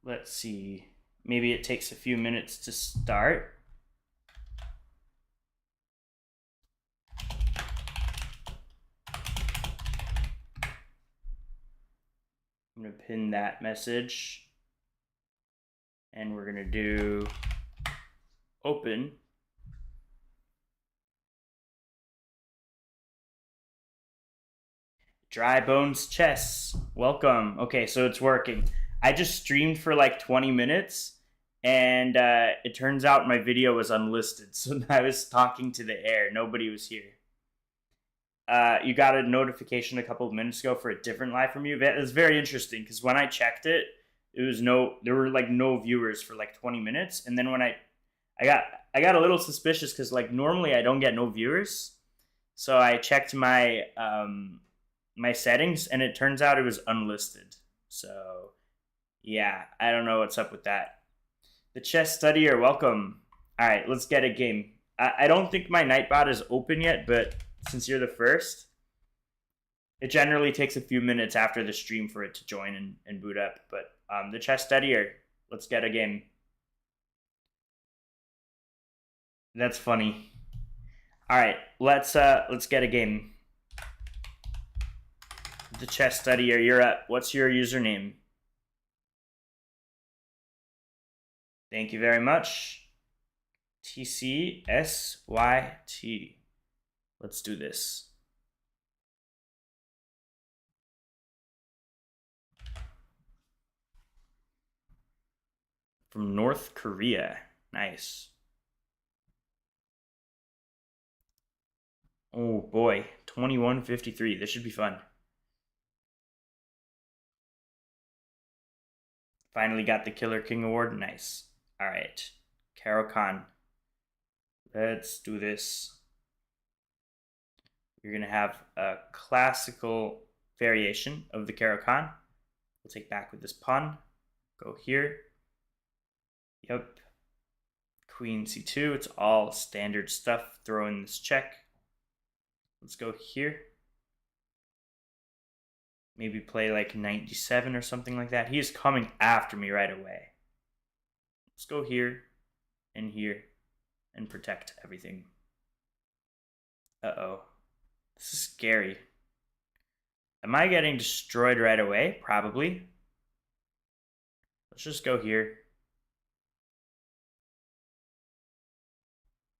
Let's see. Maybe it takes a few minutes to start. I'm going to pin that message. And we're going to do open. Dry Bones Chess, welcome. Okay, so it's working. I just streamed for like 20 minutes, and it turns out my video was unlisted. So I was talking to the air. Nobody was here. You got a notification a couple of minutes ago for a different live from you. It was very interesting because when I checked it, there were like no viewers for like 20 minutes, and then when I got a little suspicious because like normally I don't get no viewers, so I checked my my settings and it turns out it was unlisted. So yeah, I don't know what's up with that. The chess studier, welcome. All right, let's get a game. I don't think my Nightbot is open yet, but since you're the first, it generally takes a few minutes after the stream for it to join and boot up. But the chess studier, let's get a game. That's funny. All right, let's get a game. The chess studier, you're up. What's your username? Thank you very much. TCSYT. Let's do this. From North Korea. Nice. Oh boy, 2153. This should be fun. Finally got the Killer King Award. Nice. All right. Karo Khan. Let's do this. You're going to have a classical variation of the Karo Khan. We'll take back with this pawn. Go here. Yep. Queen c2. It's all standard stuff. Throw in this check. Let's go here. Maybe play like 97 or something like that. He is coming after me right away. Let's go here and here and protect everything. Uh-oh. This is scary. Am I getting destroyed right away? Probably. Let's just go here.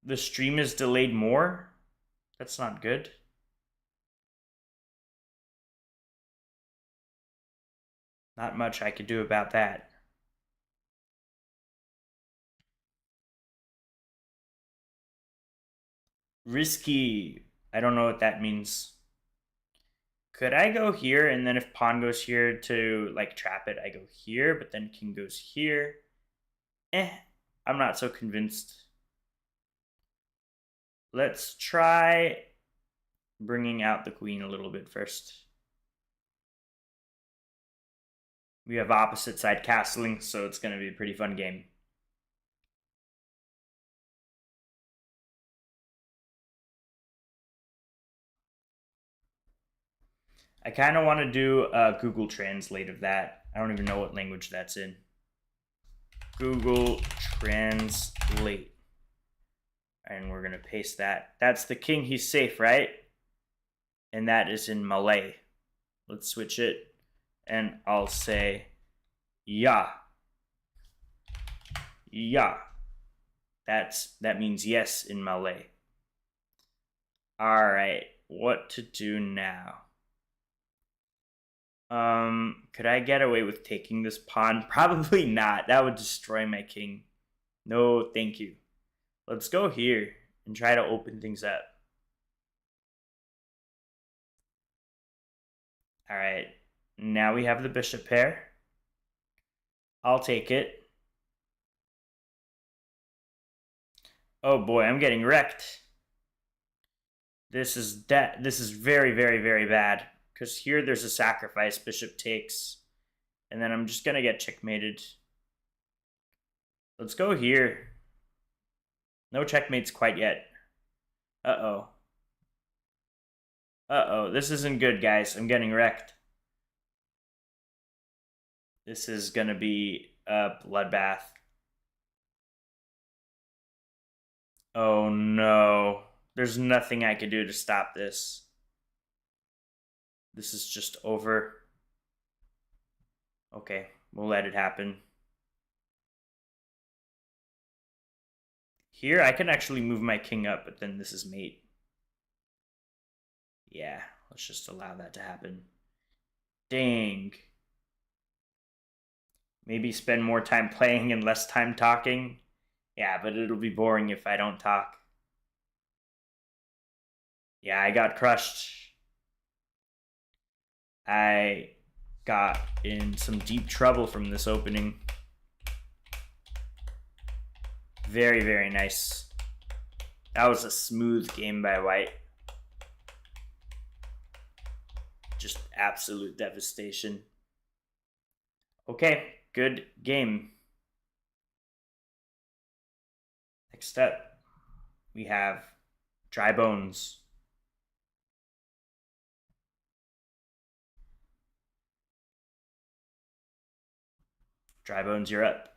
The stream is delayed more. That's not good. Not much I could do about that. Risky. I don't know what that means. Could I go here and then if pawn goes here to like trap it, I go here, but then king goes here. I'm not so convinced. Let's try bringing out the queen a little bit first. We have opposite side castling, so it's going to be a pretty fun game. I kind of want to do a Google Translate of that. I don't even know what language that's in. Google Translate. And we're going to paste that. That's the king. He's safe, right? And that is in Malay. Let's switch it. And I'll say, yeah. Yeah. That means yes in Malay. All right. What to do now? Could I get away with taking this pawn? Probably not. That would destroy my king. No, thank you. Let's go here and try to open things up. All right. Now we have the bishop pair. I'll take it. Oh boy, I'm getting wrecked. This is very, very, very bad. Because here there's a sacrifice, bishop takes. And then I'm just going to get checkmated. Let's go here. No checkmates quite yet. Uh-oh. Uh-oh, this isn't good, guys. I'm getting wrecked. This is going to be bloodbath. Oh no. There's nothing I can do to stop this. This is just over. Okay, we'll let it happen. Here, I can actually move my king up, but then this is mate. Yeah, let's just allow that to happen. Dang. Maybe spend more time playing and less time talking. Yeah, but it'll be boring if I don't talk. Yeah, I got crushed. I got in some deep trouble from this opening. Very, very nice. That was a smooth game by White. Just absolute devastation. Okay, good game. Next up, we have Dry Bones. Dry Bones, you're up.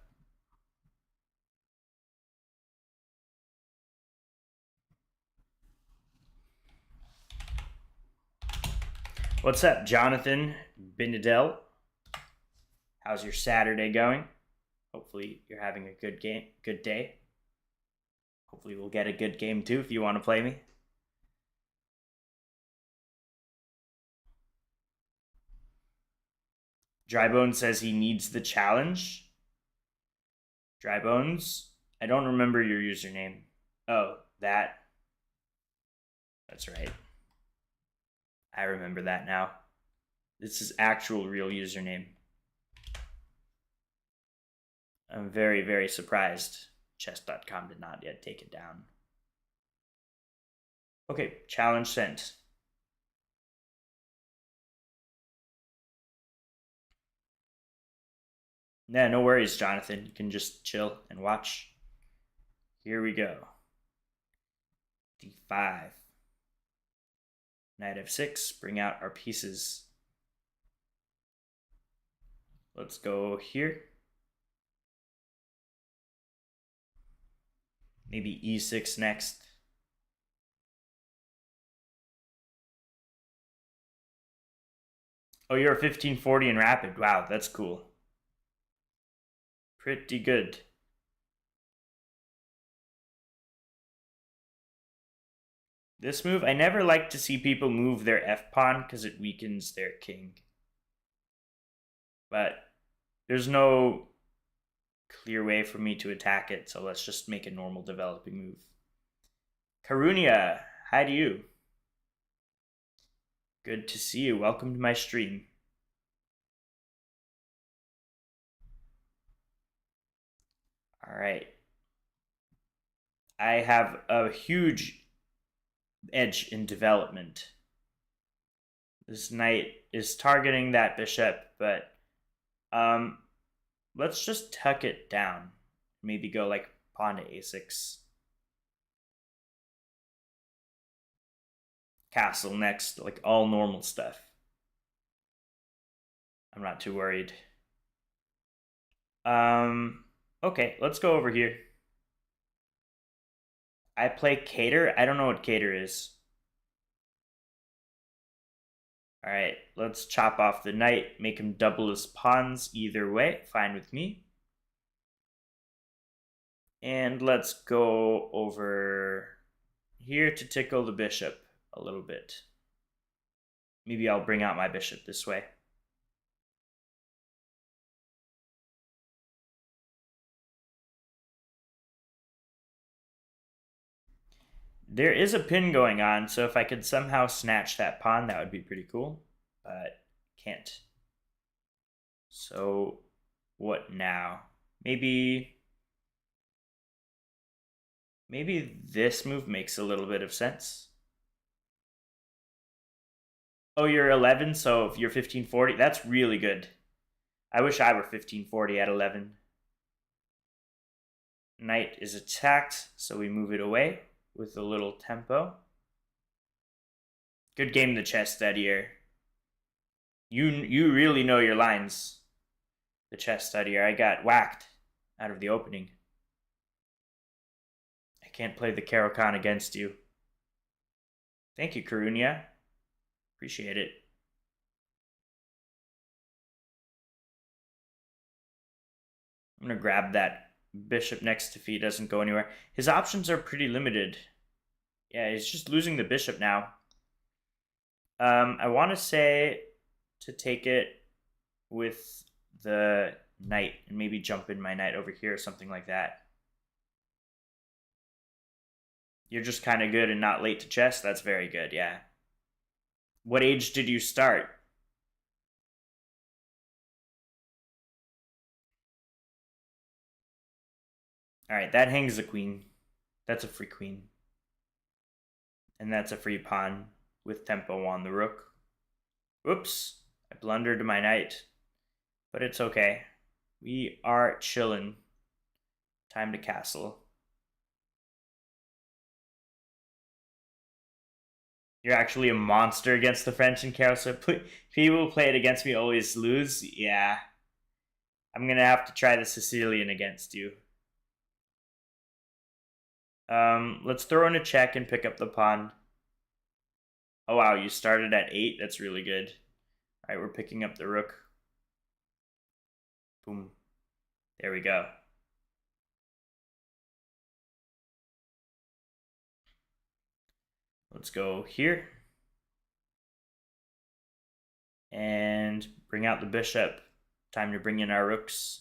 What's up, Jonathan Benedel? How's your Saturday going? Hopefully you're having a good day. Hopefully we'll get a good game too if you want to play me. Drybones says he needs the challenge. Drybones, I don't remember your username. Oh, that's right. I remember that now. This is actual real username. I'm very, very surprised chess.com did not yet take it down. Okay, challenge sent. Nah, no worries, Jonathan. You can just chill and watch. Here we go. D5. Knight f6. Bring out our pieces. Let's go here. Maybe e6 next. Oh, you're a 1540 in rapid. Wow, that's cool. Pretty good. This move, I never like to see people move their f-pawn because it weakens their king. But there's no clear way for me to attack it, so let's just make a normal developing move. Karunia, hi to you. Good to see you. Welcome to my stream. All right. I have a huge edge in development. This knight is targeting that bishop, but let's just tuck it down. Maybe go like pawn to a6. Castle next, like all normal stuff. I'm not too worried. Okay, let's go over here. I play cater. I don't know what cater is. All right, let's chop off the knight, make him double his pawns either way. Fine with me. And let's go over here to tickle the bishop a little bit. Maybe I'll bring out my bishop this way. There is a pin going on, so if I could somehow snatch that pawn, that would be pretty cool, but can't. So what now? Maybe this move makes a little bit of sense. Oh, you're 11, so if you're 1540, that's really good. I wish I were 1540 at 11. Knight is attacked, so we move it away with a little tempo. Good game to chess that year. You really know your lines. the chess studier. I got whacked out of the opening. I can't play the Caro-Kann against you. Thank you, Karunia. Appreciate it. I'm going to grab that bishop next if he doesn't go anywhere. His options are pretty limited. Yeah, he's just losing the bishop now. I want to say to take it with the knight and maybe jump in my knight over here or something like that. You're just kind of good and not late to chess. That's very good, yeah. What age did you start? All right, that hangs a queen. That's a free queen. And that's a free pawn with tempo on the rook. Oops, I blundered my knight. But it's okay. We are chillin'. Time to castle. You're actually a monster against the French and Caro, so people who play it against me always lose. Yeah. I'm going to have to try the Sicilian against you. Let's throw in a check and pick up the pawn. Oh, wow, you started at 8? That's really good. All right, we're picking up the rook. Boom. There we go. Let's go here. And bring out the bishop. Time to bring in our rooks.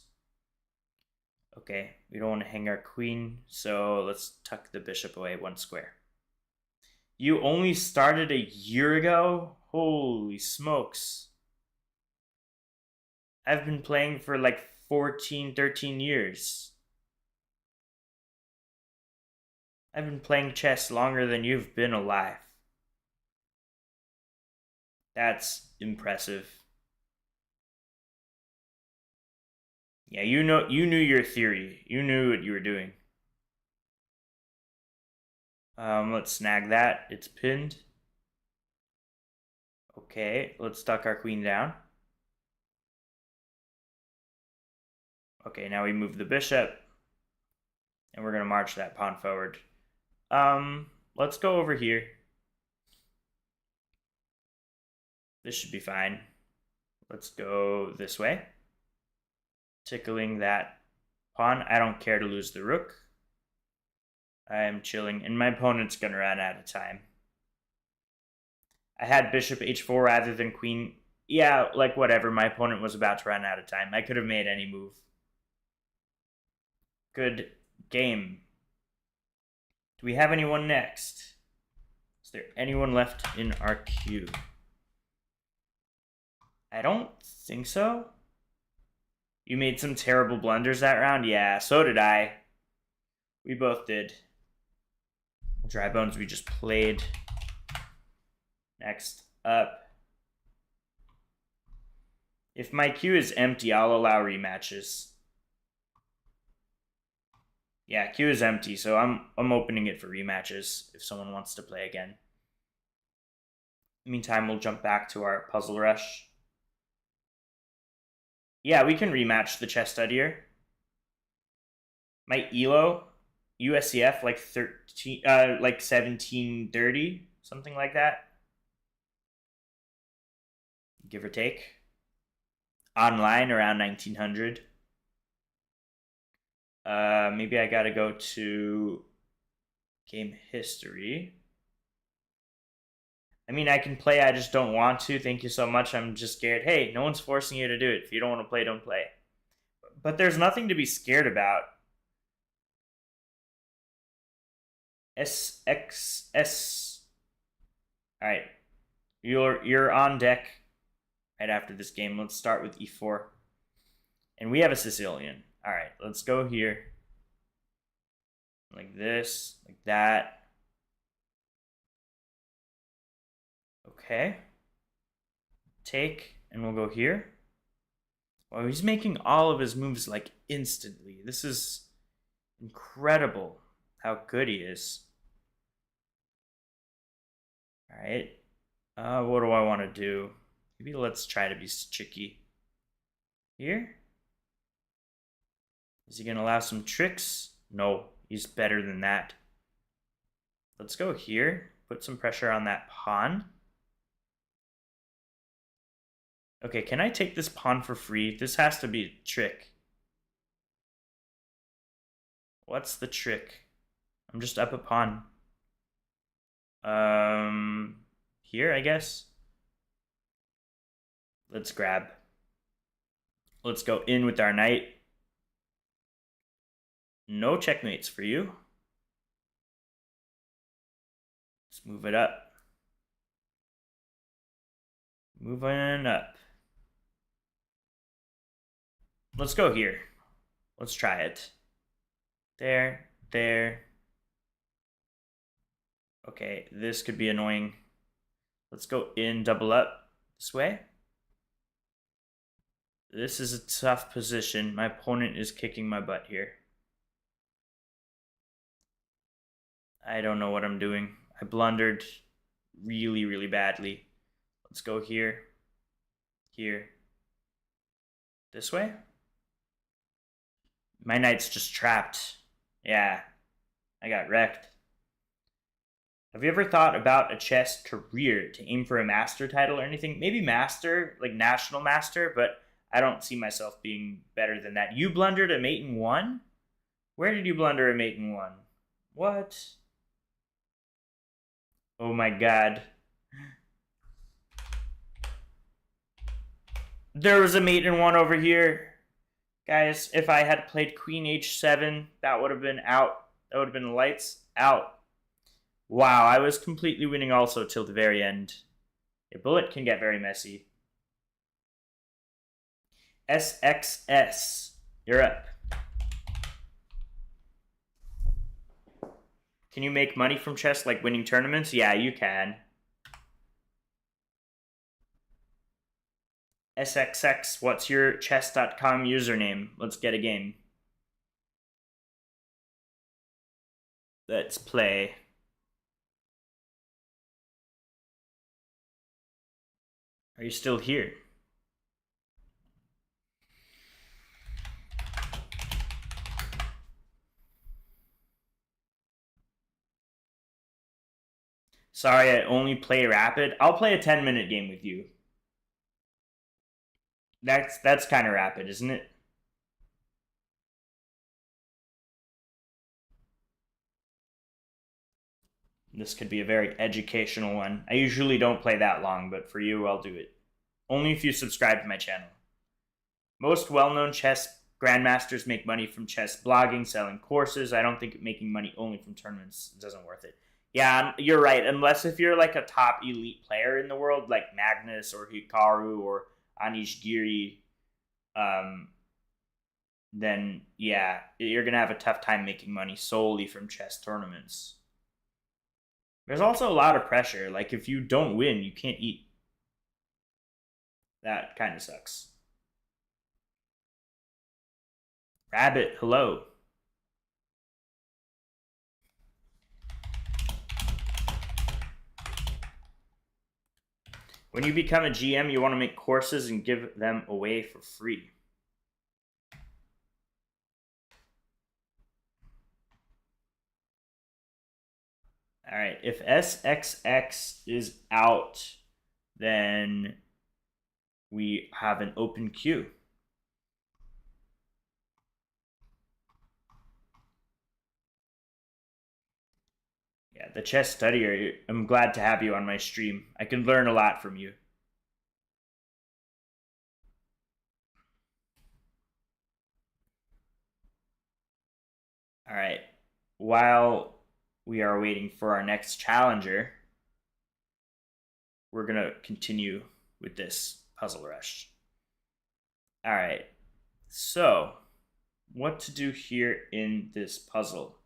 Okay, we don't want to hang our queen, so let's tuck the bishop away 1 square. You only started a year ago? Holy smokes. I've been playing for like 14, 13 years. I've been playing chess longer than you've been alive. That's impressive. Yeah, you knew your theory. You knew what you were doing. Let's snag that. It's pinned. Okay, let's tuck our queen down. Okay, now we move the bishop. And we're going to march that pawn forward. Let's go over here. This should be fine. Let's go this way. Tickling that pawn. I don't care to lose the rook. I am chilling, and my opponent's going to run out of time. I had bishop h4 rather than queen. Yeah, like whatever. My opponent was about to run out of time. I could have made any move. Good game. Do we have anyone next? Is there anyone left in our queue? I don't think so. You made some terrible blunders that round? Yeah, so did I. We both did. Dry bones we just played. Next up. If my queue is empty, I'll allow rematches. Yeah, queue is empty, so I'm opening it for rematches if someone wants to play again. Meantime, we'll jump back to our puzzle rush. Yeah, we can rematch the chess studier. My ELO, USCF, like 1730, something like that. Give or take. Online around 1900. Maybe I gotta go to game history. I mean, I can play, I just don't want to. Thank you so much. I'm just scared. Hey, no one's forcing you to do it. If you don't want to play, don't play. But there's nothing to be scared about. SXS. All right. You're on deck right after this game. Let's start with E4. And we have a Sicilian. All right, let's go here. Like this, like that. Okay. Take, and we'll go here. Wow, he's making all of his moves like instantly. This is incredible how good he is. All right. What do I want to do? Maybe let's try to be cheeky. Here? Is he going to allow some tricks? No, he's better than that. Let's go here. Put some pressure on that pawn. Okay, can I take this pawn for free? This has to be a trick. What's the trick? I'm just up a pawn. Here, I guess. Let's grab. Let's go in with our knight. No checkmates for you. Let's move it up. Moving up. Let's go here. Let's try it. There, there. Okay, this could be annoying. Let's go in, double up this way. This is a tough position. My opponent is kicking my butt here. I don't know what I'm doing. I blundered really, really badly. Let's go here. Here. This way? My knight's just trapped. Yeah, I got wrecked. Have you ever thought about a chess career to aim for a master title or anything? Maybe master, like national master, but I don't see myself being better than that. You blundered a mate in one? Where did you blunder a mate in one? What? Oh my god. There was a mate in one over here. Guys, if I had played Queen H7, that would have been out. That would have been lights out. Wow, I was completely winning also till the very end. A bullet can get very messy. SXS, you're up. Can you make money from chess like winning tournaments? Yeah, you can. SXX, what's your chess.com username? Let's get a game. Let's play. Are you still here? Sorry, I only play rapid. I'll play a 10-minute game with you. That's kind of rapid, isn't it? This could be a very educational one. I usually don't play that long, but for you, I'll do it. Only if you subscribe to my channel. Most well-known chess grandmasters make money from chess blogging, selling courses. I don't think making money only from tournaments doesn't worth it. Yeah, you're right. Unless if you're like a top elite player in the world, like Magnus or Hikaru or Anish Giri, then yeah, you're going to have a tough time making money solely from chess tournaments. There's also a lot of pressure. Like, if you don't win, you can't eat. That kind of sucks. Rabbit, hello. When you become a GM, you want to make courses and give them away for free. All right, if SXX is out, then we have an open queue. Yeah, the chess studier, I'm glad to have you on my stream. I can learn a lot from you. All right, while we are waiting for our next challenger, we're going to continue with this puzzle rush. All right, so what to do here in this puzzle?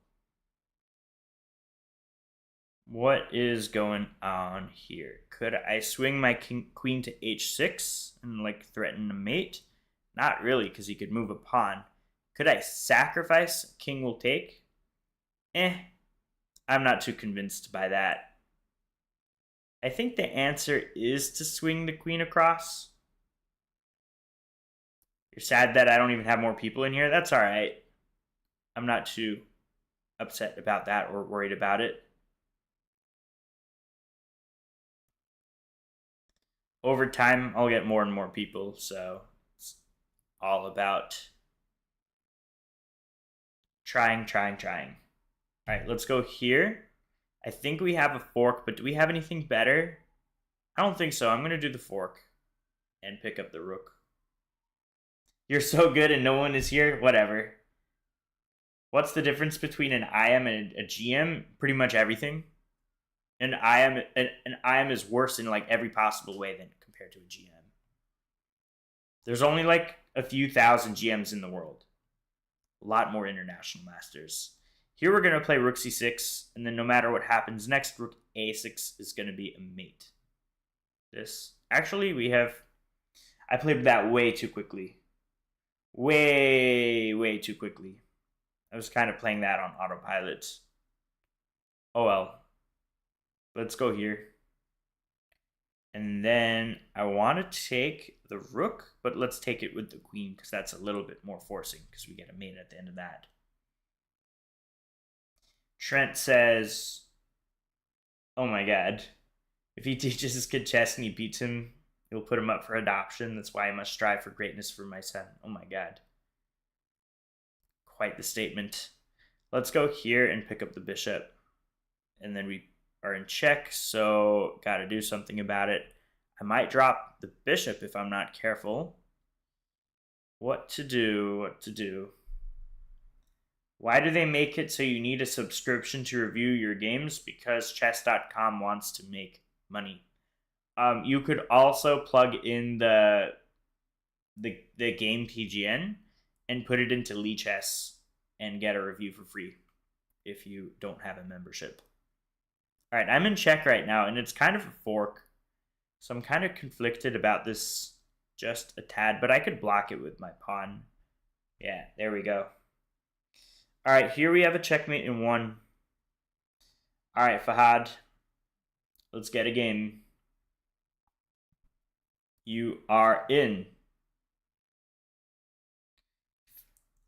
What is going on here? Could I swing my queen to h6 and like threaten a mate? Not really, because he could move a pawn. Could I sacrifice king will take? I'm not too convinced by that. I think the answer is to swing the queen across. You're sad that I don't even have more people in here? That's all right. I'm not too upset about that or worried about it. Over time, I'll get more and more people, so it's all about trying. All right, let's go here. I think we have a fork, but do we have anything better? I don't think so. I'm going to do the fork and pick up the rook. You're so good and no one is here? Whatever. What's the difference between an IM and a GM? Pretty much everything. An IM is worse in like every possible way than compared to a GM. There's only like a few thousand GMs in the world. A lot more international masters. Here we're going to play rook c6, and then no matter what happens next, rook a6 is going to be a mate. This. Actually, we have... I played that way too quickly. Way too quickly. I was kind of playing that on autopilot. Oh well. Let's go here. And then I want to take the rook, but let's take it with the queen because that's a little bit more forcing because we get a mate at the end of that. Trent says, oh my god, if he teaches his kid chess and he beats him, he'll put him up for adoption. That's why I must strive for greatness for my son. Oh my god. Quite the statement. Let's go here and pick up the bishop. And then we are in check, so gotta do something about it. I might drop the bishop if I'm not careful. What to do? Why do they make it so you need a subscription to review your games? Because chess.com wants to make money. You could also plug in the game TGN and put it into Lichess and get a review for free if you don't have a membership. All right, I'm in check right now, and it's kind of a fork. So I'm kind of conflicted about this just a tad, but I could block it with my pawn. Yeah, there we go. All right, here we have a checkmate in one. All right, Fahad, let's get a game. You are in.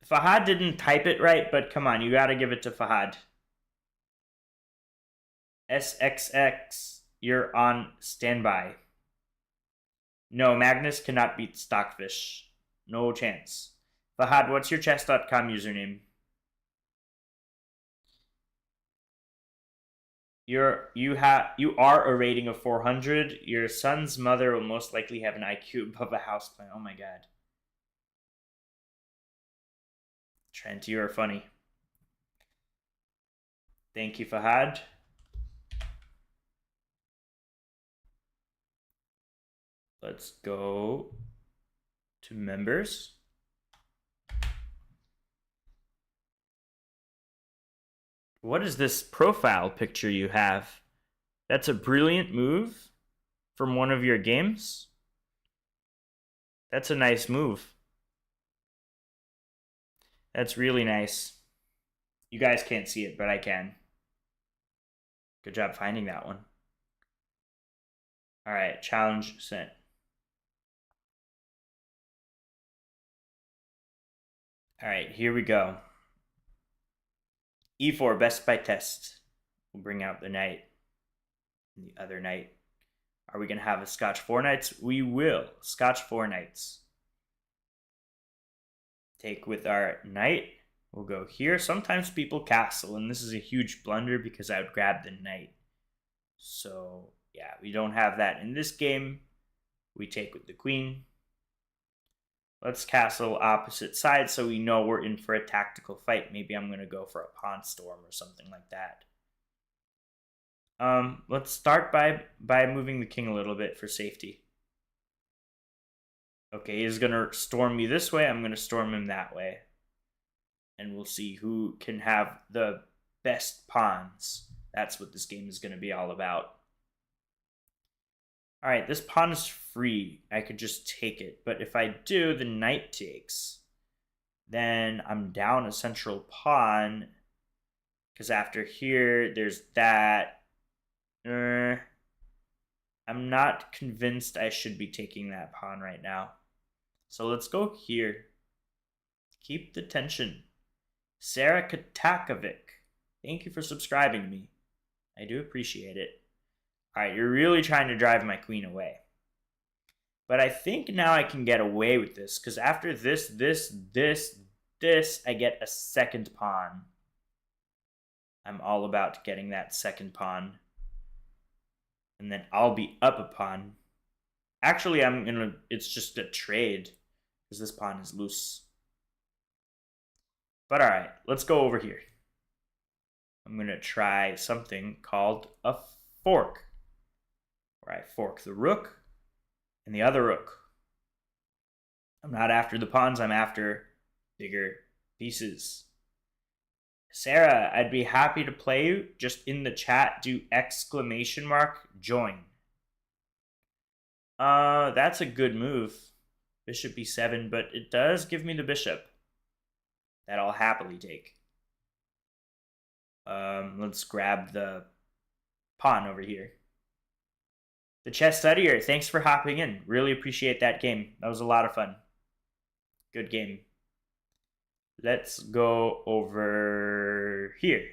Fahad didn't type it right, but come on, you got to give it to Fahad. SXX, you're on standby. No, Magnus cannot beat Stockfish. No chance. Fahad, what's your chess.com username? You are a rating of 400. Your son's mother will most likely have an IQ above a houseplant. Oh my god. Trent, you are funny. Thank you, Fahad. Let's go to members. What is this profile picture you have? That's a brilliant move from one of your games. That's a nice move. That's really nice. You guys can't see it, but I can. Good job finding that one. All right, challenge sent. All right, here we go. E4, best by test. We'll bring out the knight and the other knight. Are we going to have a Scotch 4 knights? We will. Scotch 4 knights. Take with our knight. We'll go here. Sometimes people castle, and this is a huge blunder because I would grab the knight. So, yeah, we don't have that in this game. We take with the queen. Let's castle opposite sides so we know we're in for a tactical fight. Maybe I'm going to go for a pawn storm or something like that. Let's start by moving the king a little bit for safety. Okay, he's going to storm me this way. I'm going to storm him that way. And we'll see who can have the best pawns. That's what this game is going to be all about. All right, this pawn is free. I could just take it. But if I do, the knight takes. Then I'm down a central pawn. Because after here, there's that. I'm not convinced I should be taking that pawn right now. So let's go here. Keep the tension. Sarah Katakovic. Thank you for subscribing to me. I do appreciate it. All right, you're really trying to drive my queen away. But I think now I can get away with this, because after this, I get a second pawn. I'm all about getting that second pawn. And then I'll be up a pawn. Actually, it's just a trade, because this pawn is loose. But all right, let's go over here. I'm going to try something called a fork, where I fork the rook and the other rook. I'm not after the pawns, I'm after bigger pieces. Sarah, I'd be happy to play you. Just in the chat, do !join. That's a good move. Bishop b7, but it does give me the bishop that I'll happily take. Let's grab the pawn over here. The Chess Studier, thanks for hopping in. Really appreciate that game. That was a lot of fun. Good game. Let's go over here.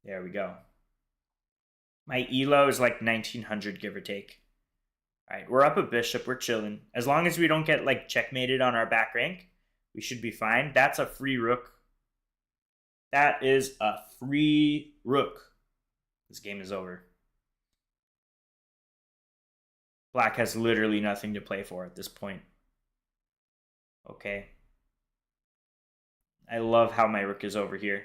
There we go. My elo is like 1900, give or take. All right, we're up a bishop. We're chilling. As long as we don't get like checkmated on our back rank, we should be fine. That's a free rook. That is a free rook. This game is over. Black has literally nothing to play for at this point. Okay. I love how my rook is over here.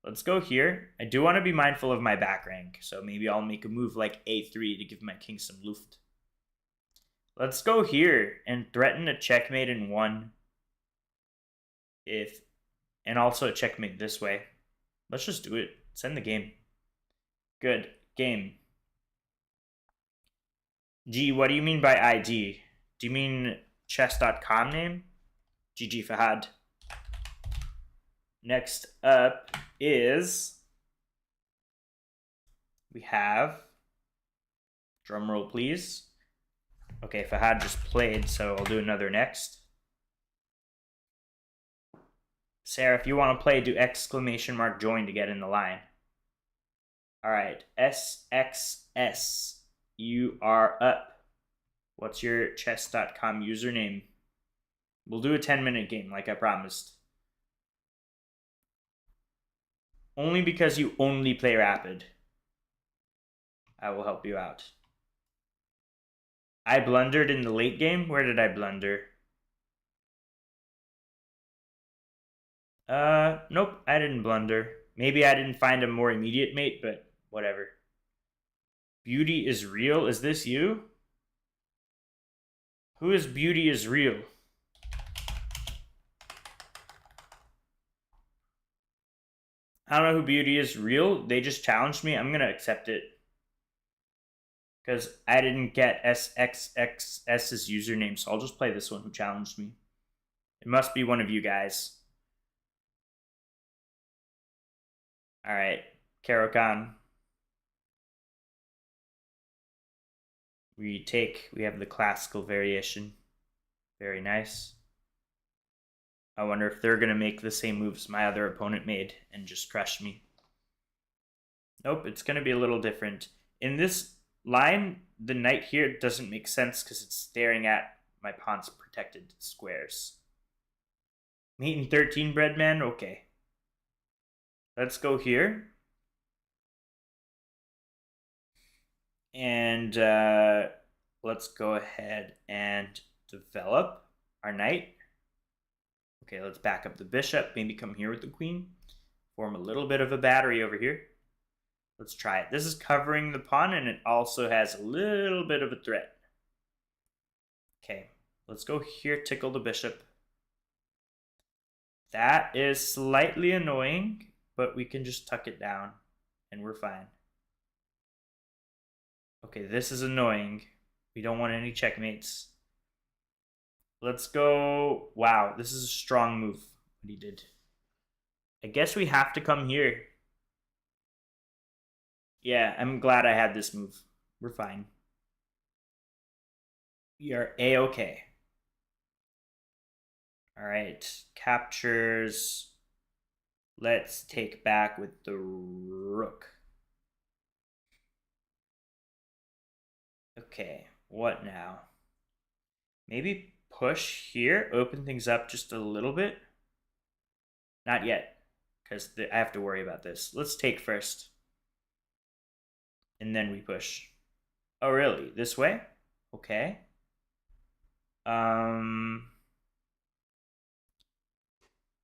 Let's go here. I do want to be mindful of my back rank, so maybe I'll make a move like a3 to give my king some luft. Let's go here and threaten a checkmate in one. And also a checkmate this way. Let's just do it. Let's end the game. Good. Game. G, what do you mean by ID? Do you mean chess.com name? GG Fahad. Next up is we have, drum roll please. Okay, Fahad just played, so I'll do another next. Sarah, if you want to play, do !join to get in the line. All right, SXS, you are up. What's your chess.com username? We'll do a 10-minute game like I promised. Only because you only play rapid, I will help you out. I blundered in the late game. Where did I blunder? Nope, I didn't blunder. Maybe I didn't find a more immediate mate, but whatever. BeautyIsReal, is this you? Who is BeautyIsReal? I don't know who BeautyIsReal. They just challenged me. I'm gonna accept it. Because I didn't get SXXS's username, so I'll just play this one who challenged me. It must be one of you guys. All right, Caro-Kann. We have the classical variation. Very nice. I wonder if they're going to make the same moves my other opponent made and just crush me. Nope, it's going to be a little different. In this line, the knight here doesn't make sense because it's staring at my pawn's protected squares. Mate in 13, Breadman? Okay. Let's go here. And let's go ahead and develop our knight. Okay, let's back up the bishop. Maybe come here with the queen. Form a little bit of a battery over here. Let's try it. This is covering the pawn, and it also has a little bit of a threat. Okay, let's go here, tickle the bishop. That is slightly annoying, but we can just tuck it down, and we're fine. Okay, this is annoying. We don't want any checkmates. Let's go. Wow, this is a strong move, what he did. I guess we have to come here. Yeah, I'm glad I had this move. We're fine. We are A-okay. All right, captures. Let's take back with the rook. Okay, what now? Maybe push here, open things up just a little bit. Not yet, because I have to worry about this. Let's take first. And then we push. Oh, really? This way? Okay.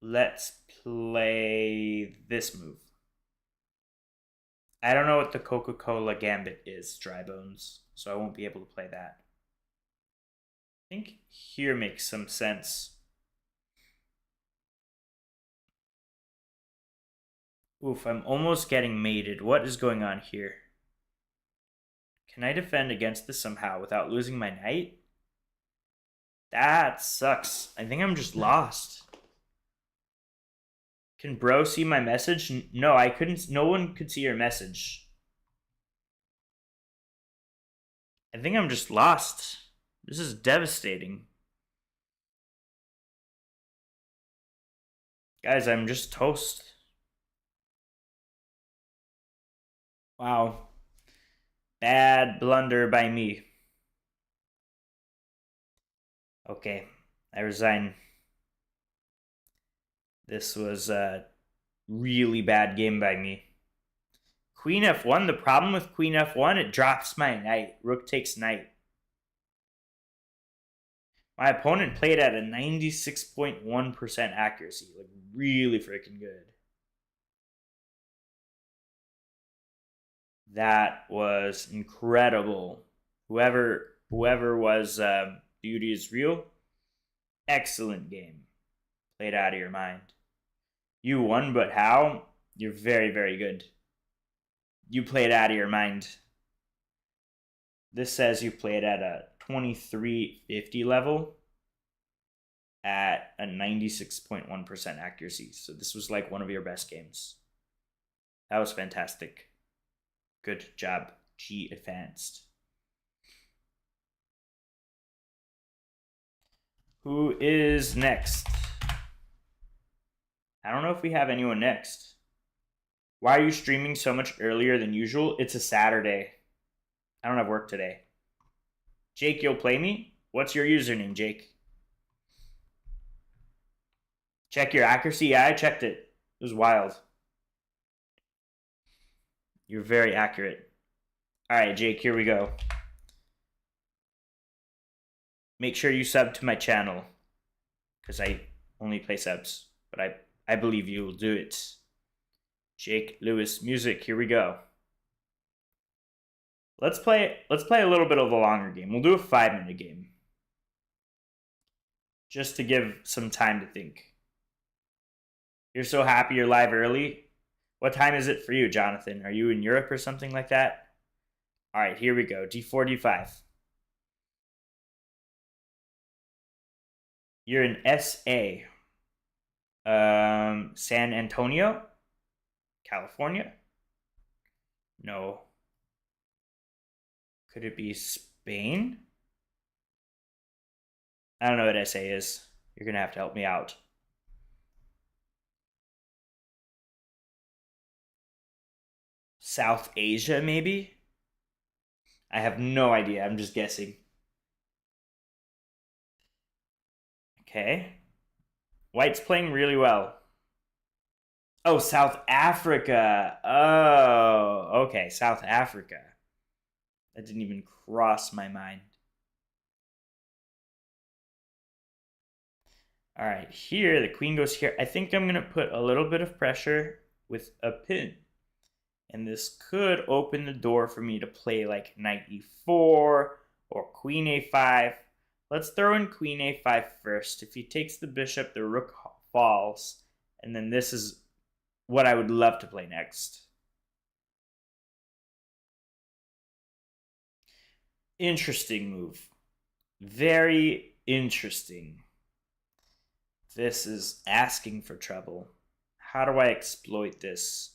Let's play this move. I don't know what the Coca-Cola Gambit is, Dry Bones, so I won't be able to play that. I think here makes some sense. Oof, I'm almost getting mated. What is going on here? Can I defend against this somehow without losing my knight? That sucks. I think I'm just lost. Can bro see my message? No, I couldn't. No one could see your message. I think I'm just lost. This is devastating. Guys, I'm just toast. Wow. Bad blunder by me. Okay, I resign. This was a really bad game by me. Queen f1. The problem with queen f1, it drops my knight. Rook takes knight. My opponent played at a 96.1% accuracy. Like, really freaking good. That was incredible. Whoever was BeautyIsReal, excellent game. Played out of your mind. You won, but how? You're very, very good. You played out of your mind. This says you played at a 2350 level at a 96.1% accuracy. So this was like one of your best games. That was fantastic. Good job. G advanced. Who is next? I don't know if we have anyone next. Why are you streaming so much earlier than usual? It's a Saturday. I don't have work today. Jake, you'll play me? What's your username, Jake? Check your accuracy. Yeah, I checked it. It was wild. You're very accurate. All right, Jake, here we go. Make sure you sub to my channel because I only play subs, but I believe you will do it. Jake Lewis music, here we go. Let's play a little bit of a longer game. We'll do a 5-minute game. Just to give some time to think. You're so happy you're live early. What time is it for you, Jonathan? Are you in Europe or something like that? All right, here we go. D4, D5. You're in SA. San Antonio, California? No. Could it be Spain? I don't know what SA is. You're going to have to help me out. South Asia, maybe? I have no idea. I'm just guessing. Okay. White's playing really well. Oh, South Africa. Oh, okay. South Africa. That didn't even cross my mind. All right, here, the queen goes here. I think I'm going to put a little bit of pressure with a pin. And this could open the door for me to play like knight e4 or queen a5. Let's throw in queen a5 first. If he takes the bishop, the rook falls. And then this is what I would love to play next. Interesting move. Very interesting. This is asking for trouble. How do I exploit this?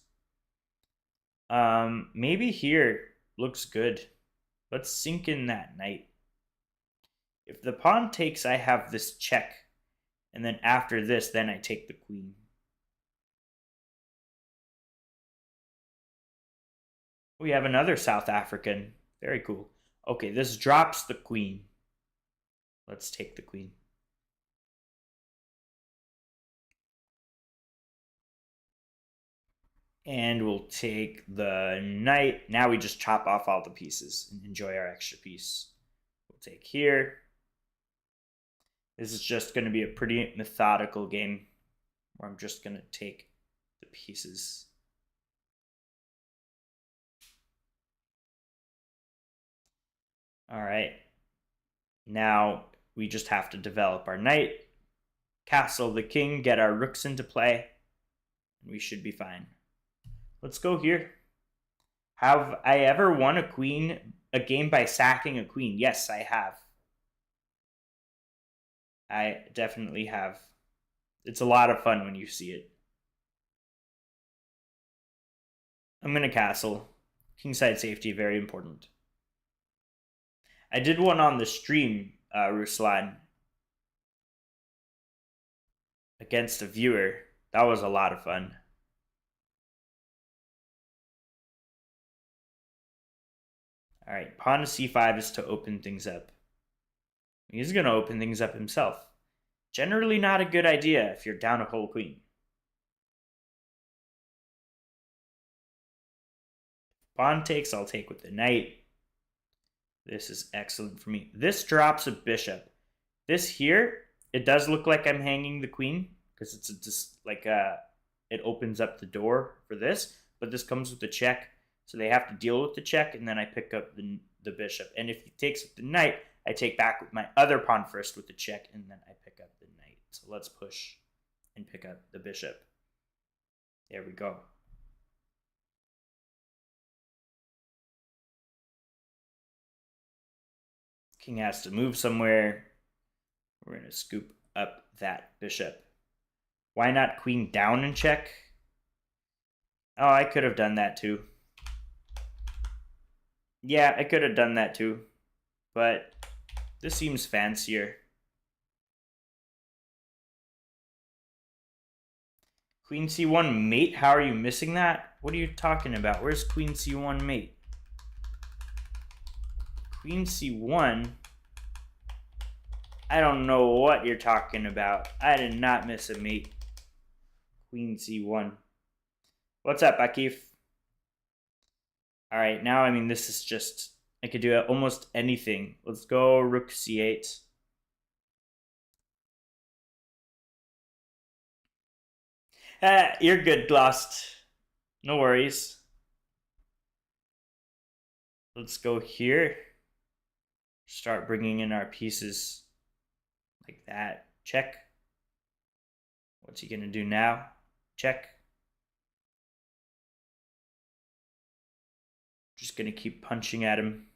Maybe here looks good. Let's sink in that knight. If the pawn takes, I have this check. And then after this, then I take the queen. We have another South African. Very cool. Okay, this drops the queen. Let's take the queen. And we'll take the knight. Now we just chop off all the pieces and enjoy our extra piece. We'll take here. This is just going to be a pretty methodical game where I'm just going to take the pieces. All right. Now we just have to develop our knight, castle the king, get our rooks into play, and we should be fine. Let's go here. Have I ever won a game by sacking a queen? Yes, I have. I definitely have. It's a lot of fun when you see it. I'm going to castle. Kingside safety, very important. I did one on the stream, Ruslan, against a viewer. That was a lot of fun. All right, pawn to c5 is to open things up. He's going to open things up himself. Generally not a good idea if you're down a whole queen. Pawn takes, I'll take with the knight. This is excellent for me. This drops a bishop. This here, it does look like I'm hanging the queen because it's just like it opens up the door for this, but this comes with the check. So they have to deal with the check, and then I pick up the bishop. And if he takes with the knight, I take back with my other pawn first with the check, and then I pick up the knight. So let's push and pick up the bishop. There we go. King has to move somewhere. We're going to scoop up that bishop. Why not queen down and check? Oh, I could have done that too. Yeah, I could have done that too. But this seems fancier. Queen c1 mate? How are you missing that? What are you talking about? Where's queen c1 mate? Queen c1? I don't know what you're talking about. I did not miss a mate. Queen c1. What's up, Akif? All right, now, I mean, this is just, I could do almost anything. Let's go rook c8. You're good, Lost. No worries. Let's go here. Start bringing in our pieces like that. Check. What's he going to do now? Check. Just going to keep punching at him.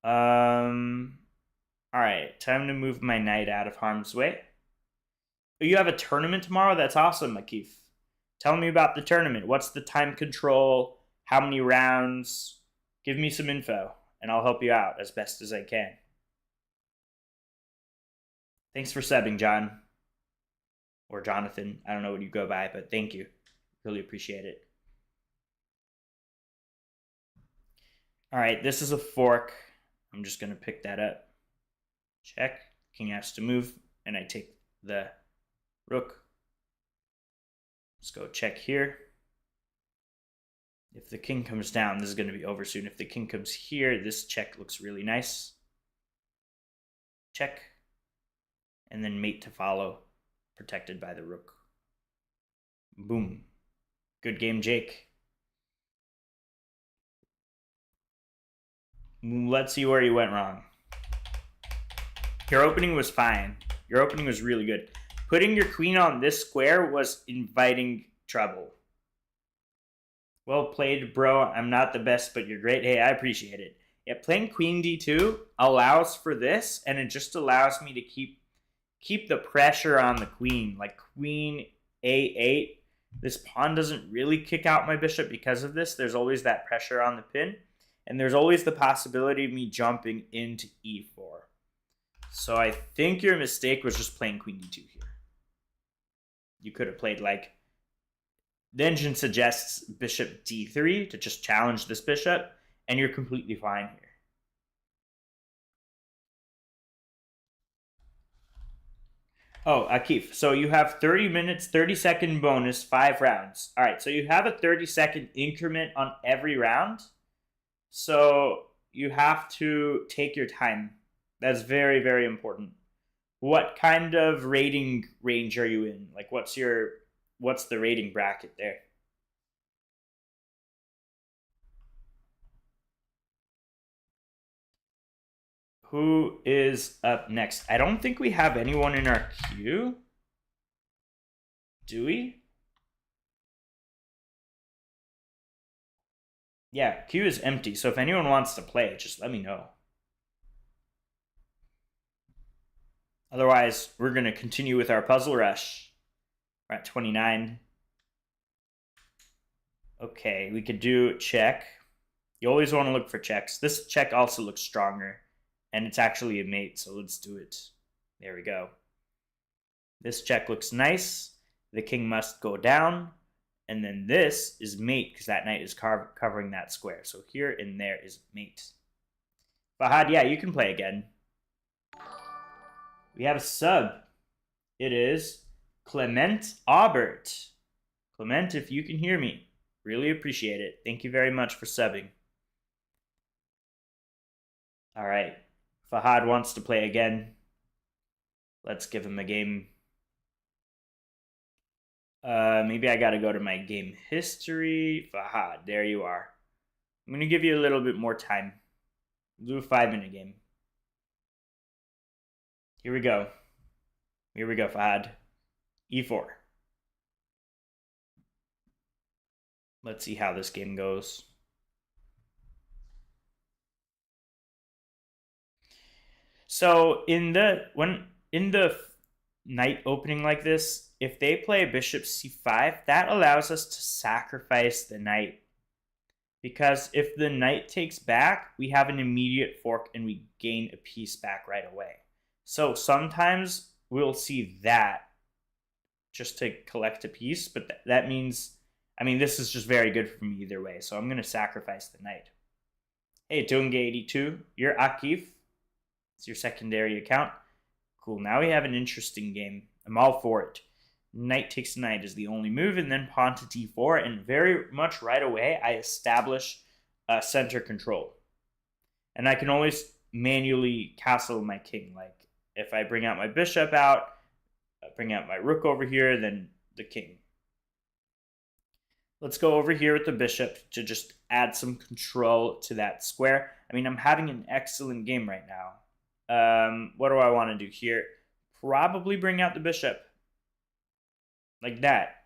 All right, time to move my knight out of harm's way. Oh, you have a tournament tomorrow? That's awesome, Akif. Tell me about the tournament. What's the time control? How many rounds? Give me some info, and I'll help you out as best as I can. Thanks for subbing, John. Or Jonathan. I don't know what you go by, but thank you. Really appreciate it. All right, this is a fork. I'm just going to pick that up. Check. King has to move, and I take the rook. Let's go check here. If the king comes down, this is going to be over soon. If the king comes here, this check looks really nice. Check. And then mate to follow, protected by the rook. Boom. Good game, Jake. Let's see where you went wrong. Your opening was fine. Your opening was really good. Putting your queen on this square was inviting trouble. Well played, bro. I'm not the best, but you're great. Hey, I appreciate it. Yeah, playing queen d2 allows for this, and it just allows me to keep the pressure on the queen. Like queen a8. This pawn doesn't really kick out my bishop because of this. There's always that pressure on the pin. And there's always the possibility of me jumping into e4. So I think your mistake was just playing queen d2 here. You could have played like... The engine suggests bishop d3 to just challenge this bishop, and you're completely fine here. Oh, Akif, so you have 30 minutes, 30-second bonus, 5 rounds. All right, so you have a 30-second increment on every round. So you have to take your time. That's very, very important. What kind of rating range are you in? Like, what's the rating bracket there? Who is up next? I don't think we have anyone in our queue. Do we? Yeah, queue is empty. So if anyone wants to play, just let me know. Otherwise, we're going to continue with our puzzle rush. We're at 29. Okay, we could do check. You always want to look for checks. This check also looks stronger. And it's actually a mate, so let's do it. There we go. This check looks nice. The king must go down. And then this is mate, because that knight is covering that square. So here and there is mate. Fahad, yeah, you can play again. We have a sub. It is Clement Aubert. Clement, if you can hear me, really appreciate it. Thank you very much for subbing. All right. Fahad wants to play again. Let's give him a game. Maybe I got to go to my game history. Fahad, there you are. I'm going to give you a little bit more time. Do a 5-minute game. Here we go. Here we go, Fahad. E4. Let's see how this game goes. So in the knight opening like this, if they play bishop c5, that allows us to sacrifice the knight. Because if the knight takes back, we have an immediate fork and we gain a piece back right away. So sometimes we'll see that just to collect a piece, but that means, I mean, this is just very good for me either way. So I'm going to sacrifice the knight. Hey, Tunga82, you're Akif. It's your secondary account. Cool, now we have an interesting game. I'm all for it. Knight takes knight is the only move, and then pawn to d4, and very much right away I establish center control. And I can always manually castle my king. Like, if I bring out my bishop out, bring out my rook over here, then the king. Let's go over here with the bishop to just add some control to that square. I mean, I'm having an excellent game right now. What do I want to do here? Probably bring out the bishop. Like that.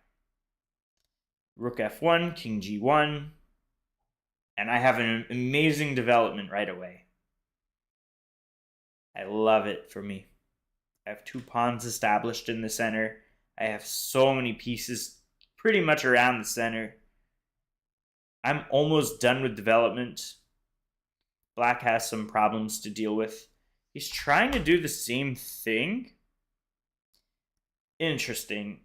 Rook f1, king g1. And I have an amazing development right away. I love it for me. I have 2 pawns established in the center. I have so many pieces pretty much around the center. I'm almost done with development. Black has some problems to deal with. He's trying to do the same thing. Interesting.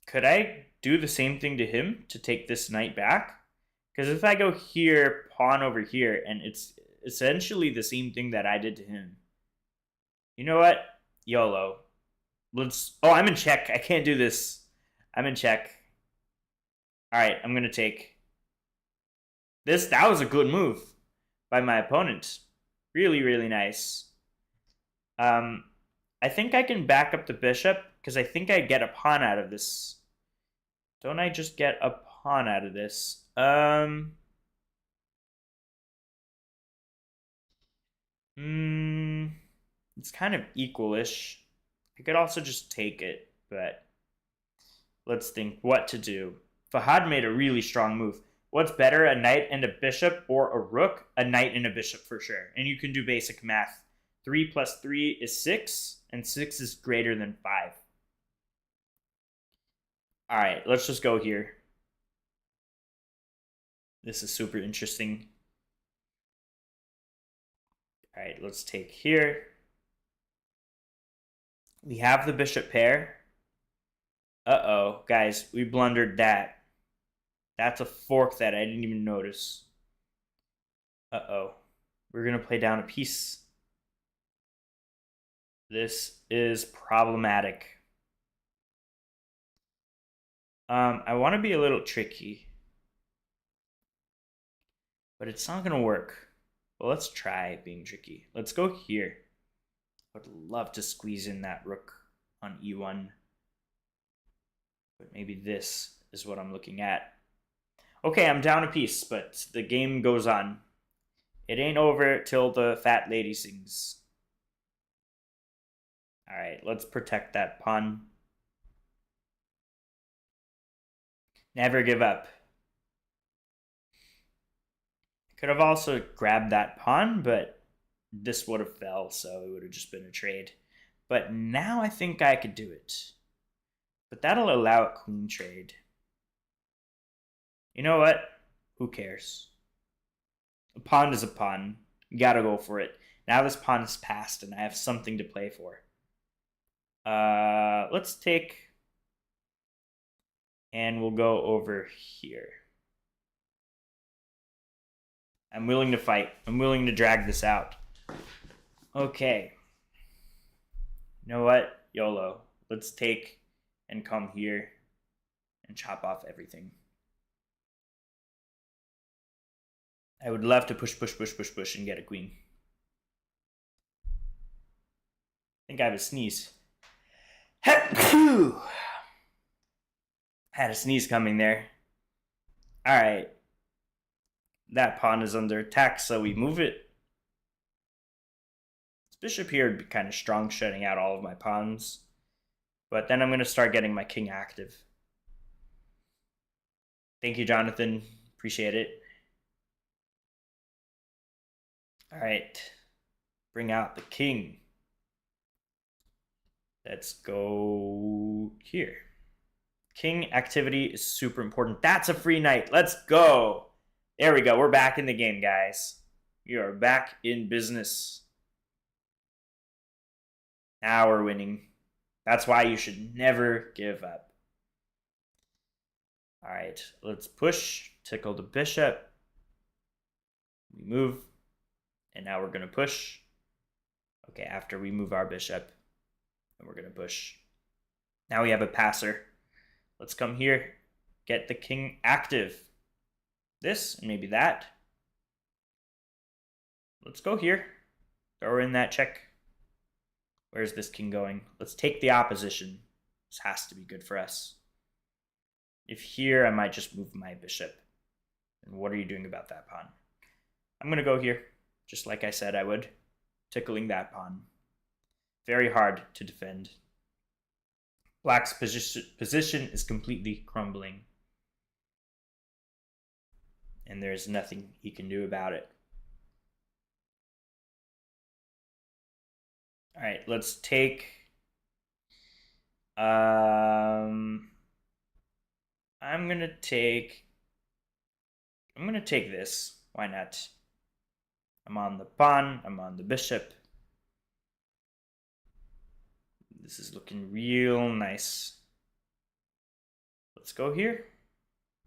Could I do the same thing to him to take this knight back? Because if I go here, pawn over here, and it's essentially the same thing that I did to him. You know what? YOLO. Let's... Oh, I'm in check. I can't do this. I'm in check. All right, I'm going to take this. That was a good move by my opponent. Really, really nice. I think I can back up the bishop because I think I get a pawn out of this. Don't I just get a pawn out of this? It's kind of equalish. I could also just take it, but let's think what to do. Fahad made a really strong move. What's better, a knight and a bishop or a rook? A knight and a bishop for sure. And you can do basic math. 3 plus 3 is 6, and 6 is greater than 5. All right, let's just go here. This is super interesting. All right, let's take here. We have the bishop pair. Uh-oh, guys, we blundered that. That's a fork that I didn't even notice. Uh-oh. We're going to play down a piece. This is problematic. I want to be a little tricky. But it's not going to work. Well, let's try being tricky. Let's go here. I would love to squeeze in that rook on e1. But maybe this is what I'm looking at. Okay, I'm down a piece, but the game goes on. It ain't over till the fat lady sings. All right, let's protect that pawn. Never give up. Could have also grabbed that pawn, but this would have fell, so it would have just been a trade. But now I think I could do it. But that'll allow a queen trade. You know what? Who cares? A pawn is a pawn. You gotta go for it. Now this pawn is passed, and I have something to play for. Let's take... And we'll go over here. I'm willing to fight. I'm willing to drag this out. Okay. You know what? YOLO. Let's take and come here and chop off everything. I would love to push and get a queen. I think I have a sneeze. Had a sneeze coming there. All right. That pawn is under attack, so we move it. This bishop here would be kind of strong, shutting out all of my pawns. But then I'm going to start getting my king active. Thank you, Jonathan. Appreciate it. All right. Bring out the king. Let's go here. King activity is super important. That's a free knight. Let's go. There we go. We're back in the game, guys. We are back in business. Now we're winning. That's why you should never give up. All right, let's push. Tickle the bishop. We move. And now we're going to push. Okay, after we move our bishop. And we're going to push. Now we have a passer. Let's come here. Get the king active. This, and maybe that. Let's go here. Throw in that check. Where's this king going? Let's take the opposition. This has to be good for us. If here, I might just move my bishop. And what are you doing about that pawn? I'm going to go here, just like I said I would. Tickling that pawn. Very hard to defend. Black's position is completely crumbling. And there's nothing he can do about it. All right, let's take... I'm gonna take this. Why not? I'm on the pawn. I'm on the bishop. This is looking real nice. Let's go here.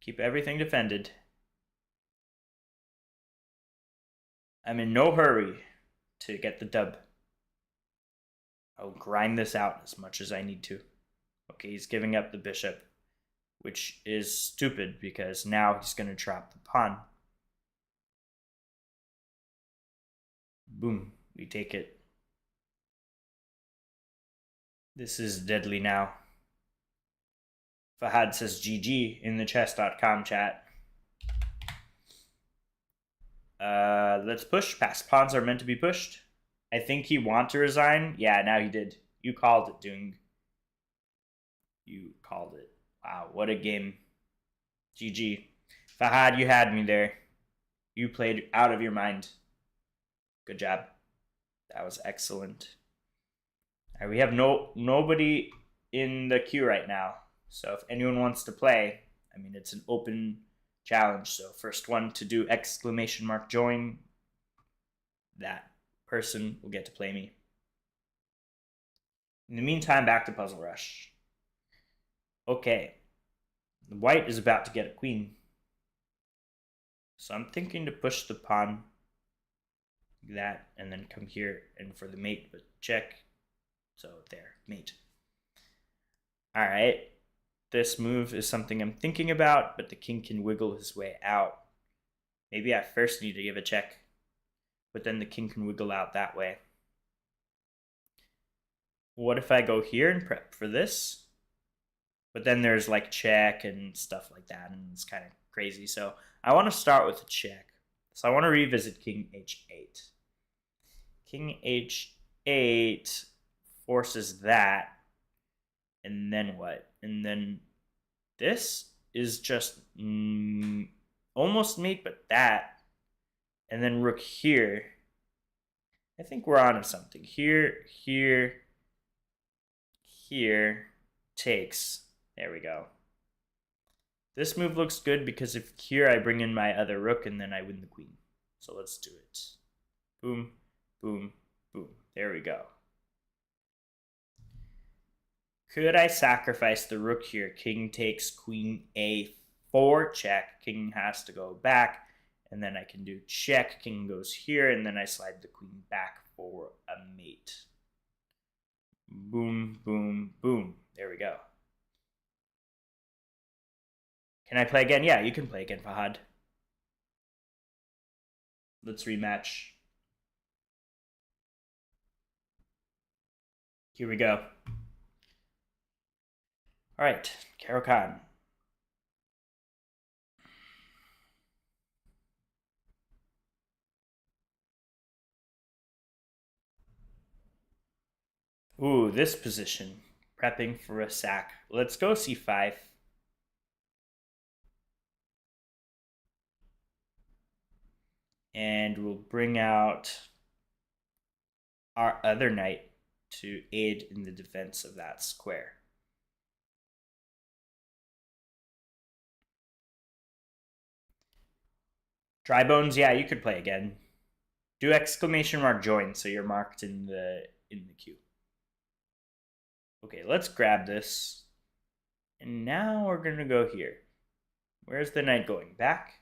Keep everything defended. I'm in no hurry to get the dub. I'll grind this out as much as I need to. Okay, he's giving up the bishop, which is stupid because now he's going to trap the pawn. Boom, we take it. This is deadly now. Fahad says GG in the chess.com chat. Let's push. Passed pawns are meant to be pushed. I think he wanted to resign. Yeah, now he did. You called it, Dung. You called it. Wow, what a game. GG. Fahad, you had me there. You played out of your mind. Good job. That was excellent. All right, we have nobody in the queue right now. So if anyone wants to play, I mean, it's an open challenge. So first one to do !join, that person will get to play me. In the meantime, back to Puzzle Rush. Okay. White is about to get a queen. So I'm thinking to push the pawn like that and then come here and for the mate, but check. So there, mate. All right. This move is something I'm thinking about, but the king can wiggle his way out. Maybe I first need to give a check, but then the king can wiggle out that way. What if I go here and prep for this? But then there's like check and stuff like that, and it's kind of crazy. So I want to start with a check. So I want to revisit king h8. King h8 forces that. And then what? And then this is just almost mate, but that. And then rook here. I think we're onto something. Here, takes. There we go. This move looks good because if here I bring in my other rook and then I win the queen. So let's do it. Boom, boom, boom. There we go. Could I sacrifice the rook here? King takes queen a4 check. King has to go back. And then I can do check. King goes here. And then I slide the queen back for a mate. Boom, boom, boom. There we go. Can I play again? Yeah, you can play again, Fahad. Let's rematch. Here we go. All right, Caro-Kann. Ooh, this position. Prepping for a sack. Let's go c5. And we'll bring out our other knight to aid in the defense of that square. Dry bones, yeah, you could play again. Do exclamation mark join so you're marked in the queue. Okay, let's grab this. And now we're gonna go here. Where's the knight going? Back?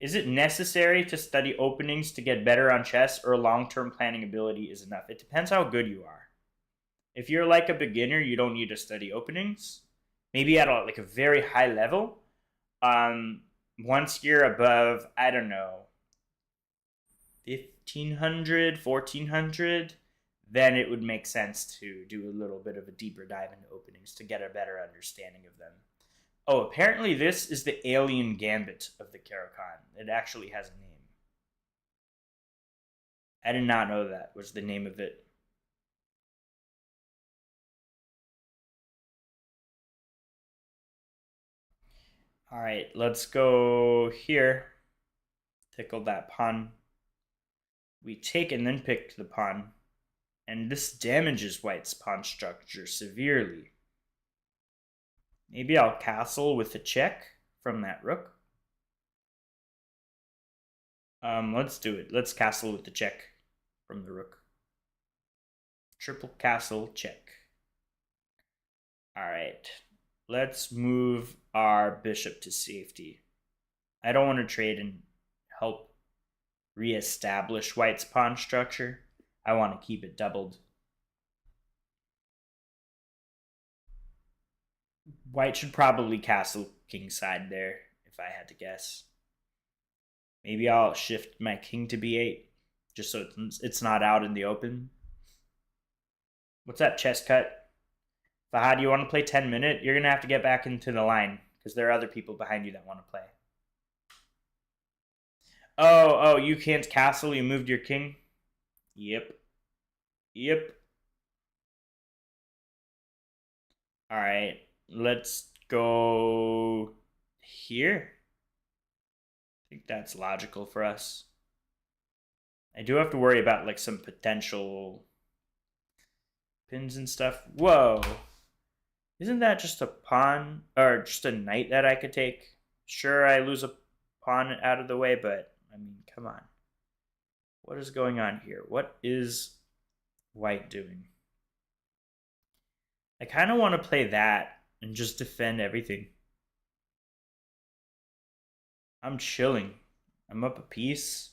Is it necessary to study openings to get better on chess, or long-term planning ability is enough? It depends how good you are. If you're like a beginner, you don't need to study openings. Maybe at like a very high level. Once you're above, I don't know, 1500, 1400, then it would make sense to do a little bit of a deeper dive into openings to get a better understanding of them. Oh, apparently this is the alien gambit of the Caro-Kann. It actually has a name. I did not know that was the name of it. All right, let's go here. Tickle that pawn. We take and then pick the pawn. And this damages white's pawn structure severely. Maybe I'll castle with a check from that rook. Let's do it. Let's castle with the check from the rook. Triple castle check. All right. Let's move our bishop to safety. I don't want to trade and help reestablish white's pawn structure. I want to keep it doubled. White should probably castle kingside there, if I had to guess. Maybe I'll shift my king to b8, just so it's not out in the open. What's up, chess cut? Fahad, you want to play 10-minute? You're going to have to get back into the line, because there are other people behind you that want to play. Oh, you can't castle, you moved your king? Yep. Alright, let's go here. I think that's logical for us. I do have to worry about like some potential pins and stuff. Whoa. Isn't that just a pawn or just a knight that I could take? Sure, I lose a pawn out of the way, but I mean, come on. What is going on here? What is white doing? I kind of want to play that and just defend everything. I'm chilling. I'm up a piece.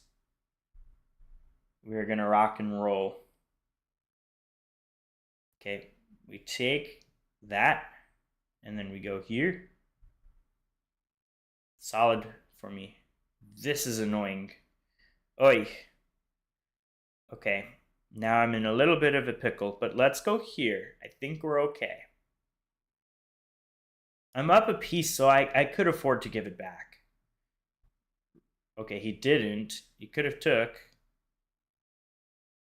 We're going to rock and roll. Okay, we take that, and then we go here. Solid for me. This is annoying. Oi. Okay, now I'm in a little bit of a pickle, but let's go here. I think we're okay. I'm up a piece, so I could afford to give it back. Okay, he didn't. He could have took.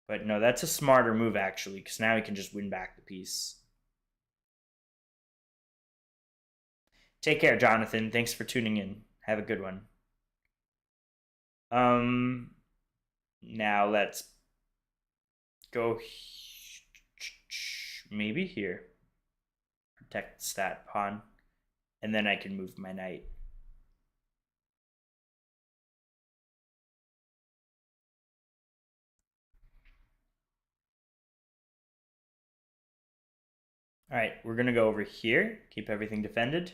But no, that's a smarter move, actually, because now he can just win back the piece. Take care, Jonathan. Thanks for tuning in. Have a good one. Now let's go maybe here. Protect that pawn. And then I can move my knight. All right, we're going to go over here. Keep everything defended.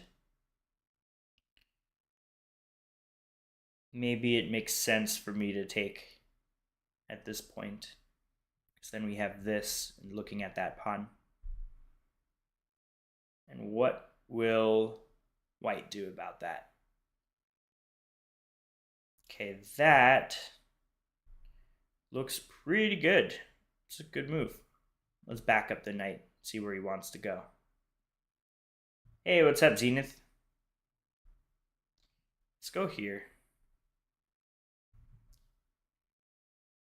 Maybe it makes sense for me to take at this point. Because then we have this and looking at that pawn. And what will white do about that? Okay, that looks pretty good. It's a good move. Let's back up the knight, see where he wants to go. Hey, what's up, Zenith? Let's go here.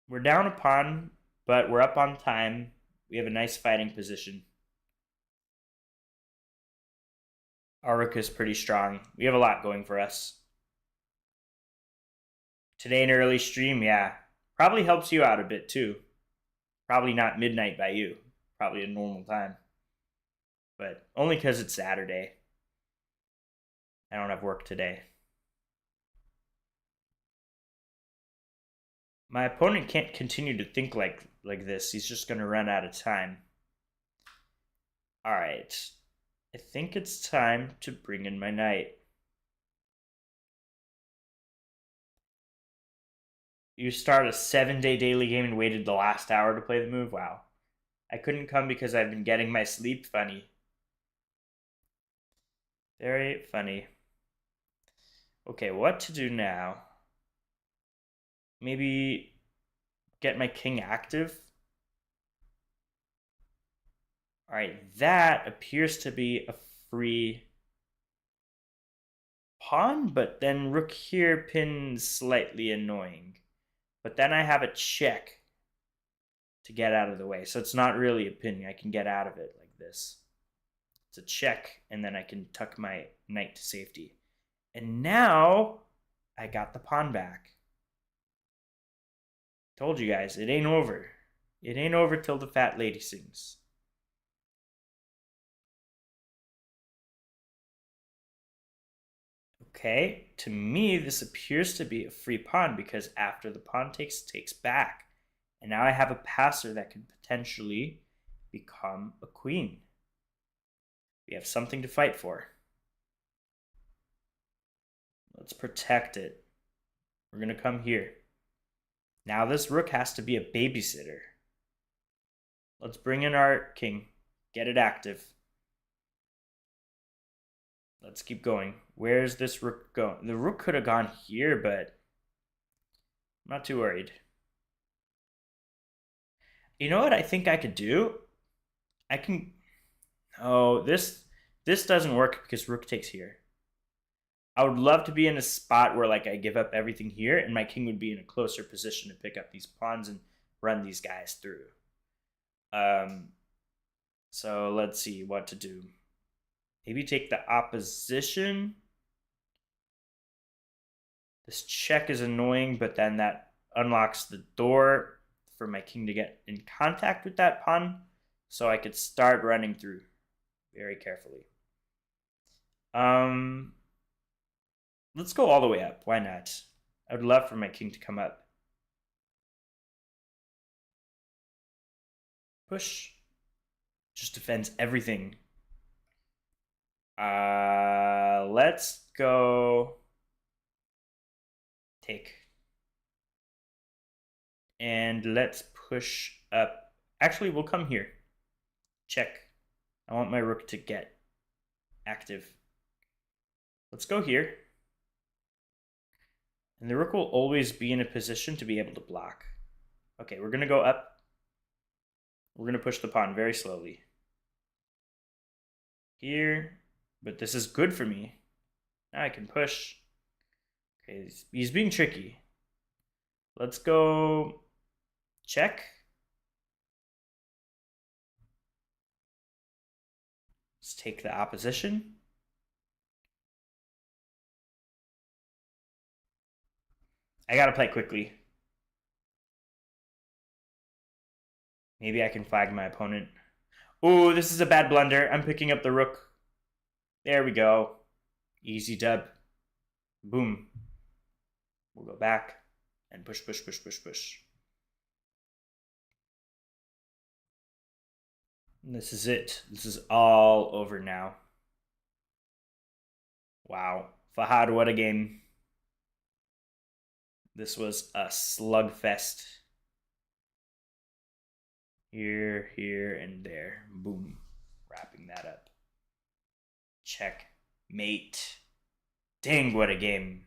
We're down a pawn, but we're up on time. We have a nice fighting position. Our rook is pretty strong. We have a lot going for us. Today an early stream, yeah. Probably helps you out a bit too. Probably not midnight by you. Probably a normal time. But only because it's Saturday. I don't have work today. My opponent can't continue to think like this. He's just going to run out of time. All right. I think it's time to bring in my knight. You start a 7-day daily game and waited the last hour to play the move? Wow. I couldn't come because I've been getting my sleep. Funny. Very funny. Okay, what to do now? Maybe get my king active. All right, that appears to be a free pawn, but then rook here pins slightly annoying. But then I have a check to get out of the way. So it's not really a pin. I can get out of it like this. It's a check, and then I can tuck my knight to safety. And now I got the pawn back. Told you guys, it ain't over. It ain't over till the fat lady sings. Okay, to me, this appears to be a free pawn because after the pawn takes back. And now I have a passer that could potentially become a queen. We have something to fight for. Let's protect it. We're going to come here. Now this rook has to be a babysitter. Let's bring in our king. Get it active. Let's keep going. Where's this rook going? The rook could have gone here, but I'm not too worried. You know what I think I could do? I can... Oh, this doesn't work because rook takes here. I would love to be in a spot where like I give up everything here and my king would be in a closer position to pick up these pawns and run these guys through. So let's see what to do. Maybe take the opposition. This check is annoying, but then that unlocks the door for my king to get in contact with that pawn, so I could start running through very carefully. Let's go all the way up. Why not? I would love for my king to come up. Push. Just defends everything. Let's go take. And let's push up. Actually, we'll come here. Check. I want my rook to get active. Let's go here. And the rook will always be in a position to be able to block. Okay, we're going to go up. We're going to push the pawn very slowly. Here. But this is good for me. Now I can push. Okay, he's being tricky. Let's go check. Let's take the opposition. I gotta play quickly. Maybe I can flag my opponent. Oh, this is a bad blunder. I'm picking up the rook. There we go. Easy dub. Boom. We'll go back and push, push, push, push, push. And this is it. This is all over now. Wow. Fahad, what a game. This was a slugfest. Here, here, and there. Boom. Wrapping that up. Check. Mate. Dang, what a game.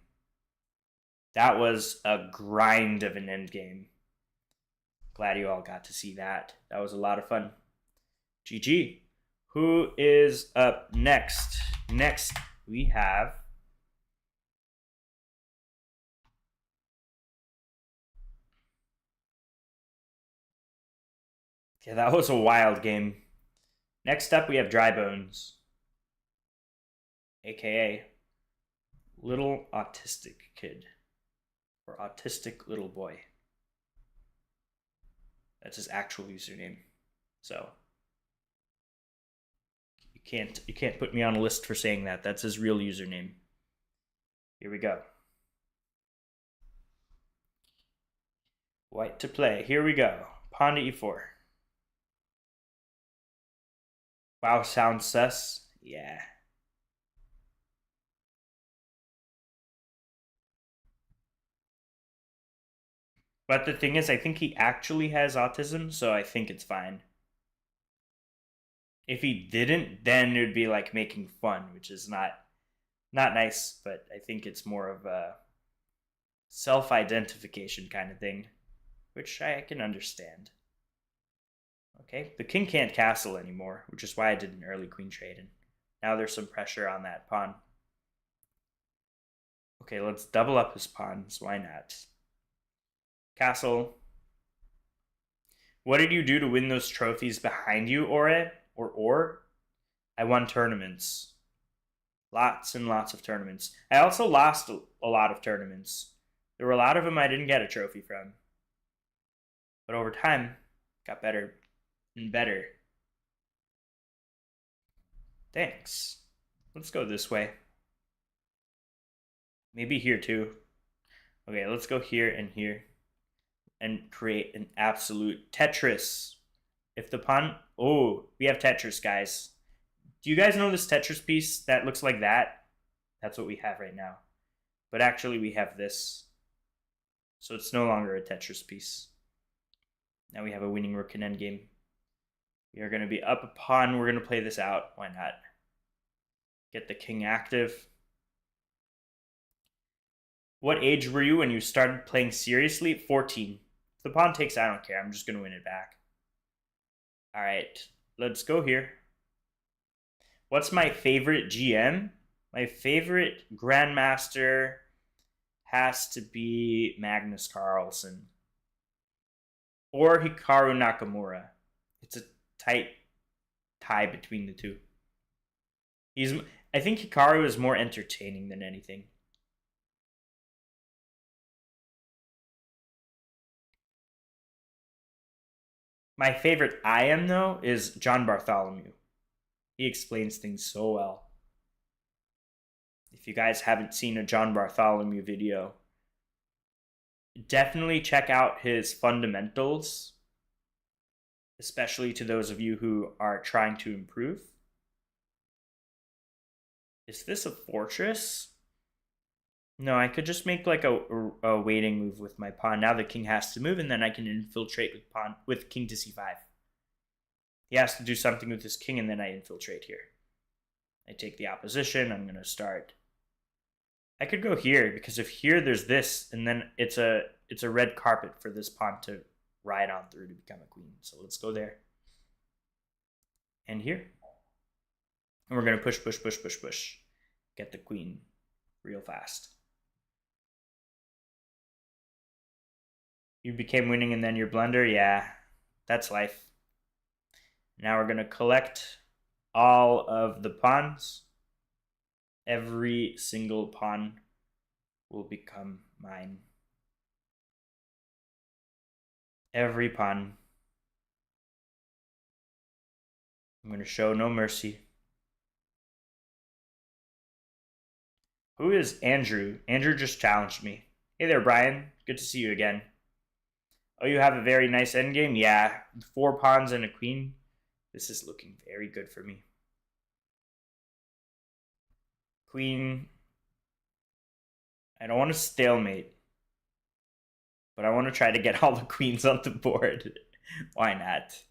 That was a grind of an endgame. Glad you all got to see that. That was a lot of fun. GG. Who is up next? Next, we have... Yeah, that was a wild game. Next up, we have Dry Bones. AKA Little Autistic Kid. Or Autistic Little Boy. That's his actual username. So you can't put me on a list for saying that. That's his real username. Here we go. White to play. Here we go. Pawn to e4. Wow, sounds sus. Yeah. But the thing is, I think he actually has autism, so I think it's fine. If he didn't, then it would be like making fun, which is not nice, but I think it's more of a self-identification kind of thing, which I can understand. Okay, the king can't castle anymore, which is why I did an early queen trade, and now there's some pressure on that pawn. Okay, let's double up his pawns. Why not? Castle. What did you do to win those trophies behind you, Ore? Or? I won tournaments. Lots and lots of tournaments. I also lost a lot of tournaments. There were a lot of them I didn't get a trophy from. But over time, got better and better. Thanks. Let's go this way. Maybe here too. Okay, let's go here and here. And create an absolute Tetris. If the pawn... Oh, we have Tetris, guys. Do you guys know this Tetris piece that looks like that? That's what we have right now. But actually, we have this. So it's no longer a Tetris piece. Now we have a winning rook in endgame. We are going to be up a pawn. We're going to play this out. Why not? Get the king active. What age were you when you started playing seriously? 14. If the pawn takes, I don't care. I'm just going to win it back. All right, let's go here. What's my favorite GM? My favorite Grandmaster has to be Magnus Carlsen or Hikaru Nakamura. It's a tight tie between the two. I think Hikaru is more entertaining than anything. My favorite IM, though, is John Bartholomew. He explains things so well. If you guys haven't seen a John Bartholomew video, definitely check out his fundamentals. especially to those of you who are trying to improve. Is this a fortress? No, I could just make like a waiting move with my pawn. Now the king has to move, and then I can infiltrate with king to c5. He has to do something with his king, and then I infiltrate here. I take the opposition. I'm going to start. I could go here, because if here there's this, and then it's a red carpet for this pawn to ride on through to become a queen. So let's go there. And here. And we're going to push, push, push, push, push. Get the queen real fast. You became winning and then your blunder? Yeah, that's life. Now we're going to collect all of the pawns. Every single pawn will become mine. Every pawn. I'm going to show no mercy. Who is Andrew? Andrew just challenged me. Hey there, Brian. Good to see you again. Oh, you have a very nice endgame? Yeah, 4 pawns and a queen. This is looking very good for me. Queen. I don't want to stalemate, but I want to try to get all the queens on the board. Why not?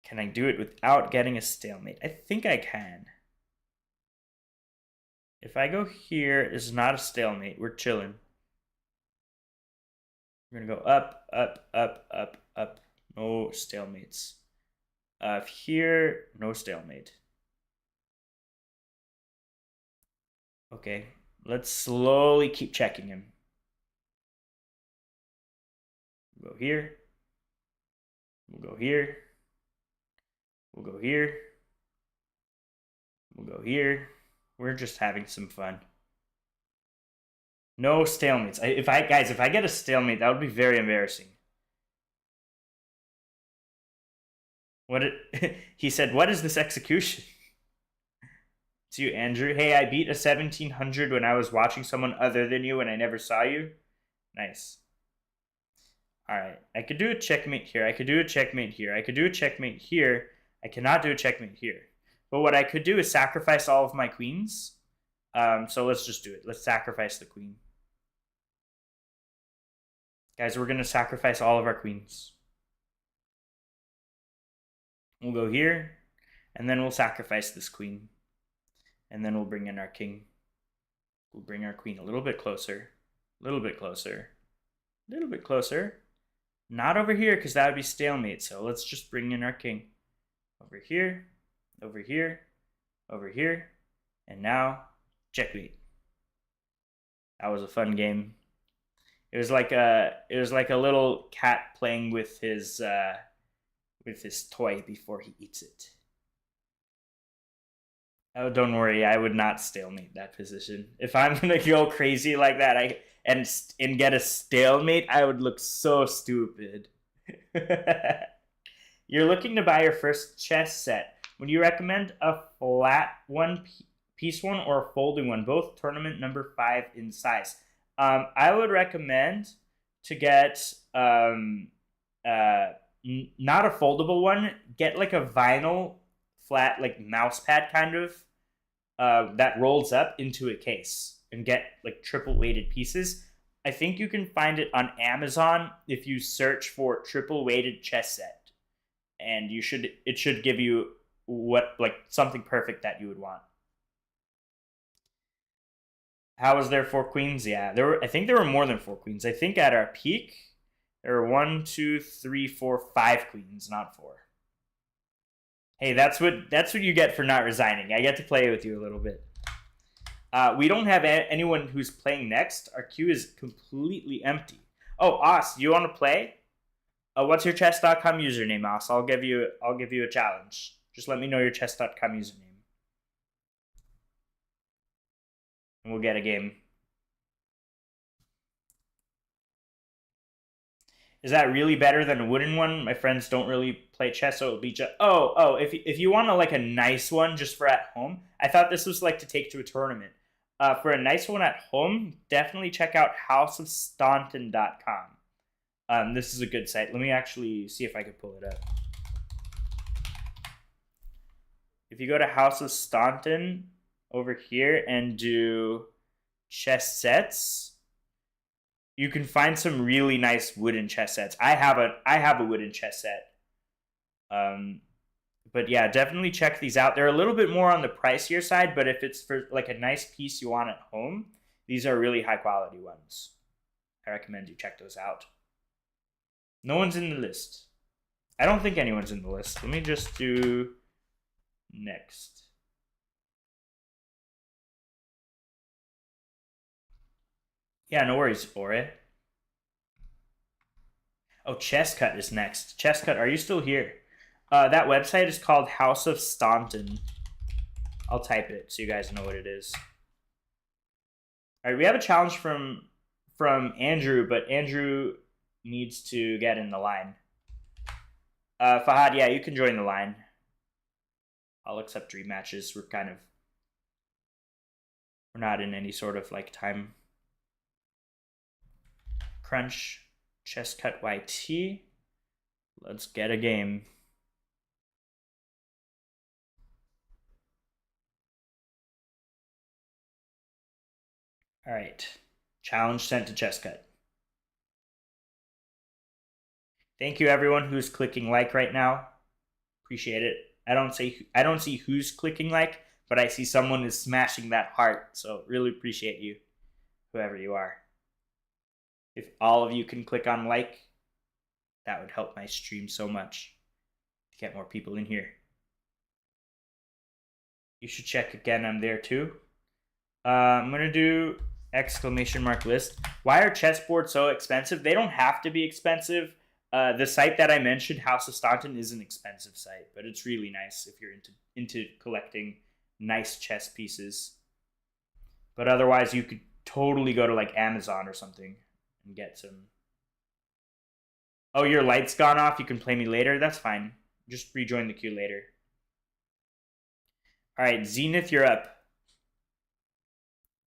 Can I do it without getting a stalemate? I think I can. If I go here, it's not a stalemate. We're chilling. We're going to go up, up, up, up, up. No stalemates. Here, no stalemate. Okay, let's slowly keep checking him. We'll go here. We'll go here. We'll go here. We'll go here. We're just having some fun. No stalemates. If I get a stalemate, that would be very embarrassing. He said, what is this execution? It's you, Andrew. Hey, I beat a 1700 when I was watching someone other than you and I never saw you. Nice. All right. I could do a checkmate here. I could do a checkmate here. I could do a checkmate here. I cannot do a checkmate here. But what I could do is sacrifice all of my queens. So let's just do it. Let's sacrifice the queen. Guys, we're going to sacrifice all of our queens. We'll go here, and then we'll sacrifice this queen. And then we'll bring in our king. We'll bring our queen a little bit closer. A little bit closer. A little bit closer. Not over here, because that would be stalemate. So let's just bring in our king. Over here. Over here. Over here. And now, checkmate. That was a fun game. It was like a little cat playing with his toy before he eats it. Oh, don't worry, I would not stalemate that position. If I'm gonna go crazy like that, and get a stalemate, I would look so stupid. You're looking to buy your first chess set. Would you recommend a flat piece one or a folding one? Both tournament number 5 in size. I would recommend to get not a foldable one. Get like a vinyl flat, like mouse pad kind of, that rolls up into a case, and get like triple weighted pieces. I think you can find it on Amazon if you search for triple weighted chess set, and it should give you something perfect that you would want. How was there 4 queens? Yeah, I think there were more than 4 queens. I think at our peak there were 1, 2, 3, 4, 5 queens, not 4. Hey, that's what you get for not resigning. I get to play with you a little bit. We don't have anyone who's playing next. Our queue is completely empty. Oh, Os, do you want to play? What's your chess.com username, Os? I'll give you a challenge. Just let me know your chess.com username, and we'll get a game. Is that really better than a wooden one? My friends don't really play chess, so it'll be just... Oh, if you want a nice one just for at home, I thought this was to take to a tournament. For a nice one at home, definitely check out houseofstaunton.com. This is a good site. Let me actually see if I can pull it up. If you go to House of Staunton over here and do chess sets, you can find some really nice wooden chess sets. I have a wooden chess set. But yeah, definitely check these out. They're a little bit more on the pricier side, but if it's for like a nice piece you want at home, these are really high quality ones. I recommend you check those out. No one's in the list. I don't think anyone's in the list. Let me just do next. Yeah, no worries, Ore. Oh, ChessCut is next. ChessCut, are you still here? That website is called House of Staunton. I'll type it so you guys know what it is. All right, we have a challenge from Andrew, but Andrew needs to get in the line. Fahad, yeah, you can join the line. I'll accept rematches. We're not in any sort of like time crunch. ChessCut YT. Let's get a game. All right. Challenge sent to ChessCut. Thank you everyone who's clicking like right now. Appreciate it. I don't see who's clicking like, but I see someone is smashing that heart. So really appreciate you, whoever you are. If all of you can click on like, that would help my stream so much to get more people in here. You should check again. I'm there too. I'm gonna do exclamation mark list. Why are chessboards so expensive? They don't have to be expensive. The site that I mentioned, House of Staunton, is an expensive site, but it's really nice if you're into collecting nice chess pieces. But otherwise, you could totally go to like Amazon or something and get some. Oh, your light's gone off. You can play me later. That's fine. Just rejoin the queue later. All right, Zenith, you're up.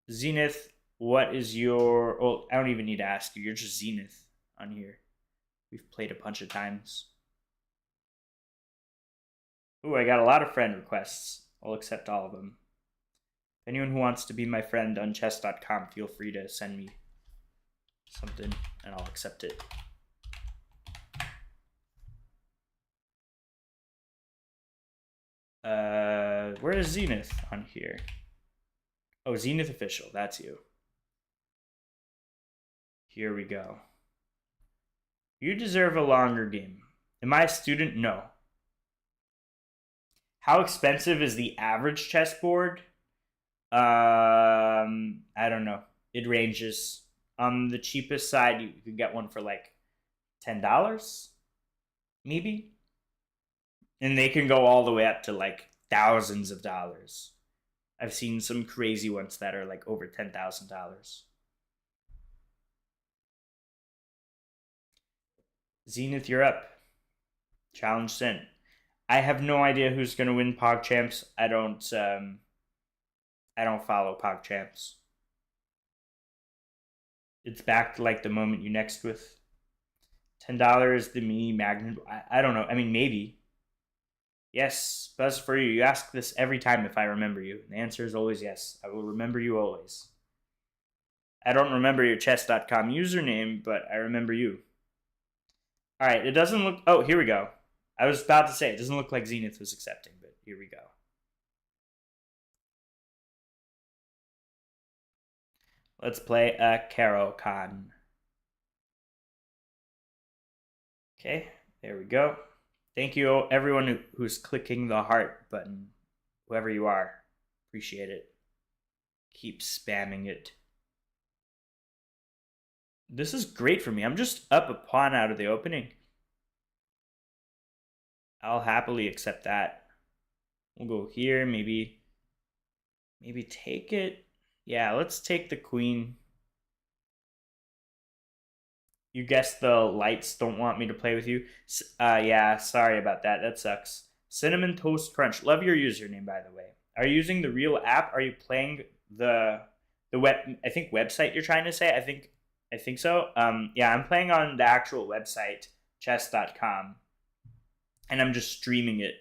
Zenith, what is your... Oh, I don't even need to ask you. You're just Zenith on here. We've played a bunch of times. Ooh, I got a lot of friend requests. I'll accept all of them. Anyone who wants to be my friend on chess.com, feel free to send me something and I'll accept it. Where is Zenith on here? Oh, Zenith Official, that's you. Here we go. You deserve a longer game. Am I a student? No. How expensive is the average chessboard? I don't know. It ranges. On the cheapest side, you could get one for like $10, maybe. And they can go all the way up to like thousands of dollars. I've seen some crazy ones that are like over $10,000. Zenith, you're up. Challenge sent. I have no idea who's gonna win PogChamps. I don't follow PogChamps. It's back to like the moment you next with $10, the mini magnet. I don't know. I mean, maybe. Yes, Buzz for you. You ask this every time if I remember you. The answer is always yes. I will remember you always. I don't remember your chess.com username, but I remember you. All right, it doesn't look... Oh, here we go. I was about to say, it doesn't look like Zenith was accepting, but here we go. Let's play a Caro Con. Okay, there we go. Thank you, everyone who's clicking the heart button. Whoever you are, appreciate it. Keep spamming it. This is great for me. I'm just up a pawn out of the opening. I'll happily accept that. We'll go here, maybe take it. Yeah, let's take the queen. You guessed the lights don't want me to play with you. Yeah, sorry about that. That sucks. Cinnamon Toast Crunch. Love your username, by the way. Are you using the real app? Are you playing the web? I think website you're trying to say. I think I think so. Yeah, I'm playing on the actual website, chess.com, and I'm just streaming it.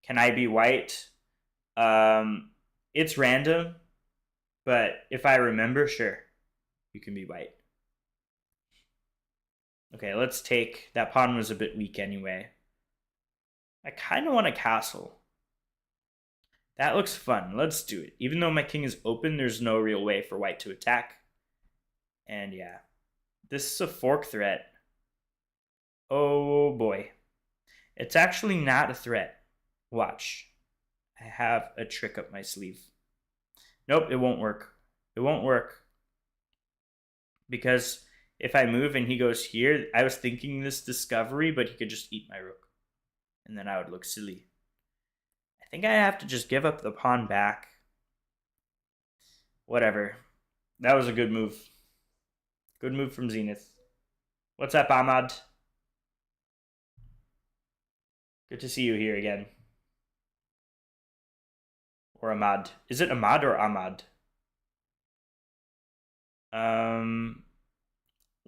Can I be white? It's random, but if I remember, sure, you can be white. Okay, let's take... That pawn was a bit weak anyway. I kind of want a castle. That looks fun. Let's do it. Even though my king is open, there's no real way for white to attack. And yeah, this is a fork threat. Oh boy. It's actually not a threat. Watch. I have a trick up my sleeve. Nope, it won't work. It won't work. Because if I move and he goes here, I was thinking this discovery, but he could just eat my rook. And then I would look silly. I think I have to just give up the pawn back. Whatever. That was a good move. Good move from Zenith. What's up, Ahmad? Good to see you here again. Or Ahmad. Is it Ahmad or Ahmad?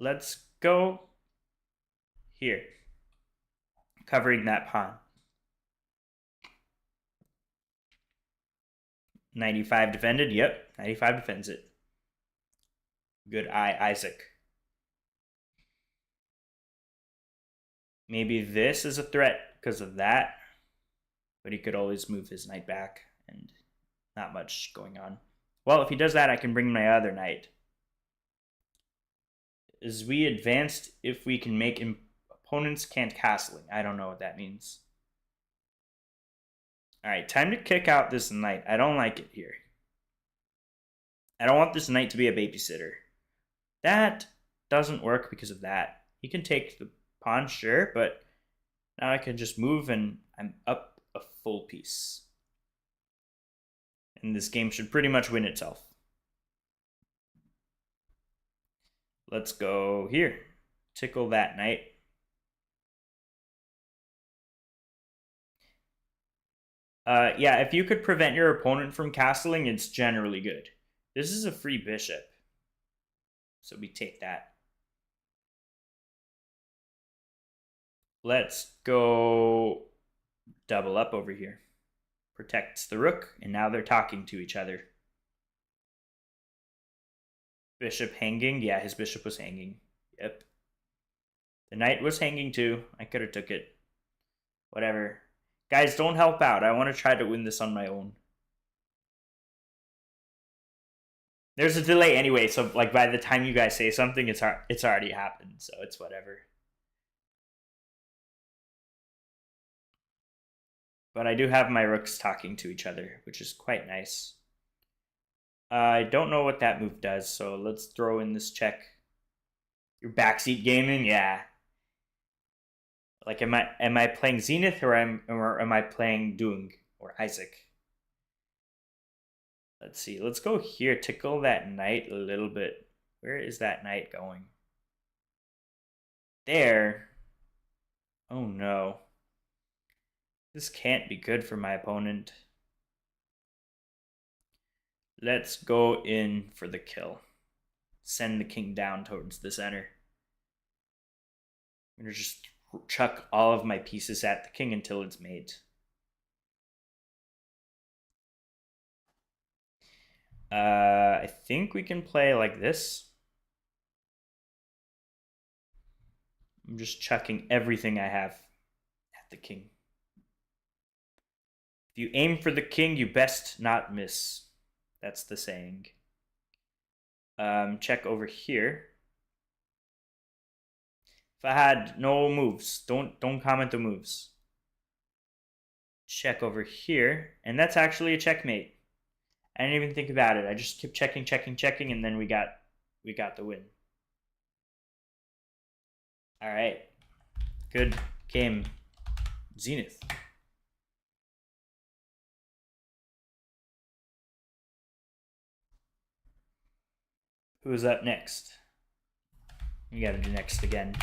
Let's go here. Covering that pawn. 95 defended. Yep, 95 defends it. Good eye, Isaac. Maybe this is a threat because of that. But he could always move his knight back. And not much going on. Well, if he does that, I can bring my other knight. Is we advanced if we can make opponents can't castling. I don't know what that means. Alright, time to kick out this knight. I don't like it here. I don't want this knight to be a babysitter. That doesn't work because of that. He can take the pawn, sure, but now I can just move and I'm up a full piece. And this game should pretty much win itself. Let's go here. Tickle that knight. Yeah, if you could prevent your opponent from castling, it's generally good. This is a free bishop. So we take that. Let's go double up over here. Protects the rook, and now they're talking to each other. Bishop hanging. Yeah, his bishop was hanging. Yep. The knight was hanging too. I could have took it. Whatever. Guys, don't help out. I want to try to win this on my own. There's a delay anyway, so like by the time you guys say something, it's already happened, so it's whatever. But I do have my rooks talking to each other, which is quite nice. I don't know what that move does, so let's throw in this check. Your backseat gaming? Yeah. Like, am I playing Zenith or am I playing Dung or Isaac? Let's see. Let's go here. Tickle that knight a little bit. Where is that knight going? There. Oh no. This can't be good for my opponent. Let's go in for the kill. Send the king down towards the center. I'm going to just chuck all of my pieces at the king until it's mate. I think we can play like this. I'm just chucking everything I have at the king. If you aim for the king, you best not miss. That's the saying. Check over here. Fahad, no moves. Don't comment the moves. Check over here, and that's actually a checkmate. I didn't even think about it. I just kept checking, and then we got the win. All right, good game, Zenith. Who is up next? You got to do next again.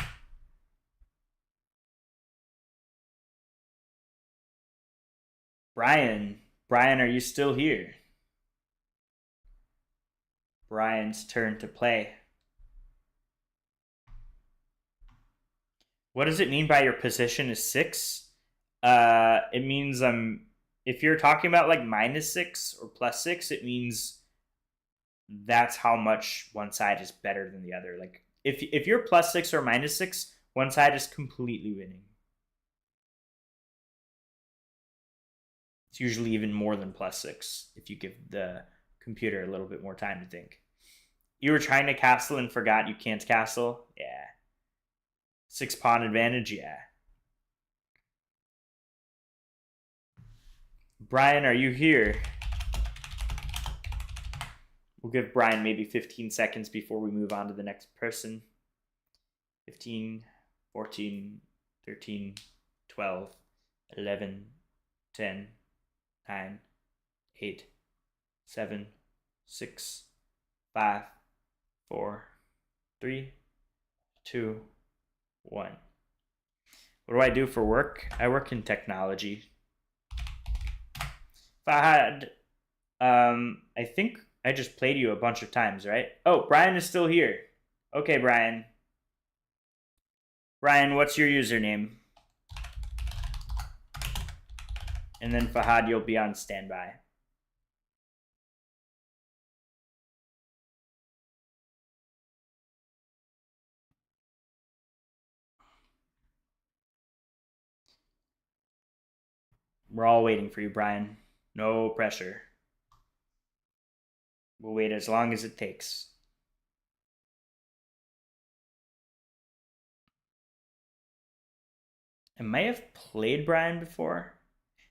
Brian, are you still here? Brian's turn to play. What does it mean by your position is 6? It means if you're talking about like -6 or +6, it means that's how much one side is better than the other. Like if you're +6 or -6, one side is completely winning. It's usually even more than +6 if you give the computer a little bit more time to think. You were trying to castle and forgot you can't castle? Yeah. 6-pawn advantage? Yeah. Brian, are you here? We'll give Brian maybe 15 seconds before we move on to the next person. 15, 14, 13, 12, 11, 10, 9, 8, 7, 6, 5, 4, 3, 2, 1. What do I do for work? I work in technology. Fahad, I think I just played you a bunch of times, right? Oh, Brian is still here. Okay, Brian. Brian, what's your username? And then Fahad, you'll be on standby. We're all waiting for you, Brian. No pressure. We'll wait as long as it takes. I may have played Brian before.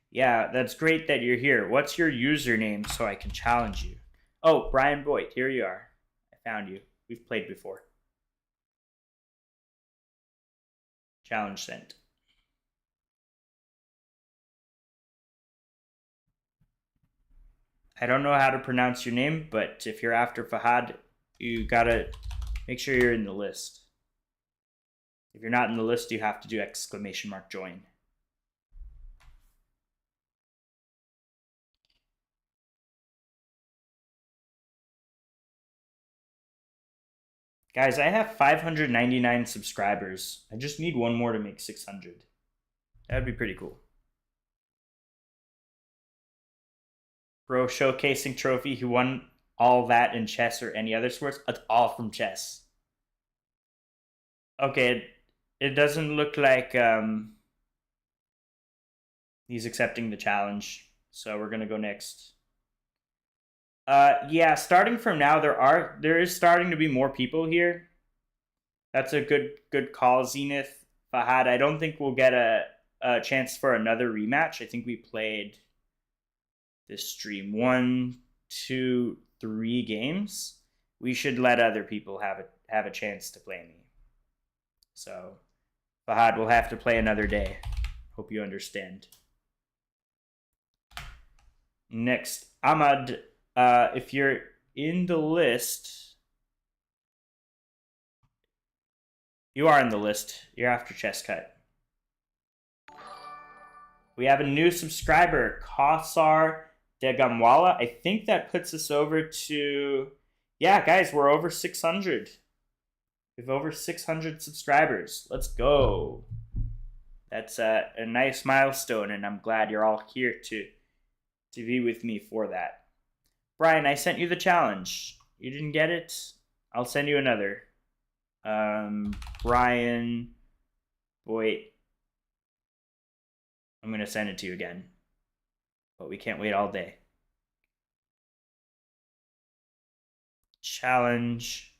Yeah, that's great that you're here. What's your username so I can challenge you? Oh, Brian Boyd, here you are. I found you. We've played before. Challenge sent. I don't know how to pronounce your name, but if you're after Fahad, you gotta make sure you're in the list. If you're not in the list, you have to do !join. Guys, I have 599 subscribers. I just need one more to make 600. That'd be pretty cool. Bro showcasing trophy. He won all that in chess or any other sports. It's all from chess. Okay, it doesn't look like he's accepting the challenge. So we're gonna go next. Yeah, starting from now, there is starting to be more people here. That's a good call, Zenith. Fahad, I don't think we'll get a chance for another rematch. I think we played this stream 1, 2, 3 games. We should let other people have a chance to play me. So, Fahad, we'll have to play another day. Hope you understand. Next, Ahmad, if you're in the list, you are in the list. You're after Chess Cut. We have a new subscriber, Kausar Degamwala. I think that puts us over to, yeah, guys, we're over 600. We have over 600 subscribers. Let's go. That's a nice milestone, and I'm glad you're all here to be with me for that. Brian, I sent you the challenge. You didn't get it? I'll send you another. Brian, wait. I'm going to send it to you again. But we can't wait all day. Challenge.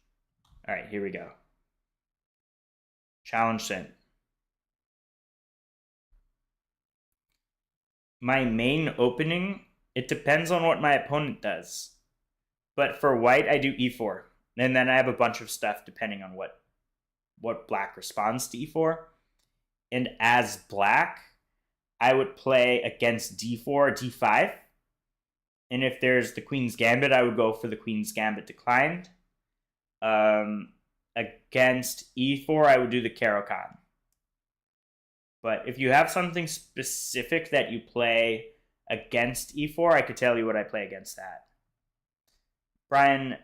All right, here we go. Challenge sent. My main opening, it depends on what my opponent does. But for white, I do e4. And then I have a bunch of stuff depending on what black responds to e4. And as black, I would play against d4, d5. And if there's the queen's gambit, I would go for the queen's gambit declined. Against e4, I would do the Caro-Kann. But if you have something specific that you play against e4, I could tell you what I play against that. Brian,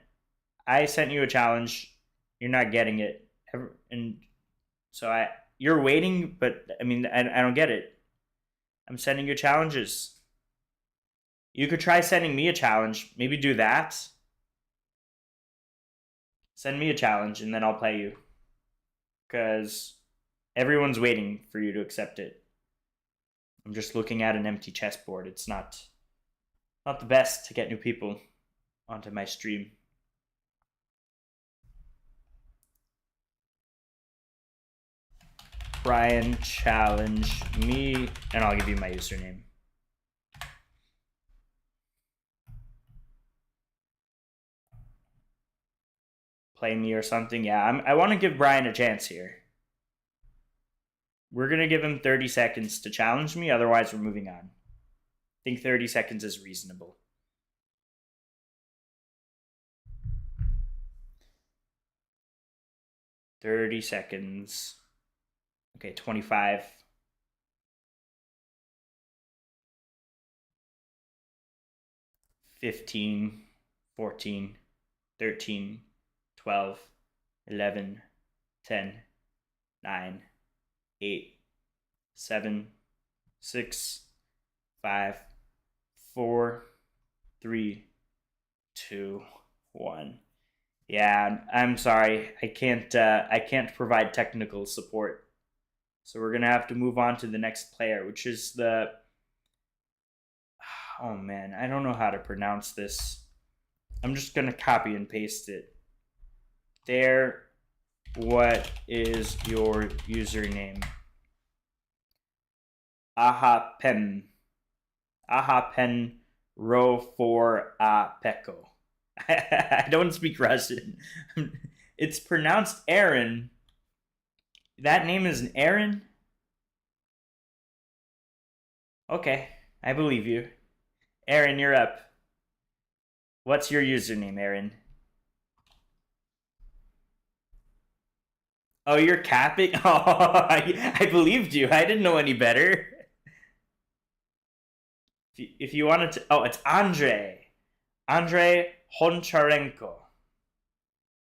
I sent you a challenge. You're not getting it. And so you're waiting, but I mean, I don't get it. I'm sending you challenges. You could try sending me a challenge. Maybe do that. Send me a challenge and then I'll play you. Because everyone's waiting for you to accept it. I'm just looking at an empty chessboard. It's not the best to get new people onto my stream. Brian, challenge me, and I'll give you my username. Play me or something. Yeah, I want to give Brian a chance here. We're going to give him 30 seconds to challenge me. Otherwise, we're moving on. I think 30 seconds is reasonable. $30 seconds. Okay, 25. 15, 14, 13, 12, 11, 10, 9, 8, 7, 6, 5, 4, 3, 2, 1. Yeah, I'm sorry. I can't provide technical support. So we're going to have to move on to the next player, which is the... Oh man, I don't know how to pronounce this. I'm just going to copy and paste it. There. What is your username? Ahapen. Ahapen ro for a peko. I don't speak Russian. It's pronounced Aaron. That name is an Aaron? Okay, I believe you. Aaron, you're up. What's your username, Aaron? Oh, you're capping? Oh, I believed you. I didn't know any better. If you wanted to... Oh, it's Andre. Andre Honcharenko.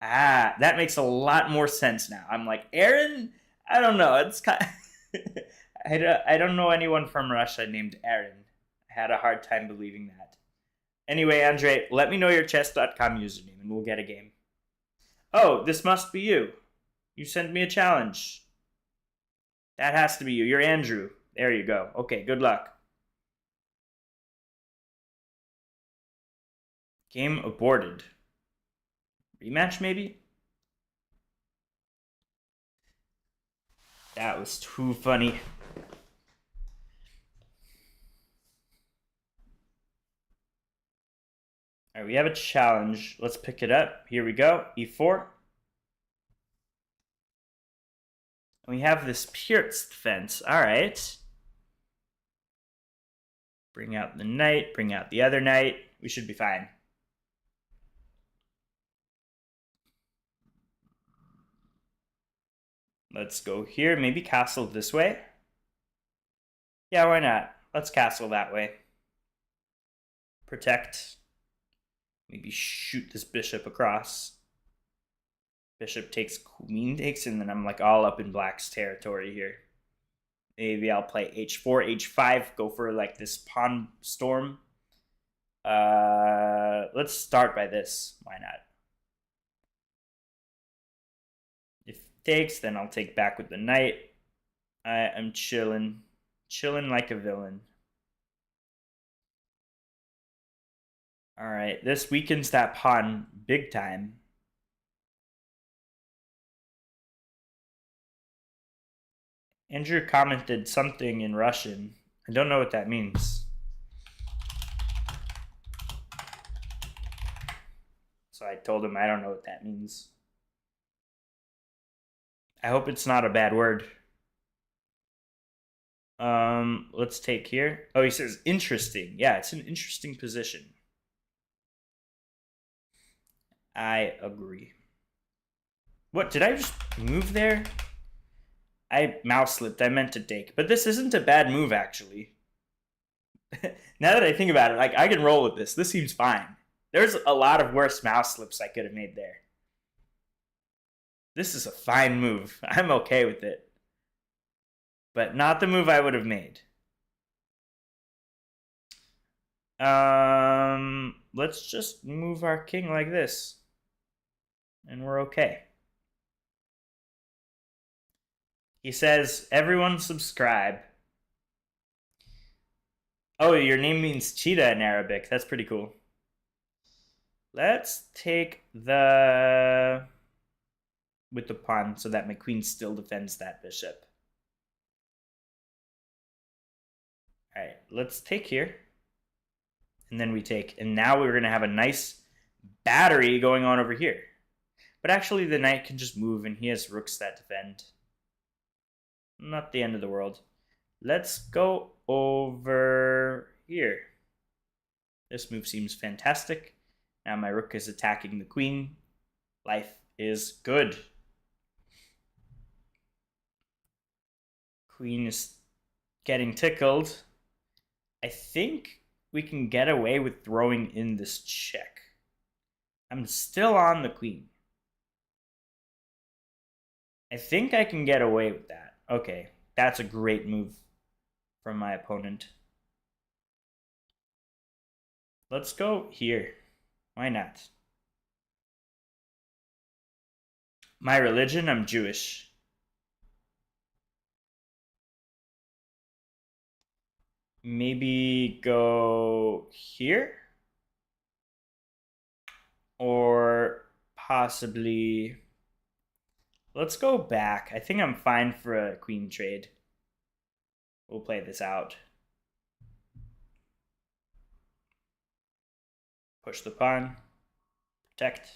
Ah, that makes a lot more sense now. I'm like, Aaron? I don't know. It's kind of... I don't know anyone from Russia named Aaron. I had a hard time believing that. Anyway, Andre, let me know your chess.com username and we'll get a game. Oh, this must be you. You sent me a challenge. That has to be you. You're Andrew. There you go. Okay, good luck. Game aborted. Rematch, maybe? That was too funny. All right, we have a challenge. Let's pick it up. Here we go. E4. We have this pierced fence. All right. Bring out the knight. Bring out the other knight. We should be fine. Let's go here. Maybe castle this way. Yeah, why not? Let's castle that way. Protect. Maybe shoot this bishop across. Bishop takes, queen takes, and then I'm like all up in black's territory here. Maybe I'll play h4, h5, go for like this pawn storm. Let's start by this. Why not? If it takes, then I'll take back with the knight. I am chilling like a villain. All right, this weakens that pawn big time. Andrew commented something in Russian. I don't know what that means. So I told him I don't know what that means. I hope it's not a bad word. Let's take here. Oh, he says interesting. Yeah, it's an interesting position. I agree. What, did I just move there? I mouse slipped. I meant to take. But this isn't a bad move, actually. Now that I think about it, like, I can roll with this. This seems fine. There's a lot of worse mouse slips I could have made there. This is a fine move. I'm okay with it. but not the move I would have made. Let's just move our king like this, and we're okay. He says, everyone subscribe. Oh, your name means cheetah in Arabic. That's pretty cool. Let's take the... with the pawn so that my queen still defends that bishop. All right, let's take here. And then we take. And now we're going to have a nice battery going on over here. But actually, the knight can just move, and he has rooks that defend. Not the end of the world. Let's go over here. This move seems fantastic. Now my rook is attacking the queen. Life is good. Queen is getting tickled. I think we can get away with throwing in this check. I'm still on the queen. I think I can get away with that. Okay, that's a great move from my opponent. Let's go here. Why not? My religion, I'm Jewish. Maybe go here? Or possibly... Let's go back. I think I'm fine for a queen trade. We'll play this out. Push the pawn. Protect.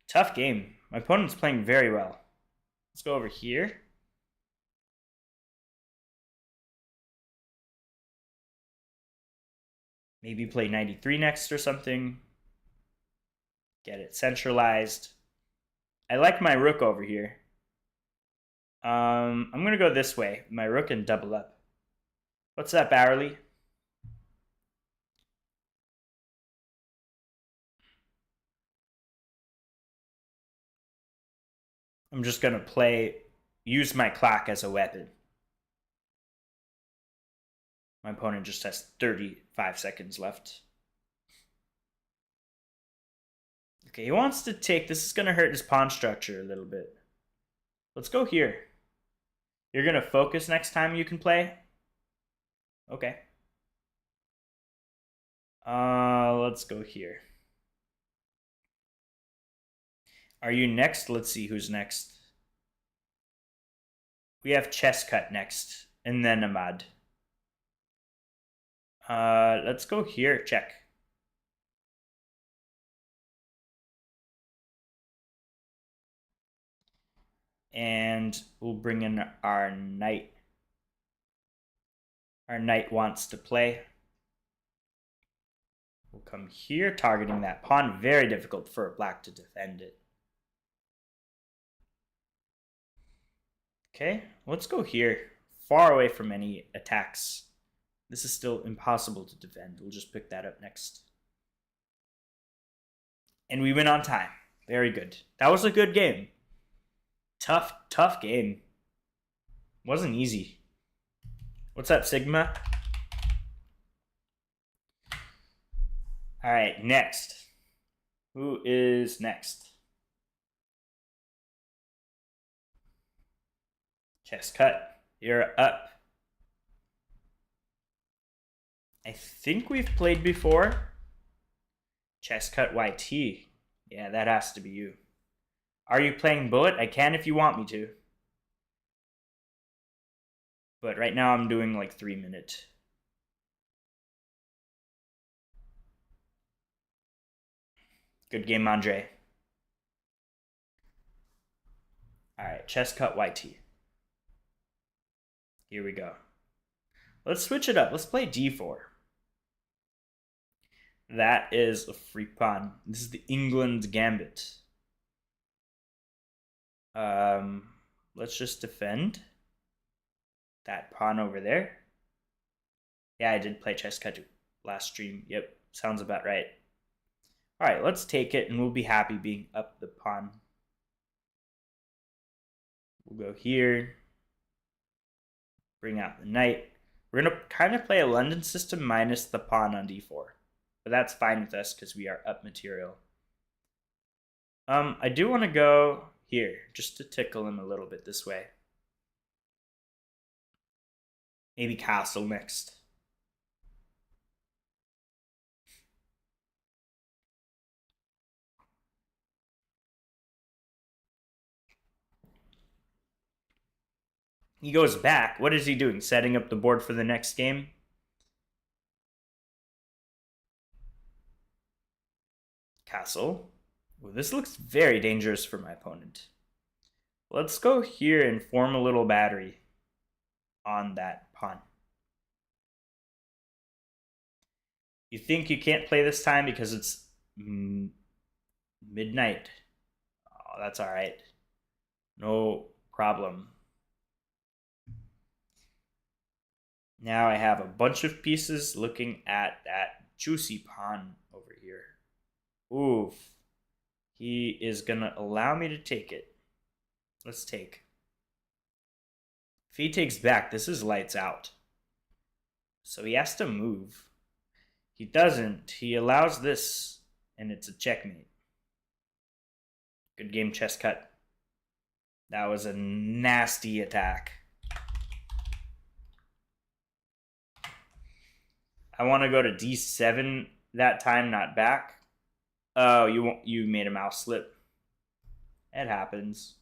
Tough game. My opponent's playing very well. Let's go over here. Maybe play 93 next or something. Get it centralized. I like my rook over here. I'm going to go this way. My rook and double up. What's that, Barley? I'm just going to use my clock as a weapon. My opponent just has 35 seconds left. Okay, he wants to take. This is going to hurt his pawn structure a little bit. Let's go here. You're going to focus next time you can play? Okay. Let's go here. Are you next? Let's see who's next. We have TCSYT next, and then Ahmad. Let's go here. Check. And we'll bring in our knight. Our knight wants to play. We'll come here, targeting that pawn. Very difficult for black to defend it. Okay, let's go here. Far away from any attacks. This is still impossible to defend. We'll just pick that up next. And we win on time. Very good. That was a good game. Tough game. Wasn't easy. What's up, Sigma? All right, next. Who is next? TCSYT, you're up. I think we've played before. TCSYT. Yeah, that has to be you. Are you playing Bullet? I can if you want me to. But right now I'm doing like 3 minutes. Good game, Andre. All right, TCSYT. Here we go. Let's switch it up. Let's play d4. That is a free pawn. This is the England gambit. Let's just defend that pawn over there. Yeah, I did play TCSYT last stream. Yep, sounds about right. All right, let's take it, and we'll be happy being up the pawn. We'll go here. Bring out the knight. We're going to kind of play a London system minus the pawn on d4. But that's fine with us because we are up material. I do want to go here just to tickle him a little bit this way. Maybe castle next. He goes back. What is he doing? Setting up the board for the next game? Castle. Well, this looks very dangerous for my opponent. Let's go here and form a little battery on that pawn. You think you can't play this time because it's midnight? Oh, that's all right. No problem. Now I have a bunch of pieces looking at that juicy pawn over here. Oof. He is going to allow me to take it. Let's take. If he takes back, this is lights out. So he has to move. He doesn't. He allows this, and it's a checkmate. Good game, chess cut. That was a nasty attack. I want to go to d7 that time, not back. Oh, you made a mouse slip. It happens.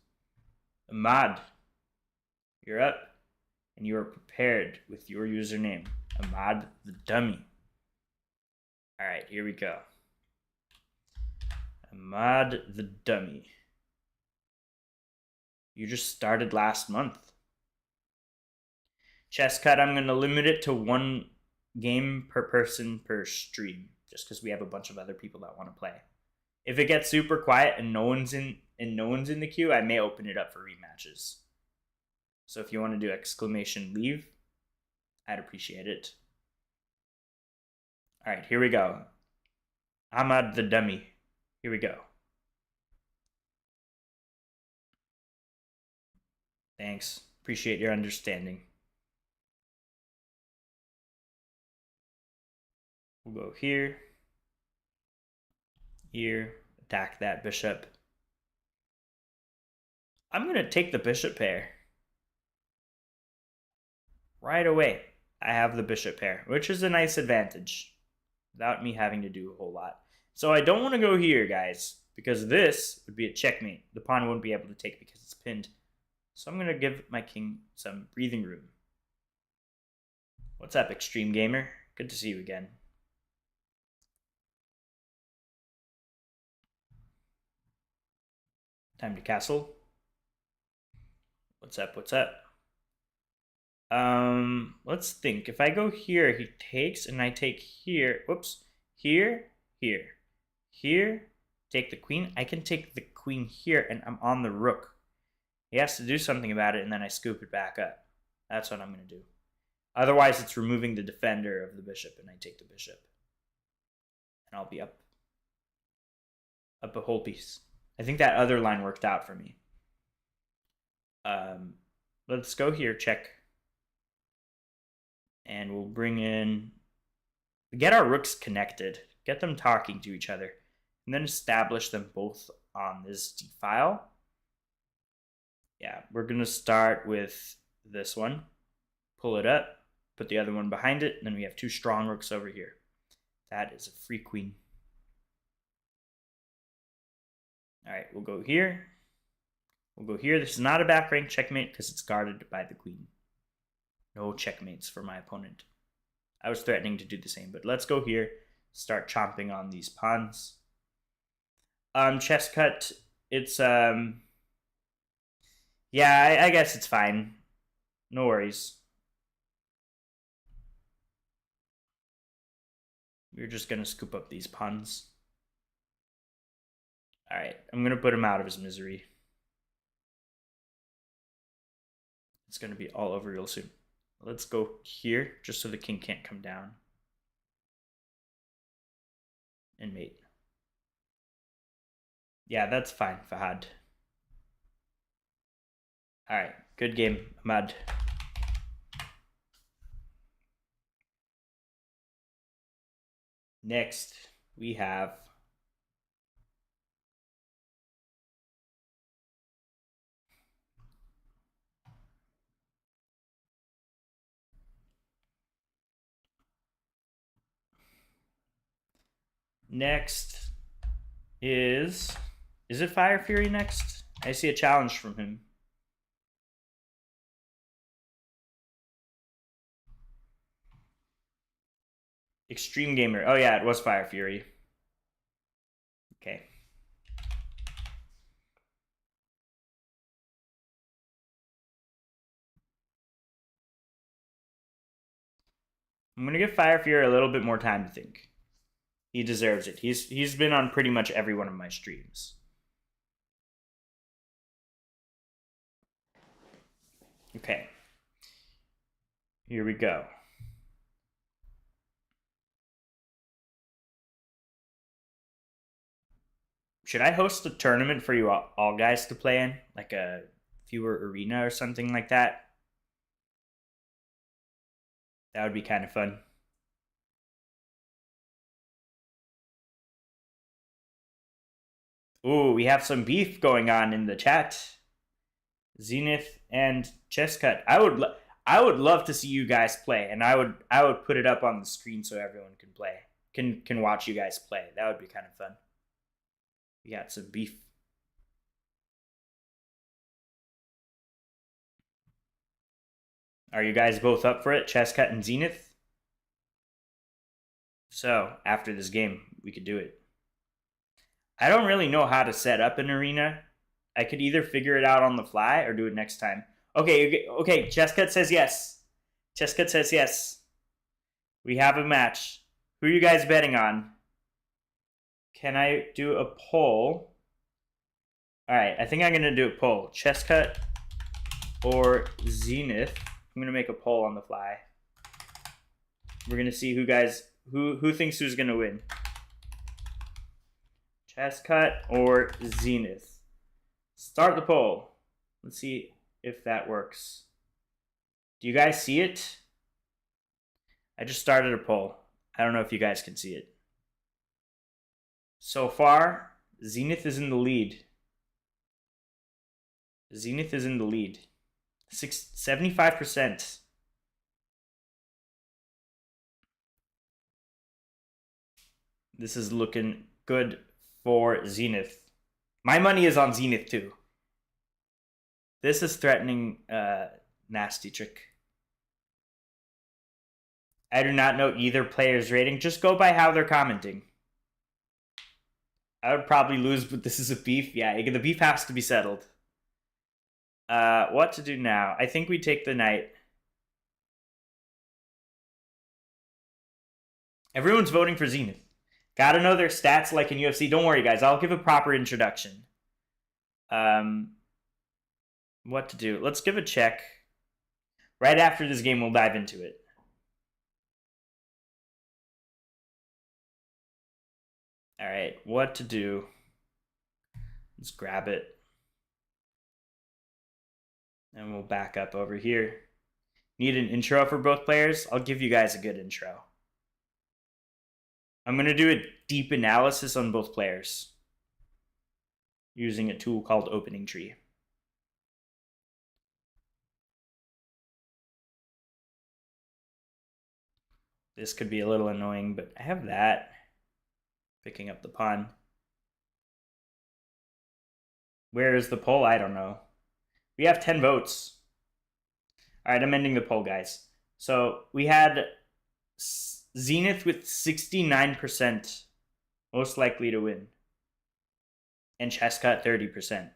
Ahmad, you're up, and you are prepared with your username, Ahmad the Dummy. All right, here we go. Ahmad the Dummy. You just started last month. Chess cut, I'm going to limit it to 1 game per person per stream, just because we have a bunch of other people that want to play. If it gets super quiet and no one's in the queue, I may open it up for rematches. So if you want to do exclamation leave, I'd appreciate it. All right, here we go. Ahmad the Dummy. Here we go. Thanks. Appreciate your understanding. We'll go here. Here. Attack that bishop. I'm going to take the bishop pair. Right away, I have the bishop pair, which is a nice advantage without me having to do a whole lot. So I don't want to go here, guys, because this would be a checkmate. The pawn won't be able to take because it's pinned. So I'm going to give my king some breathing room. What's up, Extreme Gamer? Good to see you again. Time to castle. What's up? What's up? Let's think. If I go here, he takes, and I take here. Whoops. Here, here, here. Take the queen. I can take the queen here, and I'm on the rook. He has to do something about it, and then I scoop it back up. That's what I'm going to do. Otherwise, it's removing the defender of the bishop, and I take the bishop. And I'll be up a whole piece. I think that other line worked out for me. Let's go here, check. And we'll bring in, get our rooks connected, get them talking to each other, and then establish them both on this d file. Yeah, we're going to start with this one, pull it up, put the other one behind it, and then we have 2 strong rooks over here. That is a free queen. All right, we'll go here. We'll go here. This is not a back rank checkmate because it's guarded by the queen. No checkmates for my opponent. I was threatening to do the same, but let's go here. Start chomping on these pawns. Chess cut. It's yeah, I guess it's fine. No worries. We're just gonna scoop up these pawns. All right, I'm gonna put him out of his misery. It's gonna be all over real soon. Let's go here, just so the king can't come down. And mate. Yeah, that's fine, Fahad. All right, good game, Ahmad. Next, we have next is it Fire Fury next? I see a challenge from him. Extreme Gamer. Oh yeah, it was Fire Fury. Okay. I'm gonna give Fire Fury a little bit more time to think. He deserves it. He's been on pretty much every one of my streams. Okay. Here we go. Should I host a tournament for you all guys to play in? Like a viewer arena or something like that? That would be kind of fun. Ooh, we have some beef going on in the chat. Zenith and Chesscut. I would love to see you guys play, and I would put it up on the screen so everyone can play. Can watch you guys play. That would be kind of fun. We got some beef. Are you guys both up for it? Chesscut and Zenith? So, after this game, we could do it. I don't really know how to set up an arena. I could either figure it out on the fly or do it next time. Okay, okay. Chesscut says yes. Chesscut says yes. We have a match. Who are you guys betting on? Can I do a poll? All right, I think I'm gonna do a poll. Chesscut or Zenith. I'm gonna make a poll on the fly. We're gonna see who thinks who's gonna win. Chesscut or Zenith. Start the poll. Let's see if that works. Do you guys see it? I just started a poll. I don't know if you guys can see it. So far, Zenith is in the lead. Zenith is in the lead. 75%. This is looking good for Zenith. My money is on Zenith too. This is threatening nasty trick. I do not know either player's rating. Just go by how they're commenting. I would probably lose, but this is a beef. Yeah, the beef has to be settled. What to do now? I think we take the knight. Everyone's voting for Zenith. Gotta know their stats like in UFC. Don't worry, guys. I'll give a proper introduction. What to do? Let's give a check. Right after this game, we'll dive into it. All right, what to do? Let's grab it. And we'll back up over here. Need an intro for both players? I'll give you guys a good intro. I'm going to do a deep analysis on both players using a tool called Opening Tree. This could be a little annoying, but I have that. Picking up the pawn. Where is the poll? I don't know. We have 10 votes. All right, I'm ending the poll, guys. So we had Zenith with 69% most likely to win. And Chesscut 30%.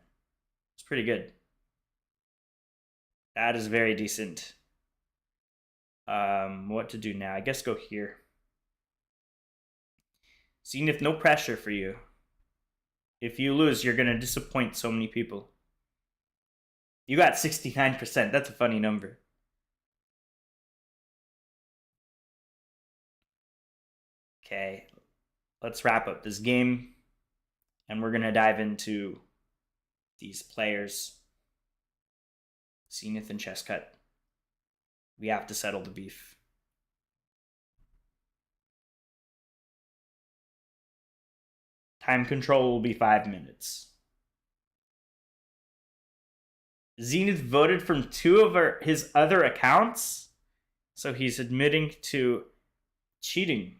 It's pretty good. That is very decent. What to do now? I guess go here. Zenith, no pressure for you. If you lose, you're going to disappoint so many people. You got 69%. That's a funny number. Okay, let's wrap up this game. And we're going to dive into these players. Zenith and chess cut. We have to settle the beef. Time control will be 5 minutes. Zenith voted from 2 of his other accounts, so he's admitting to cheating.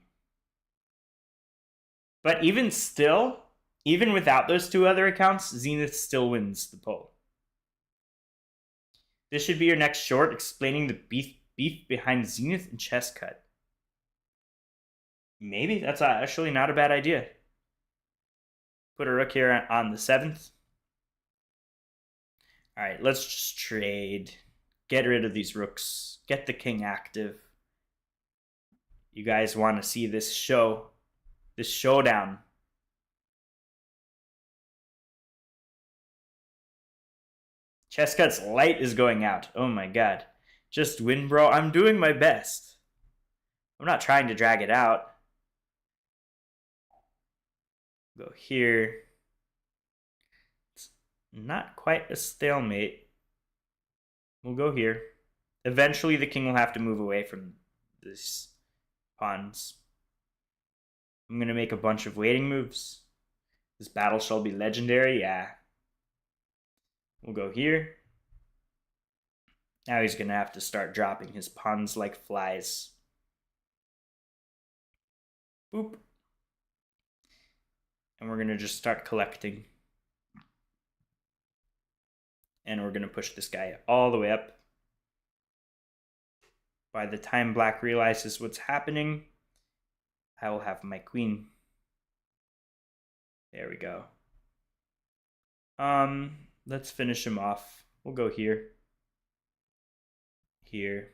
But even still, even without those 2 other accounts, Zenith still wins the poll. This should be your next short, explaining the beef behind Zenith and chess cut. Maybe that's actually not a bad idea. Put a rook here on the 7th. All right, let's just trade. Get rid of these rooks. Get the king active. You guys want to see this showdown. Chesscut's light is going out. Oh my god. Just win, bro. I'm doing my best. I'm not trying to drag it out. Go here. It's not quite a stalemate. We'll go here. Eventually the king will have to move away from these pawns. I'm going to make a bunch of waiting moves. This battle shall be legendary. Yeah. We'll go here. Now he's going to have to start dropping his pawns like flies. Boop. And we're going to just start collecting. And we're going to push this guy all the way up. By the time black realizes what's happening, I will have my queen. There we go. Let's finish him off. We'll go here. Here.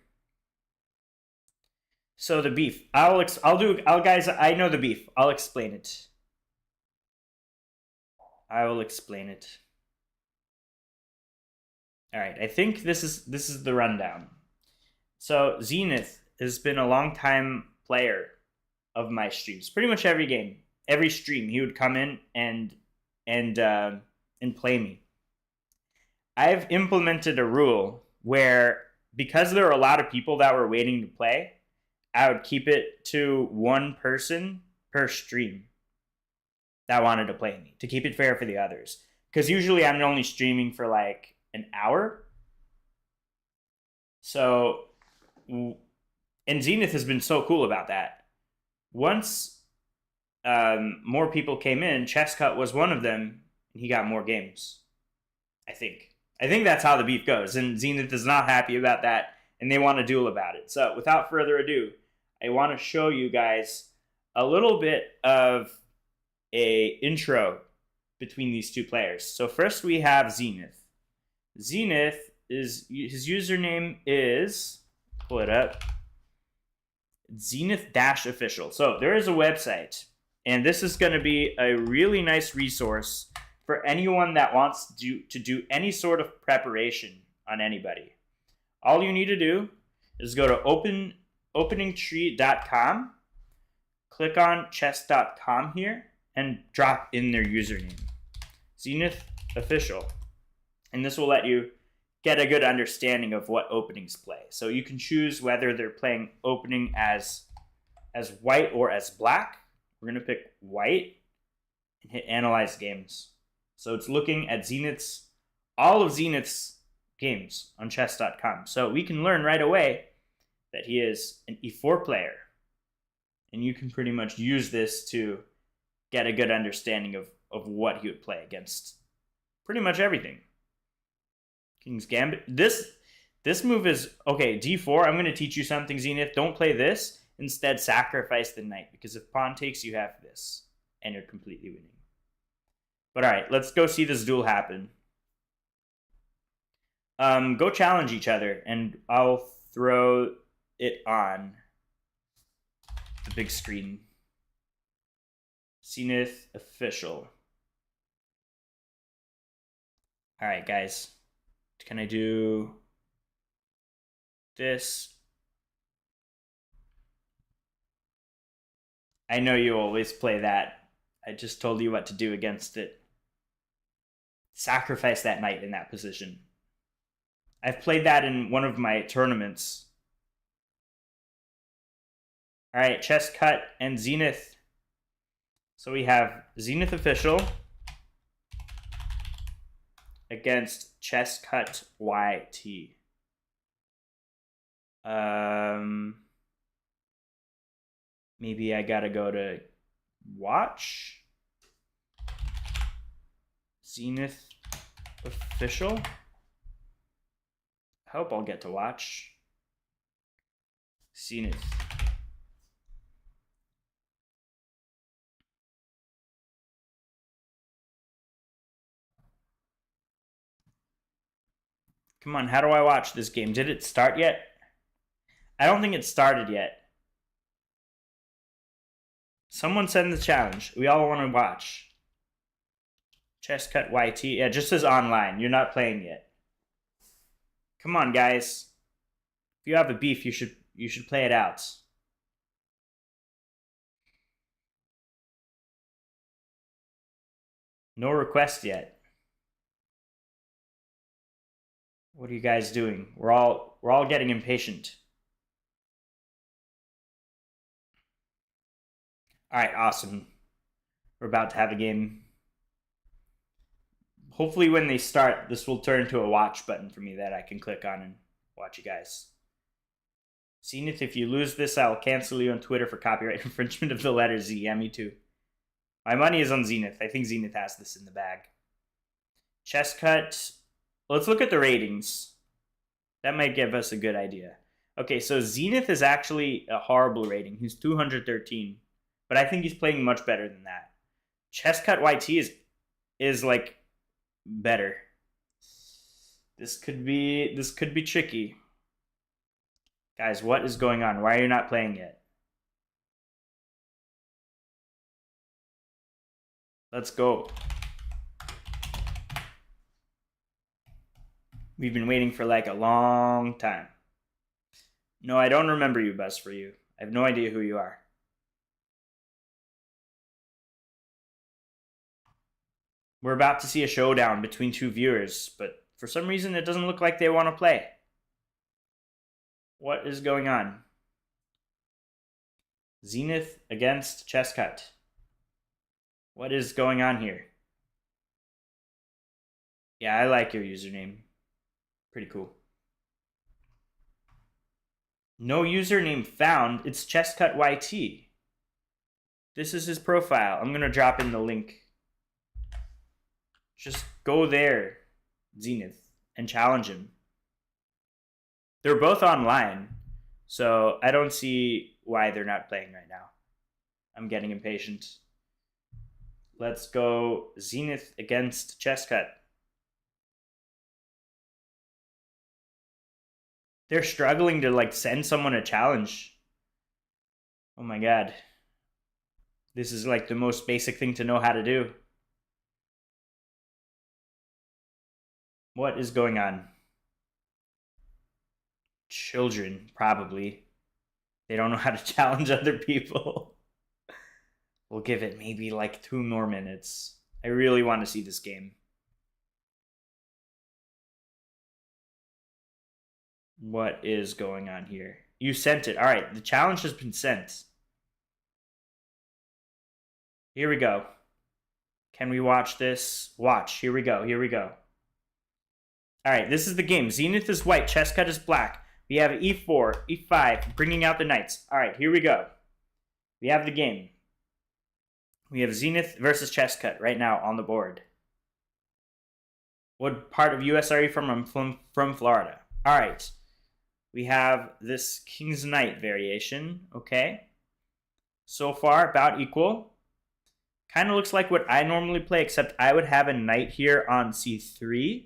So the beef. Guys, I know the beef. I'll explain it. I will explain it. All right, I think this is the rundown. So Zenith has been a long time player of my streams. Pretty much every game, every stream, he would come in and play me. I've implemented a rule where, because there were a lot of people that were waiting to play, I would keep it to 1 person per stream that wanted to play me, to keep it fair for the others. Because usually I'm only streaming for like an hour. So, and Zenith has been so cool about that. Once more people came in, Chesscut was one of them, and he got more games. I think that's how the beef goes, and Zenith is not happy about that, and they want to duel about it. So without further ado, I want to show you guys a little bit of a intro between these 2 players. So first we have Zenith. Zenith his username is, pull it up, Zenith-official. So there is a website, and this is going to be a really nice resource for anyone that wants to do any sort of preparation on anybody. All you need to do is go to openingtree.com, click on chess.com here, and drop in their username, Zenith Official. And this will let you get a good understanding of what openings play. So you can choose whether they're playing opening as white or as black. We're going to pick white and hit Analyze Games. So it's looking at all of Zenith's games on chess.com. So we can learn right away that he is an e4 player. And you can pretty much use this to get a good understanding of what he would play against pretty much everything. King's Gambit. This move is, okay, d4. I'm going to teach you something, Zenith. Don't play this. Instead, sacrifice the knight, because if pawn takes, you have this, and you're completely winning. But all right, let's go see this duel happen. Go challenge each other, and I'll throw it on the big screen. Zenith Official. All right, guys. Can I do this? I know you always play that. I just told you what to do against it. Sacrifice that knight in that position. I've played that in one of my tournaments. All right, chess cut and Zenith. So we have Zenith official against chess cut YT. Maybe I gotta go to watch. Zenith official. I hope I'll get to watch. Zenith. Come on, how do I watch this game? Did it start yet? I don't think it started yet. Someone send the challenge. We all want to watch. Chess cut YT. Yeah, just says online. You're not playing yet. Come on, guys. If you have a beef, you should play it out. No request yet. What are you guys doing? We're all getting impatient. All right, awesome. We're about to have a game. Hopefully when they start, this will turn to a watch button for me that I can click on and watch you guys. Zenith, if you lose this, I'll cancel you on Twitter for copyright infringement of the letter Z. Yeah, me too. My money is on Zenith. I think Zenith has this in the bag. Chess cut. Let's look at the ratings. That might give us a good idea. Okay, so Zenith is actually a horrible rating. He's 213. But I think he's playing much better than that. Chess cut YT is like better. This could be tricky. Guys, what is going on? Why are you not playing yet? Let's go. We've been waiting for like a long time. No, I don't remember you, Best for You. I have no idea who you are. We're about to see a showdown between two viewers, but for some reason it doesn't look like they want to play. What is going on? Zenith against chess cut. What is going on here? Yeah, I like your username. Pretty cool. No username found. It's chesscut YT. This is his profile. I'm going to drop in the link. Just go there, Zenith, and challenge him. They're both online, so I don't see why they're not playing right now. I'm getting impatient. Let's go Zenith against chesscut. They're struggling to like send someone a challenge. Oh my god. This is like the most basic thing to know how to do. What is going on? Children, probably. They don't know how to challenge other people. We'll give it maybe like 2 more minutes. I really want to see this game. What is going on here? You sent it. All right, the challenge has been sent. Here we go. Can we watch this? Watch. Here we go. Here we go. All right, this is the game. Zenith is white. Chesscut is black. We have e4, e5, bringing out the knights. All right, here we go. We have the game. We have Zenith versus chesscut right now on the board. What part of US are you from? I'm from Florida. All right. We have this King's Knight variation. Okay. So far, about equal. Kind of looks like what I normally play, except I would have a knight here on c3.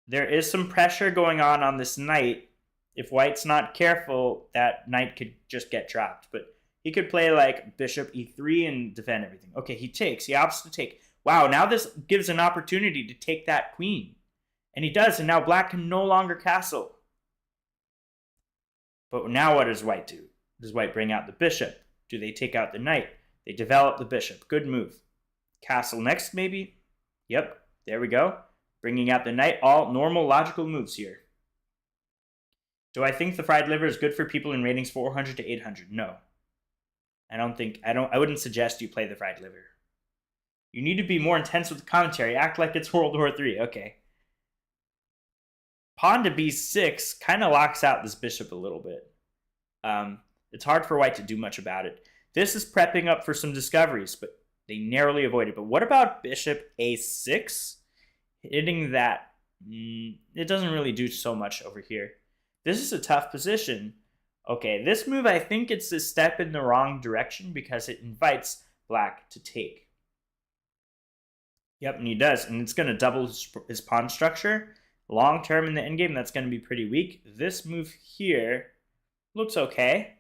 There is some pressure going on this knight. If white's not careful, that knight could just get dropped. But he could play like bishop e3 and defend everything. Okay, he takes. He opts to take. Wow, now this gives an opportunity to take that queen. And he does, and now black can no longer castle. But now what does white do? Does white bring out the bishop? Do they take out the knight? They develop the bishop. Good move. Castle next, maybe? Yep, there we go. Bringing out the knight. All normal, logical moves here. Do I think the fried liver is good for people in ratings 400 to 800? No. I wouldn't suggest you play the fried liver. You need to be more intense with the commentary. Act like it's World War III. Okay. Pawn to b6 kind of locks out this bishop a little bit. It's hard for white to do much about it. This is prepping up for some discoveries, but they narrowly avoid it. But what about bishop a6? Hitting that, it doesn't really do so much over here. This is a tough position. Okay, this move, I think it's a step in the wrong direction because it invites black to take. Yep, and he does. And it's going to double his pawn structure. Long term in the endgame, that's going to be pretty weak. This move here looks okay.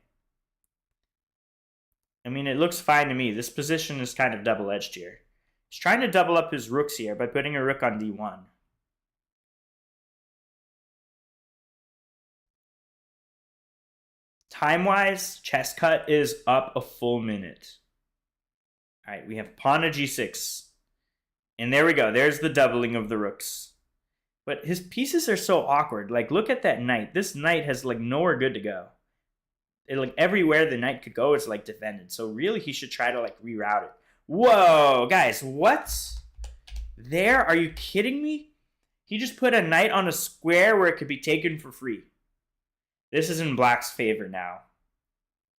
I mean, it looks fine to me. This position is kind of double-edged here. He's trying to double up his rooks here by putting a rook on d1. Time-wise, chess cut is up a full minute. All right, we have pawn to g6. And there we go. There's the doubling of the rooks. But his pieces are so awkward. Like, look at that knight. This knight has, like, nowhere good to go. Like, everywhere the knight could go is, like, defended. So, really, he should try to, like, reroute it. Whoa, guys, what? There? Are you kidding me? He just put a knight on a square where it could be taken for free. This is in black's favor now.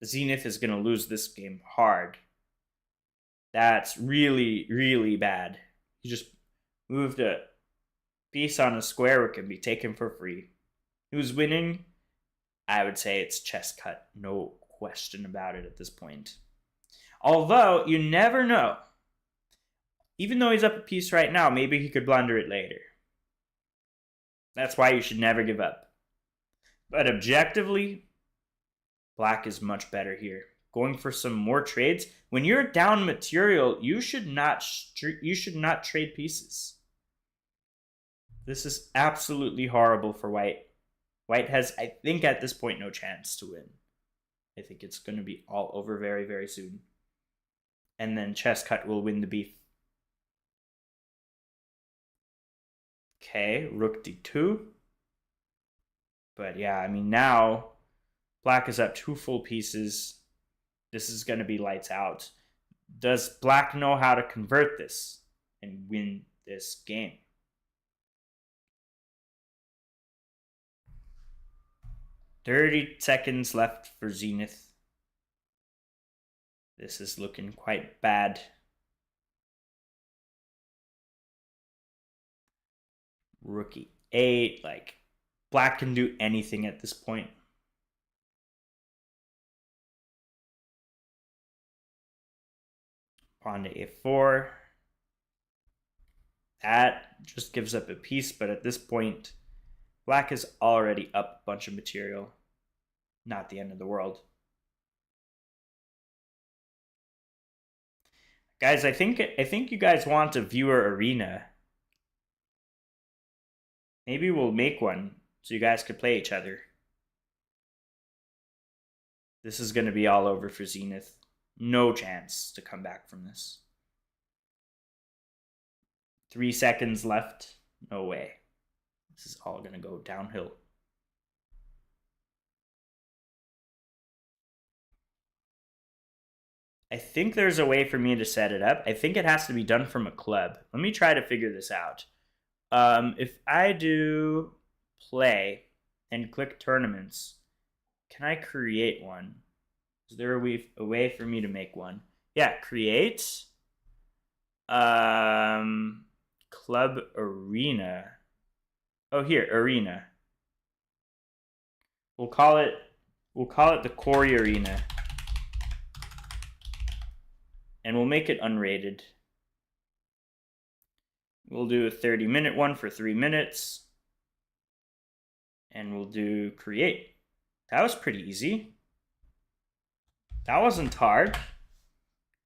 Zenith is going to lose this game hard. That's really, really bad. He just moved a piece on a square where it can be taken for free. Who's winning? I would say it's chess cut. No question about it at this point. Although, you never know. Even though he's up a piece right now, maybe he could blunder it later. That's why you should never give up. But objectively, black is much better here. Going for some more trades. When you're down material, you should not trade pieces. This is absolutely horrible for white. White has, I think, at this point, no chance to win. I think it's going to be all over very, very soon. And then chess cut will win the beef. Okay, rook d2. But yeah, I mean, now black is up 2 full pieces. This is going to be lights out. Does black know how to convert this and win this game? "30 seconds left for Zenith. This is looking quite bad. Rook e8, like, black can do anything at this point. Pawn to a4. That just gives up a piece, but at this point, black is already up a bunch of material. Not the end of the world. Guys, I think you guys want a viewer arena. Maybe we'll make one so you guys could play each other. This is going to be all over for Zenith. No chance to come back from this. 3 seconds left. No way. This is all going to go downhill. I think there's a way for me to set it up. I think it has to be done from a club. Let me try to figure this out. If I do play and click tournaments, can I create one? Is there a way for me to make one? Yeah, create. Club arena. Oh, here, arena. We'll call it the Quarry Arena. And we'll make it unrated. We'll do a 30-minute one for 3 minutes. And we'll do create. That was pretty easy. That wasn't hard.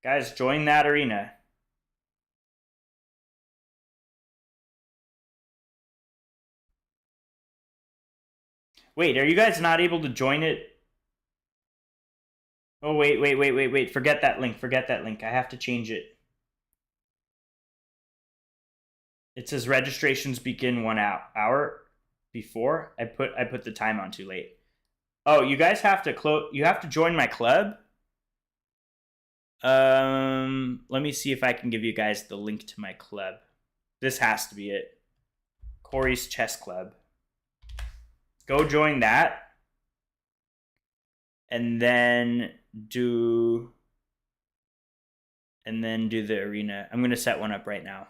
Guys, join that arena. Wait, are you guys not able to join it? Oh, wait. Forget that link. I have to change it. It says registrations begin 1 hour before. I put the time on too late. Oh, you guys have to close. You have to join my club. Let me see if I can give you guys the link to my club. This has to be it. Corey's Chess Club. Go join that. And then do the arena. I'm going to set one up right now.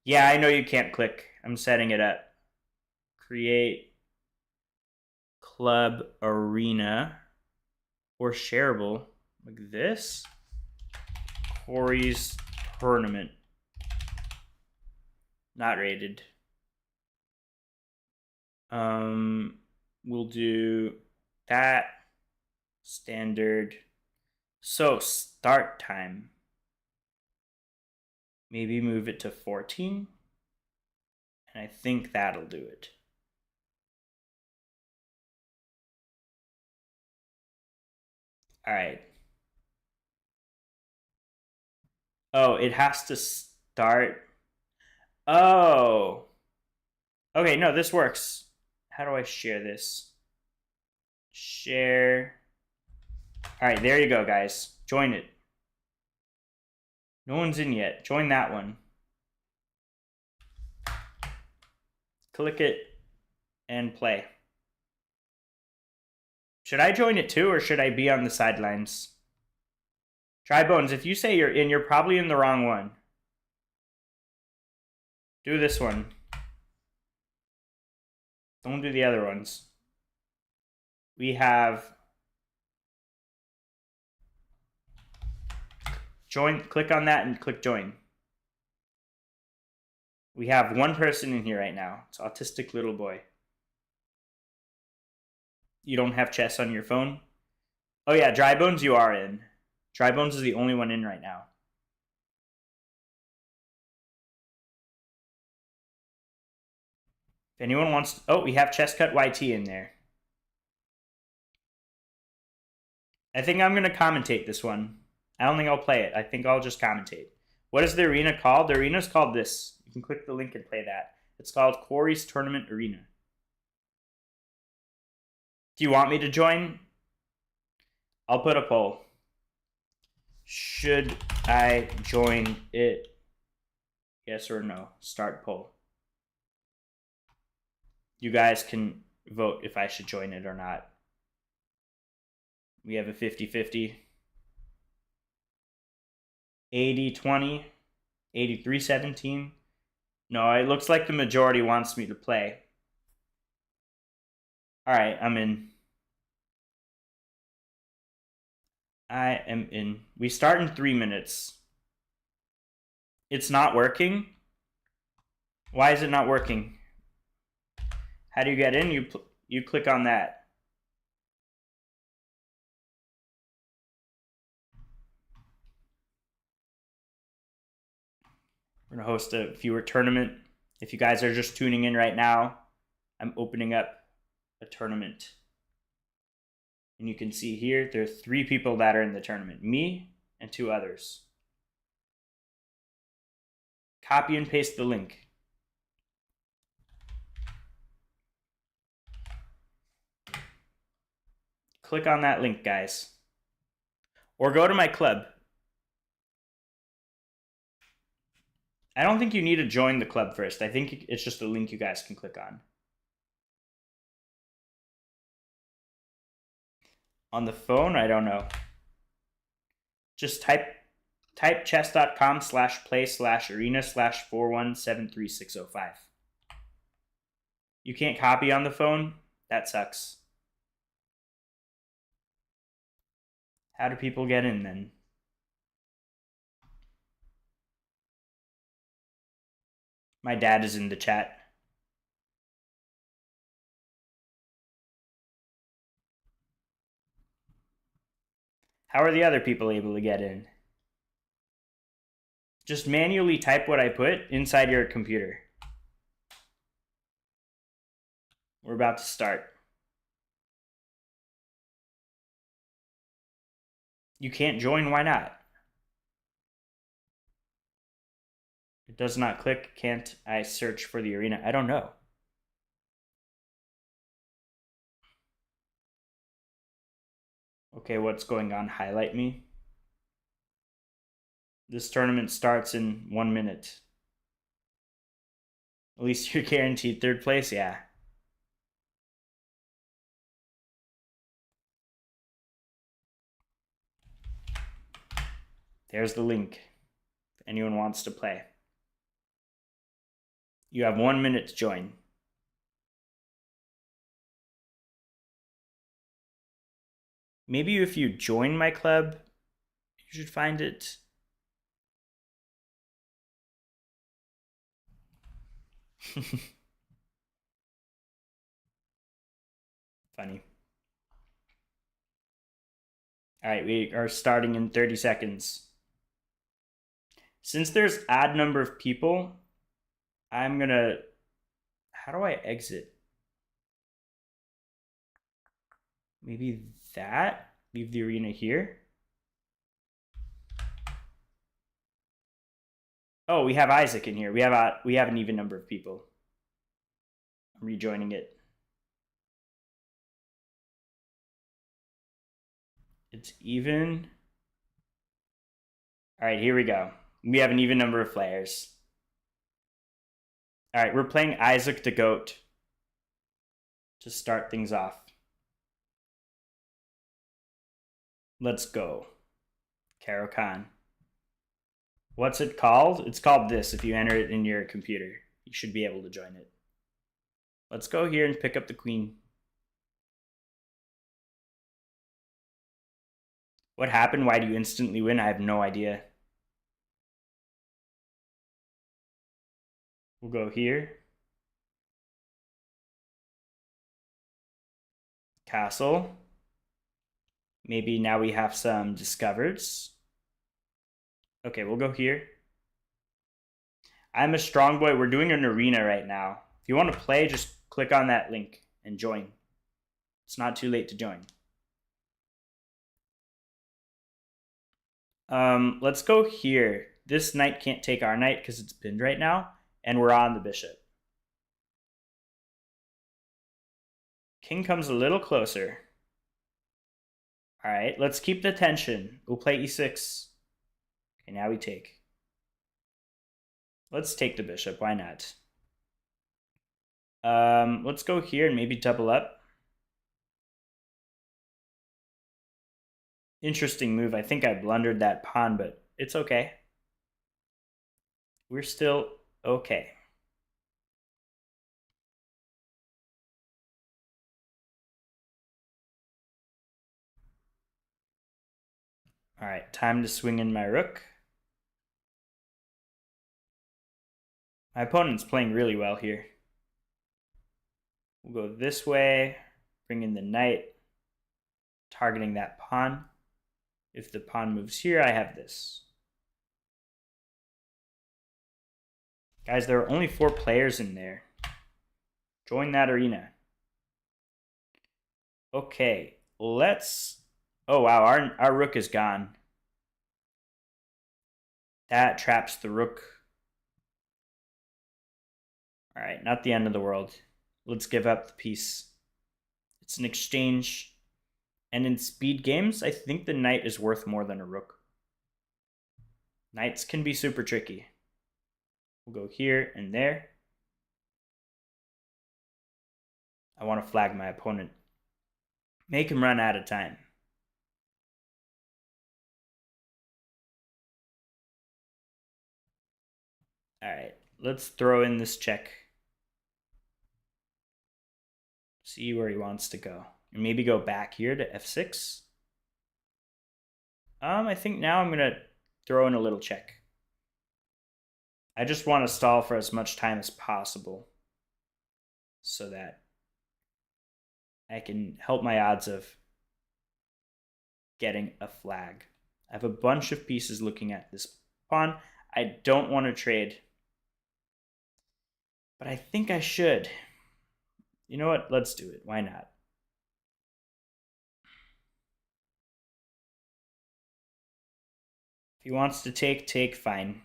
Yeah, I know you can't click. I'm setting it up. Create club arena or shareable like this. Corey's tournament. Not rated. We'll do that. Standard. So start time. Maybe move it to 14. And I think that'll do it. All right. Oh, it has to start. Oh. Okay, no, this works. How do I share this? Share. All right, there you go, guys. Join it. No one's in yet. Join that one. Click it and play. Should I join it too, or should I be on the sidelines? Try Bones, if you say you're in, you're probably in the wrong one. Do this one. Don't do the other ones. We have join. Click on that and click join. We have one person in here right now. It's autistic little boy. You don't have chess on your phone? Oh yeah, Dry Bones you are in. Dry Bones is the only one in right now. If anyone wants to, oh, we have ChessCut YT in there. I think I'm going to commentate this one. I don't think I'll play it. I think I'll just commentate. What is the arena called? The arena is called this. You can click the link and play that. It's called Corey's Tournament Arena. Do you want me to join? I'll put a poll. Should I join it? Yes or no? Start poll. You guys can vote if I should join it or not. We have a 50-50. 80-20. 83-17. No, it looks like the majority wants me to play. All right, I'm in. I am in. We start in 3 minutes. It's not working. Why is it not working? How do you get in? You click on that. We're gonna host a viewer tournament. If you guys are just tuning in right now, I'm opening up a tournament. And you can see here, there are 3 people that are in the tournament. Me and 2 others. Copy and paste the link. Click on that link, guys. Or go to my club. I don't think you need to join the club first. I think it's just a link you guys can click on. On the phone, I don't know. Just type chess.com/play/arena/4173605. You can't copy on the phone? That sucks. How do people get in then? My dad is in the chat. How are the other people able to get in? Just manually type what I put inside your computer. We're about to start. You can't join, why not? It does not click. Can't I search for the arena? I don't know. Okay, what's going on? Highlight me. This tournament starts in 1 minute. At least you're guaranteed third place, yeah. There's the link if anyone wants to play. You have 1 minute to join. Maybe if you join my club, you should find it. Funny. All right, we are starting in 30 seconds. Since there's odd number of people, I'm gonna, how do I exit? Maybe that? Leave the arena here? Oh, we have Isaac in here. We have an even number of people. I'm rejoining it. It's even. All right, here we go. We have an even number of players. All right, we're playing Isaac the Goat to start things off. Let's go. Karo Khan. What's it called? It's called this. If you enter it in your computer, you should be able to join it. Let's go here and pick up the queen. What happened? Why do you instantly win? I have no idea. We'll go here. Castle. Maybe now we have some discoveries. Okay, we'll go here. I'm a strong boy. We're doing an arena right now. If you want to play, just click on that link and join. It's not too late to join. Let's go here. This knight can't take our knight because it's pinned right now, and we're on the bishop. King comes a little closer. All right, let's keep the tension. We'll play e6. Okay, now we take. Let's take the bishop. Why not? Let's go here and maybe double up. Interesting move. I think I blundered that pawn, but it's okay. We're still okay. All right, time to swing in my rook. My opponent's playing really well here. We'll go this way, bring in the knight, targeting that pawn. If the pawn moves here, I have this. Guys, there are only 4 players in there. Join that arena. Okay, let's... Oh, wow, our rook is gone. That traps the rook. All right, not the end of the world. Let's give up the piece. It's an exchange. And in speed games, I think the knight is worth more than a rook. Knights can be super tricky. We'll go here and there. I want to flag my opponent. Make him run out of time. All right, let's throw in this check. See where he wants to go. And maybe go back here to f6. I think now I'm going to throw in a little check. I just want to stall for as much time as possible so that I can help my odds of getting a flag. I have a bunch of pieces looking at this pawn. I don't want to trade, but I think I should. You know what? Let's do it. Why not? If he wants to take, fine.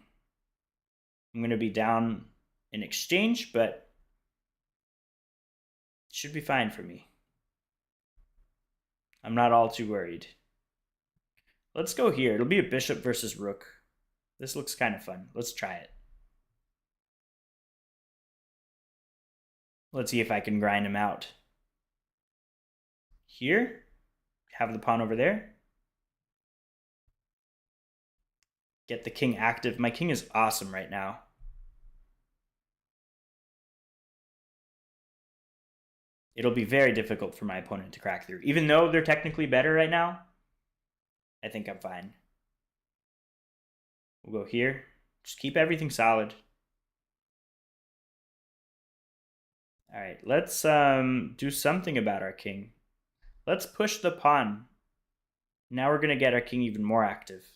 I'm going to be down in exchange, but it should be fine for me. I'm not all too worried. Let's go here. It'll be a bishop versus rook. This looks kind of fun. Let's try it. Let's see if I can grind him out. Here, have the pawn over there. Get the king active. My king is awesome right now. It'll be very difficult for my opponent to crack through. Even though they're technically better right now, I think I'm fine. We'll go here. Just keep everything solid. All right, let's do something about our king. Let's push the pawn. Now we're going to get our king even more active.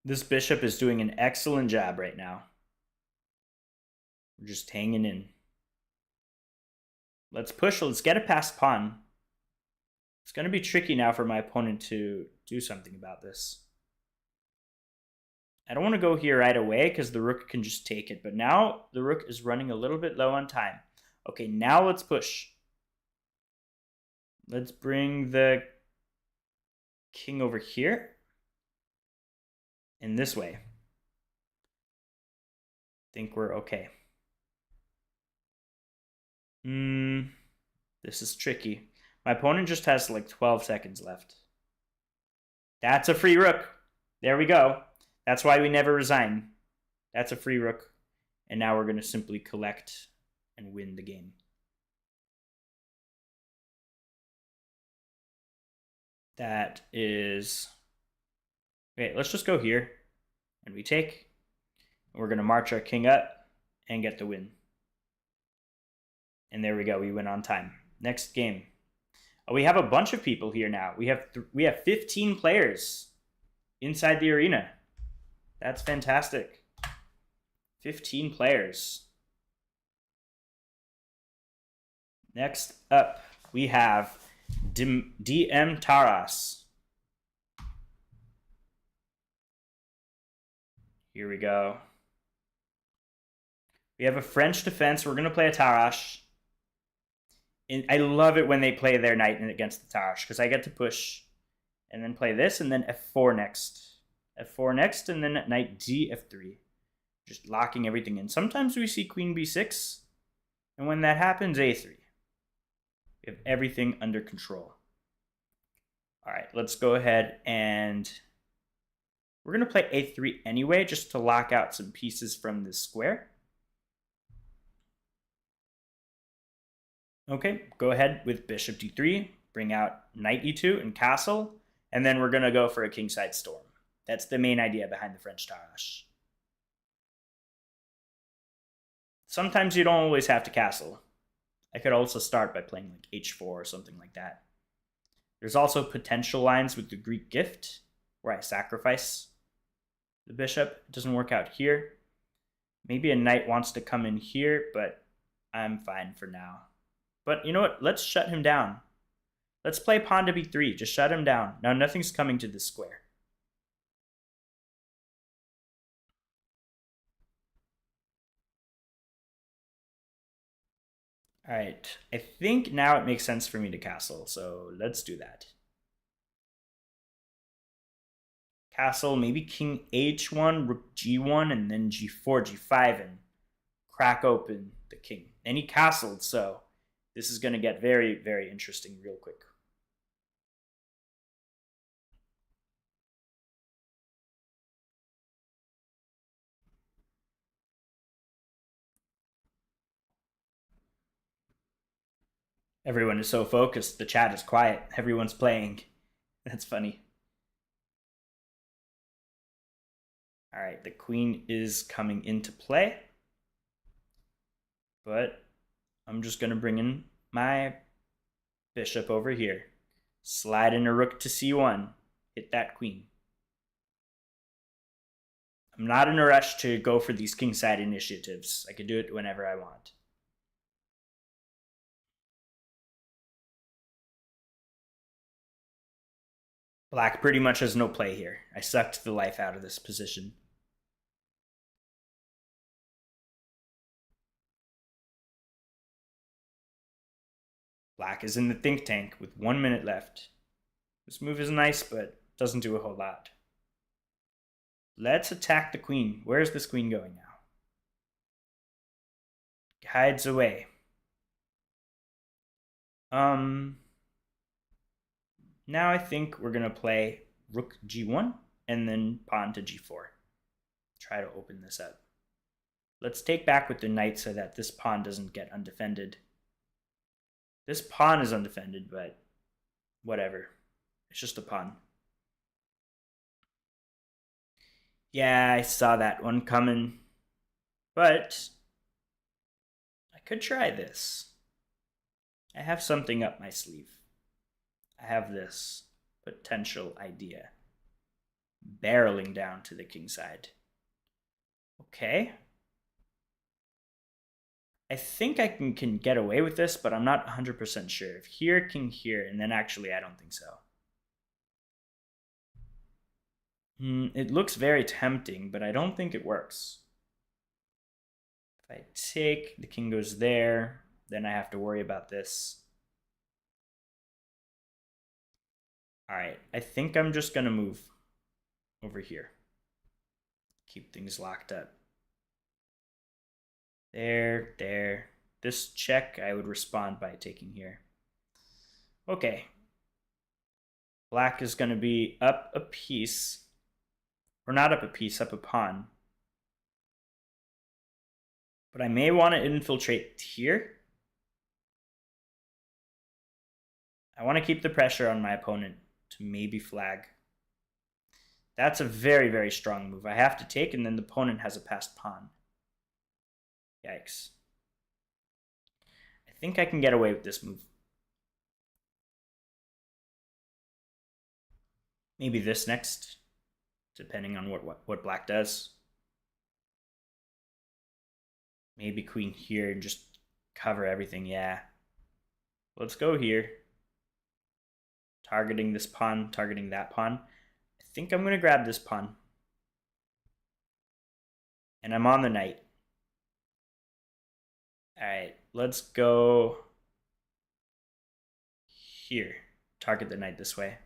This bishop is doing an excellent job right now. We're just hanging in. Let's push. Let's get a past pawn. It's going to be tricky now for my opponent to do something about this. I don't want to go here right away because the rook can just take it. But now the rook is running a little bit low on time. Okay, now let's push. Let's bring the king over here. In this way. I think we're okay. This is tricky. My opponent just has like 12 seconds left. That's a free rook. There we go. That's why we never resign. That's a free rook. And now we're going to simply collect and win the game. That is... Okay, let's just go here. And we take. We're going to march our king up and get the win. And there we go. We win on time. Next game. Oh, we have a bunch of people here now. We have 15 players inside the arena. That's fantastic. 15 players. Next up, we have DM Taras. Here we go. We have a French defense. We're going to play a Tarrasch. And I love it when they play their knight against the Tarrasch because I get to push and then play this and then F4 next. F4 next and then knight D, F3. Just locking everything in. Sometimes we see queen B6 and when that happens, A3. We have everything under control. All right, let's go ahead and we're going to play A3 anyway just to lock out some pieces from this square. Okay, go ahead with bishop d3, bring out knight e2 and castle, and then we're going to go for a kingside storm. That's the main idea behind the French Tarrasch. Sometimes you don't always have to castle. I could also start by playing like h4 or something like that. There's also potential lines with the Greek gift where I sacrifice the bishop. It doesn't work out here. Maybe a knight wants to come in here, but I'm fine for now. But you know what? Let's shut him down. Let's play pawn to b3. Just shut him down. Now nothing's coming to this square. All right. I think now it makes sense for me to castle. So let's do that. Castle, maybe king h1, rook g1, and then g4, g5, and crack open the king. And he castled, so this is going to get very, very interesting real quick. Everyone is so focused. The chat is quiet. Everyone's playing. That's funny. All right, the queen is coming into play. But I'm just going to bring in my bishop over here. Slide in a rook to c1. Hit that queen. I'm not in a rush to go for these kingside initiatives. I can do it whenever I want. Black pretty much has no play here. I sucked the life out of this position. Black is in the think tank with 1 minute left. This move is nice, but doesn't do a whole lot. Let's attack the queen. Where's this queen going now? Hides away. Now I think we're going to play rook g1 and then pawn to g4. Try to open this up. Let's take back with the knight so that this pawn doesn't get undefended. This pawn is undefended, but whatever. It's just a pawn. Yeah, I saw that one coming. But I could try this. I have something up my sleeve. I have this potential idea. Barreling down to the king side. Okay. I think I can get away with this, but I'm not 100% sure. If here, king here, and then actually I don't think so. It looks very tempting, but I don't think it works. If I take, the king goes there, then I have to worry about this. All right, I think I'm just going to move over here. Keep things locked up. There. This check, I would respond by taking here. Okay. Black is going to be up a piece. Or not up a piece, up a pawn. But I may want to infiltrate here. I want to keep the pressure on my opponent to maybe flag. That's a very, very strong move. I have to take, and then the opponent has a passed pawn. Yikes. I think I can get away with this move. Maybe this next, depending on what black does. Maybe queen here and just cover everything. Yeah. Let's go here. Targeting this pawn, targeting that pawn. I think I'm going to grab this pawn. And I'm on the knight. All right, let's go here. Target the knight this way.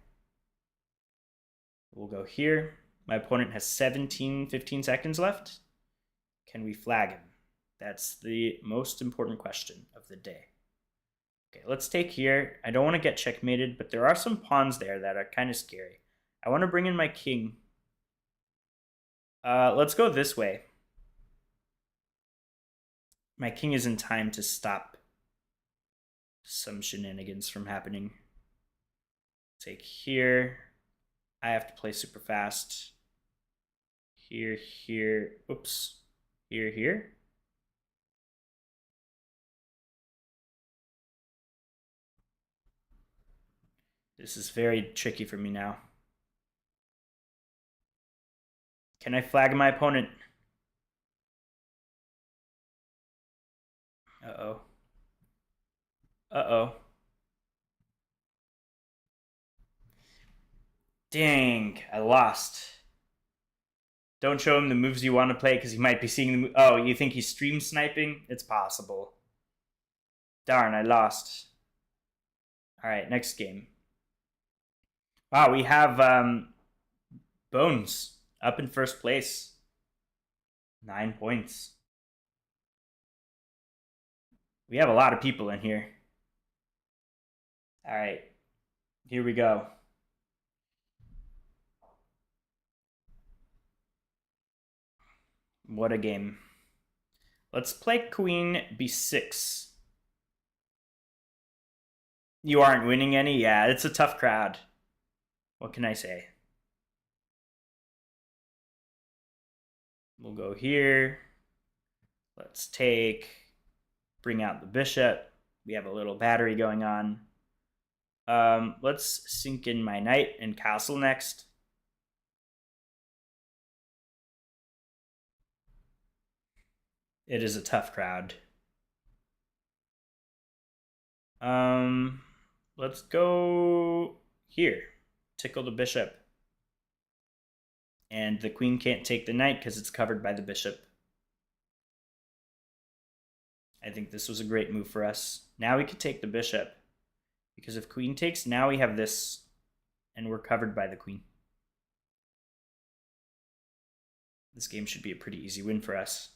We'll go here. My opponent has 15 seconds left. Can we flag him? That's the most important question of the day. Okay, let's take here. I don't want to get checkmated, but there are some pawns there that are kind of scary. I want to bring in my king. Let's go this way. My king is in time to stop some shenanigans from happening. Take here. I have to play super fast. Here. Oops. Here. This is very tricky for me now. Can I flag my opponent? Uh-oh. Dang, I lost. Don't show him the moves you want to play because he might be seeing the Oh, you think he's stream sniping? It's possible. Darn, I lost. All right, next game. Wow, we have Bones up in first place. 9 points. We have a lot of people in here. All right, here we go. What a game. Let's play queen b6. You aren't winning any? Yeah, it's a tough crowd. What can I say? We'll go here. Let's take, bring out the bishop. We have a little battery going on. Let's sink in my knight and castle next. It is a tough crowd. Let's go here. tickle the bishop. And the queen can't take the knight because it's covered by the bishop. I think this was a great move for us. Now we could take the bishop. Because if queen takes, now we have this. And we're covered by the queen. This game should be a pretty easy win for us.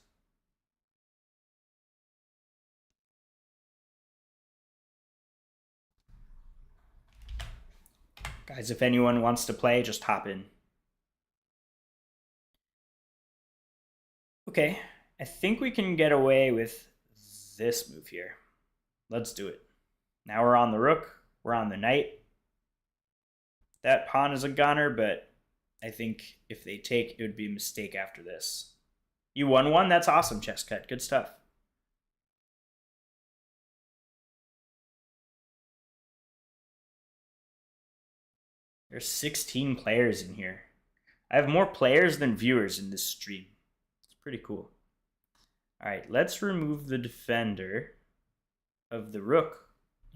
Guys, if anyone wants to play, just hop in. Okay, I think we can get away with this move here. Let's do it. Now we're on the rook. We're on the knight. That pawn is a goner, but I think if they take, it would be a mistake after this. You won one? That's awesome, chess cut. Good stuff. There's 16 players in here. I have more players than viewers in this stream. It's pretty cool. All right, let's remove the defender of the rook.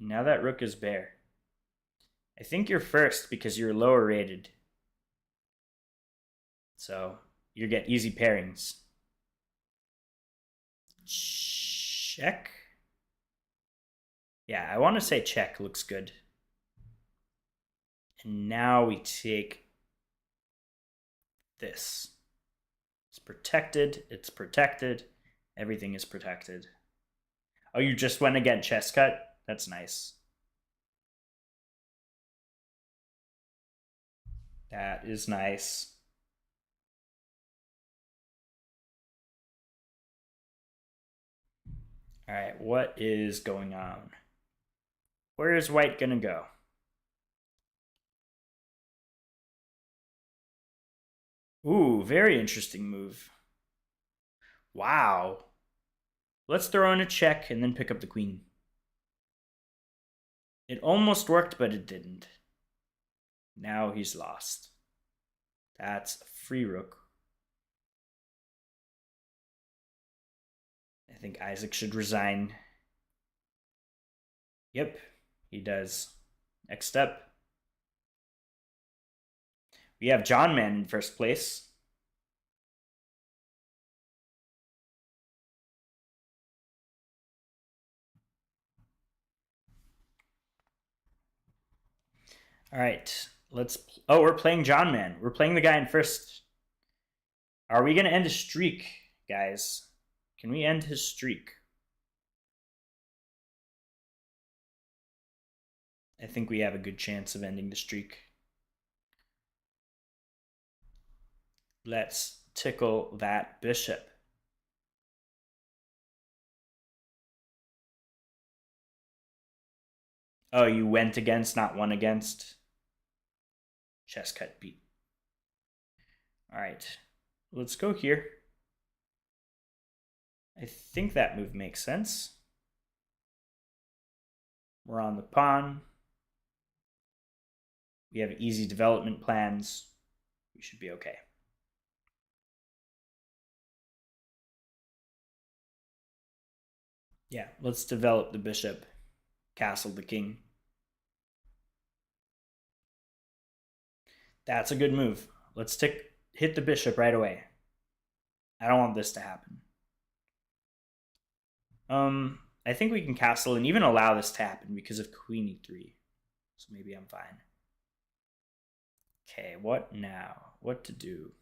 And now that rook is bare. I think you're first because you're lower rated. So you get easy pairings. Check. Yeah, I want to say check. Looks good. And now we take this. It's protected. It's protected. Everything is protected. Oh, you just went again chess cut? That's nice. That is nice. All right, what is going on? Where is white gonna go? Ooh, very interesting move. Wow. Let's throw in a check and then pick up the queen. It almost worked, but it didn't. Now he's lost. That's a free rook. I think Isaac should resign. Yep, he does. Next step. We have John Man in first place. All right, let's. Oh, we're playing John Man. We're playing the guy in first. Are we going to end a streak, guys? Can we end his streak? I think we have a good chance of ending the streak. Let's tickle that bishop. Oh, you went against, not won against. Chess cut beat. All right, let's go here. I think that move makes sense. We're on the pawn. We have easy development plans. We should be okay. Yeah, let's develop the bishop, castle the king. That's a good move. Let's hit the bishop right away. I don't want this to happen. I think we can castle and even allow this to happen because of queen e3. So maybe I'm fine. Okay, what now? What to do?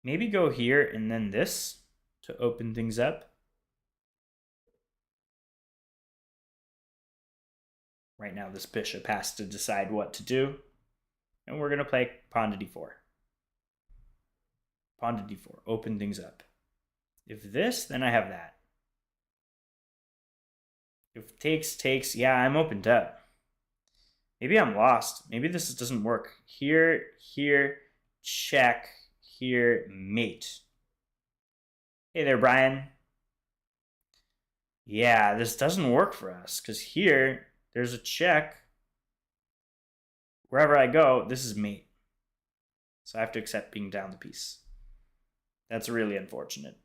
Maybe go here and then this to open things up. Right now, this bishop has to decide what to do. And we're going to play pawn to d4. Pawn to d4. Open things up. If this, then I have that. If takes, takes. Yeah, I'm opened up. Maybe I'm lost. Maybe this doesn't work. Here, here, check. Here, mate. Hey there, Brian. Yeah, this doesn't work for us because here, there's a check. Wherever I go, this is mate. So I have to accept being down the piece. That's really unfortunate.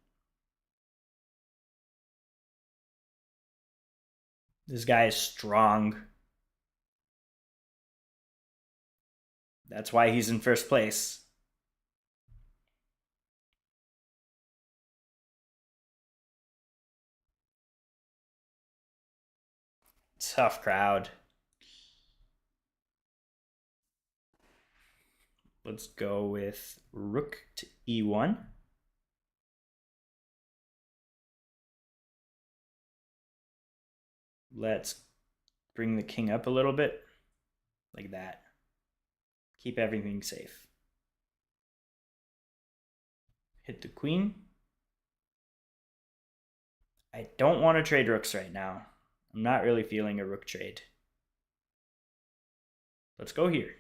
This guy is strong. That's why he's in first place. Tough crowd. Let's go with rook to e1. Let's bring the king up a little bit, like that. Keep everything safe. Hit the queen. I don't want to trade rooks right now. I'm not really feeling a rook trade. Let's go here.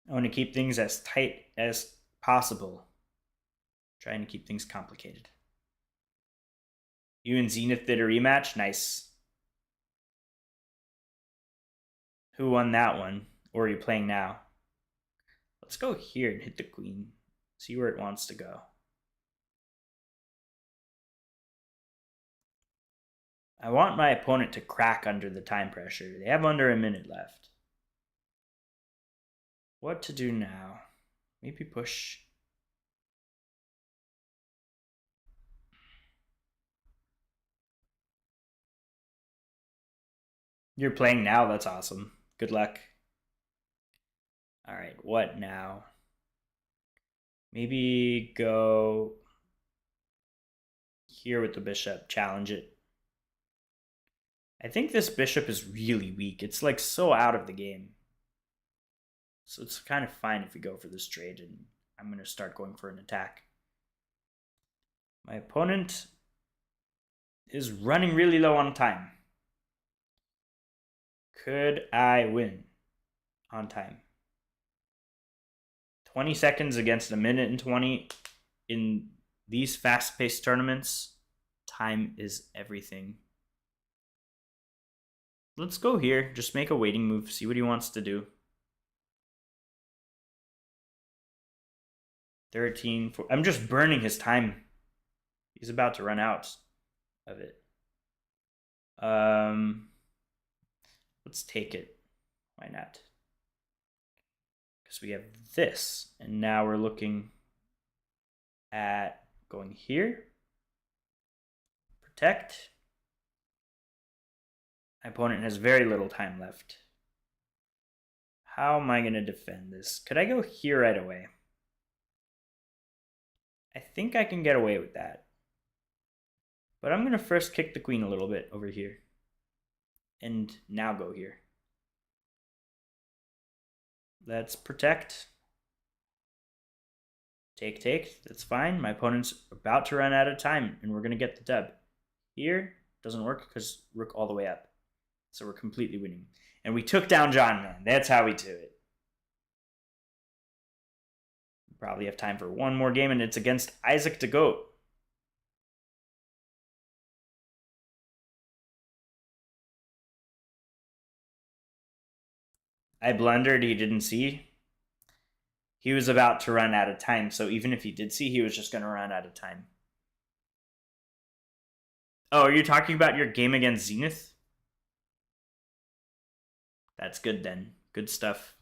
I want to keep things as tight as possible. Trying to keep things complicated. You and Zenith did a rematch? Nice. Who won that one? Or are you playing now? Let's go here and hit the queen. See where it wants to go. I want my opponent to crack under the time pressure. They have under a minute left. What to do now? Maybe push. You're playing now? That's awesome. Good luck. All right, what now? Maybe go here with the bishop, challenge it. I think this bishop is really weak. It's like so out of the game. So it's kind of fine if we go for this trade, and I'm going to start going for an attack. My opponent is running really low on time. Could I win on time? 20 seconds against a minute and 20 in these fast-paced tournaments. Time is everything. Let's go here. Just make a waiting move. See what he wants to do. 13. I'm just burning his time. He's about to run out of it. Let's take it. Why not? Because we have this. And now we're looking at going here. Protect. My opponent has very little time left. How am I going to defend this? Could I go here right away? I think I can get away with that. But I'm going to first kick the queen a little bit over here. And now go here. Let's protect. Take, take. That's fine. My opponent's about to run out of time, and we're going to get the dub. Here, doesn't work because rook all the way up. So we're completely winning. And we took down John, man. That's how we do it. We probably have time for one more game, and it's against Isaac the Goat. I blundered. He didn't see. He was about to run out of time. So even if he did see, he was just going to run out of time. Oh, are you talking about your game against Zenith? That's good then. Good stuff.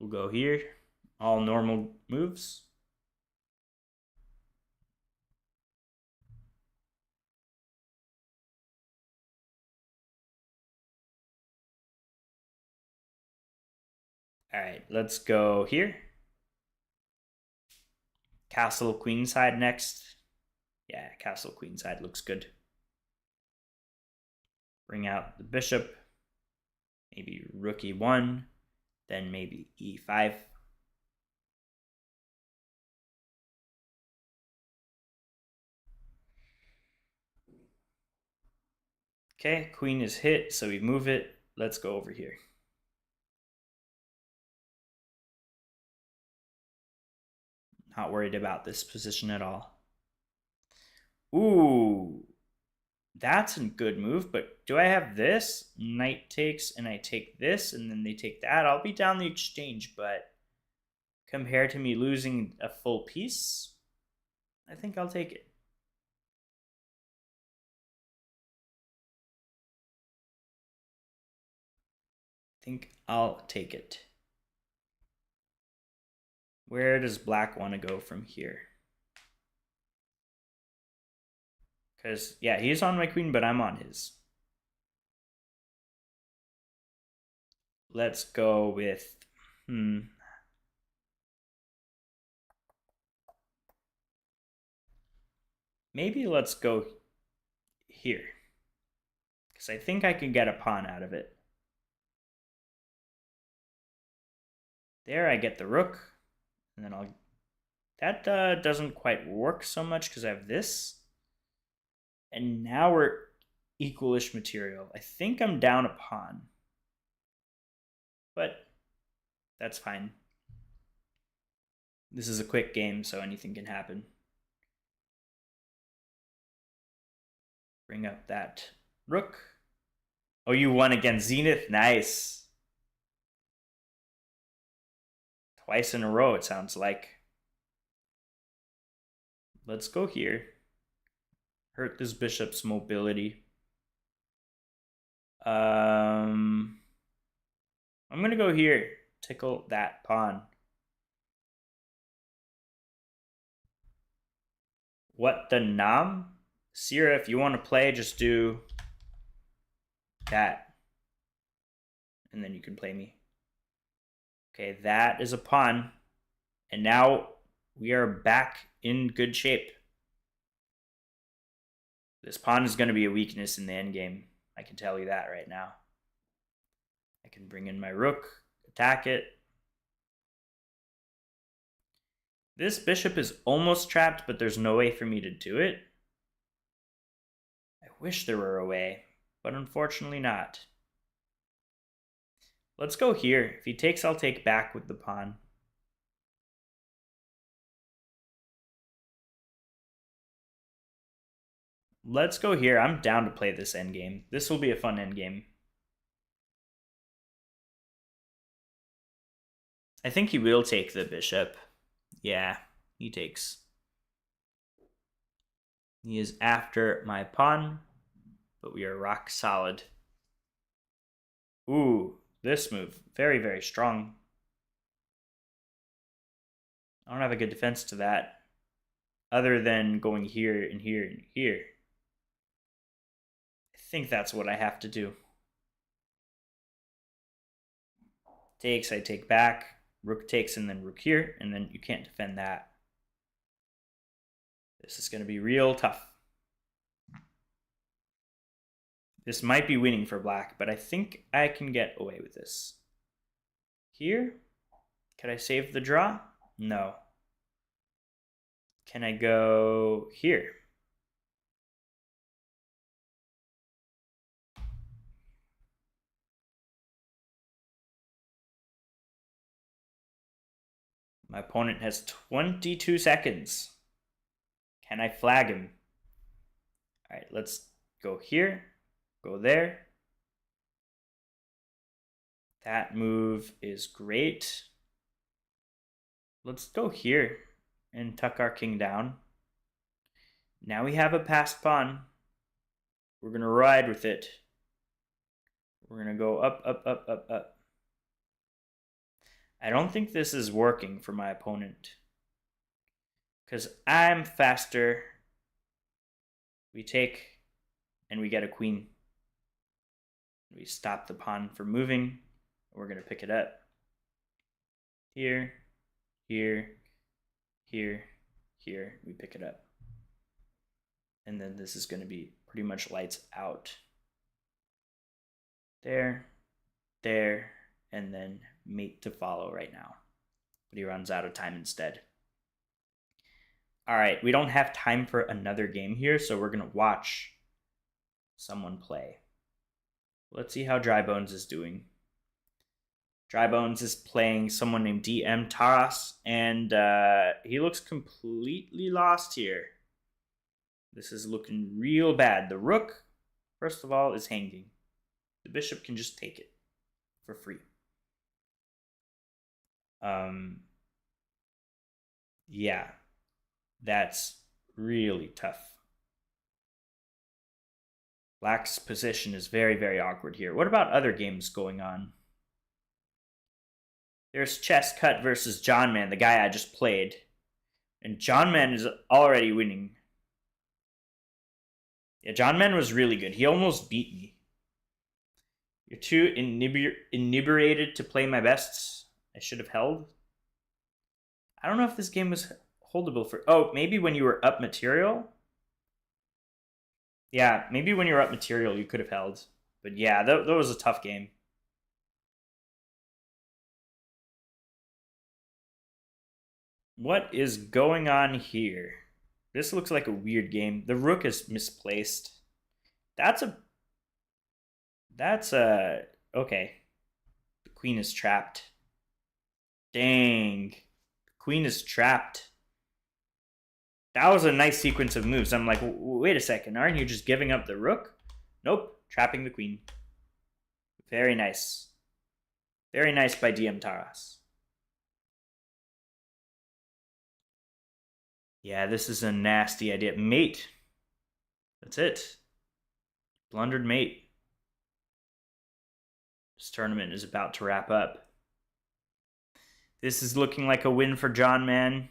We'll go here. All normal moves. All right, let's go here. Castle queenside next. Yeah, castle queenside looks good. Bring out the bishop. Maybe rook e1. Then maybe e5. Okay, queen is hit, so we move it. Let's go over here. Not worried about this position at all. Ooh, that's a good move, but do I have this? Knight takes, and I take this, and then they take that. I'll be down the exchange, but compared to me losing a full piece, I think I'll take it. think I'll take it. Where does black want to go from here? Because, yeah, he's on my queen, but I'm on his. Let's go with... Maybe let's go here. Because I think I can get a pawn out of it. There, I get the rook. And then I'll... That doesn't quite work so much because I have this. And now we're equalish material. I think I'm down a pawn. But that's fine. This is a quick game, so anything can happen. Bring up that rook. Oh, you won against Zenith. Nice. Twice in a row, it sounds like. Let's go here. Hurt this bishop's mobility. I'm going to go here. Tickle that pawn. What the nam? Sierra, if you want to play, just do that. And then you can play me. Okay, that is a pawn. And now we are back in good shape. This pawn is going to be a weakness in the endgame. I can tell you that right now. I can bring in my rook, attack it. This bishop is almost trapped, but there's no way for me to do it. I wish there were a way, but unfortunately not. Let's go here. If he takes, I'll take back with the pawn. Let's go here. I'm down to play this endgame. This will be a fun endgame. I think he will take the bishop. Yeah, he takes. He is after my pawn, but we are rock solid. Ooh, this move. Very, very strong. I don't have a good defense to that, other than going here and here and here. I think that's what I have to do. Takes, I take back. Rook takes, and then rook here, and then you can't defend that. This is going to be real tough. This might be winning for black, but I think I can get away with this. Here? Can I save the draw? No. Can I go here? My opponent has 22 seconds. Can I flag him? All right, let's go here, go there. That move is great. Let's go here and tuck our king down. Now we have a passed pawn. We're going to ride with it. We're going to go up, up, up, up, up. I don't think this is working for my opponent, because I'm faster. We take, and we get a queen. We stop the pawn from moving. We're going to pick it up. Here, here, here, here. We pick it up. And then this is going to be pretty much lights out. There, there, and then mate to follow right now. But he runs out of time instead. All right, we don't have time for another game here, so we're going to watch someone play. Let's see how Dry Bones is doing. Dry Bones is playing someone named DM Taras, and he looks completely lost here. This is looking real bad. The rook, first of all, is hanging. The bishop can just take it for free. Yeah, that's really tough. Black's position is very, very awkward here. What about other games going on? There's Chess Cut versus John Man, the guy I just played. And John Man is already winning. Yeah, John Man was really good. He almost beat me. You're too inebriated to play my best. I should have held. I don't know if this game was holdable for... Oh, maybe when you were up material? Yeah, maybe when you were up material you could have held. But yeah, that was a tough game. What is going on here? This looks like a weird game. The rook is misplaced. That's a... Okay. The queen is trapped. Dang. The queen is trapped. That was a nice sequence of moves. I'm like, wait a second. Aren't you just giving up the rook? Nope. Trapping the queen. Very nice. Very nice by DM Taras. Yeah, this is a nasty idea. Mate. That's it. Blundered mate. This tournament is about to wrap up. This is looking like a win for John Man.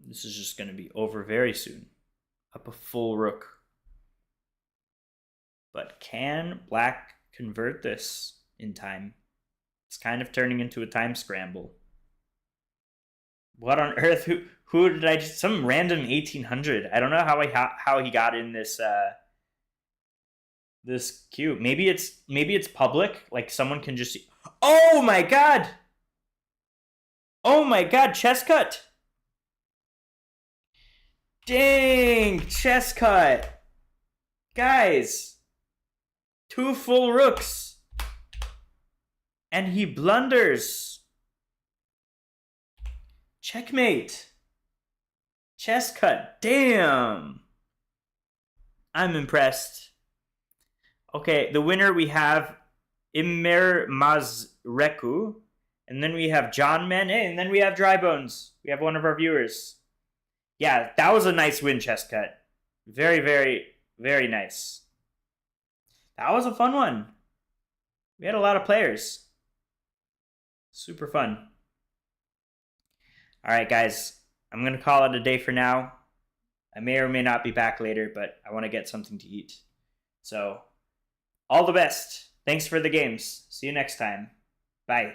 This is just going to be over very soon. Up a full rook. But can Black convert this in time? It's kind of turning into a time scramble. What on earth? Who did I just... Some random 1800. I don't know how he got in this this queue. Maybe it's public. Like someone can just see. Oh my god! Oh my god, chess cut! Dang, chess cut! Guys! 2 full rooks! And he blunders! Checkmate! Chess cut, damn! I'm impressed. Okay, the winner we have Imer Mazreku, and then we have John Mane, and then we have Dry Bones. We have one of our viewers. Yeah, that was a nice win, chess cut. Very, very, very nice. That was a fun one. We had a lot of players. Super fun. All right, guys. I'm going to call it a day for now. I may or may not be back later, but I want to get something to eat. So, all the best. Thanks for the games. See you next time. Bye.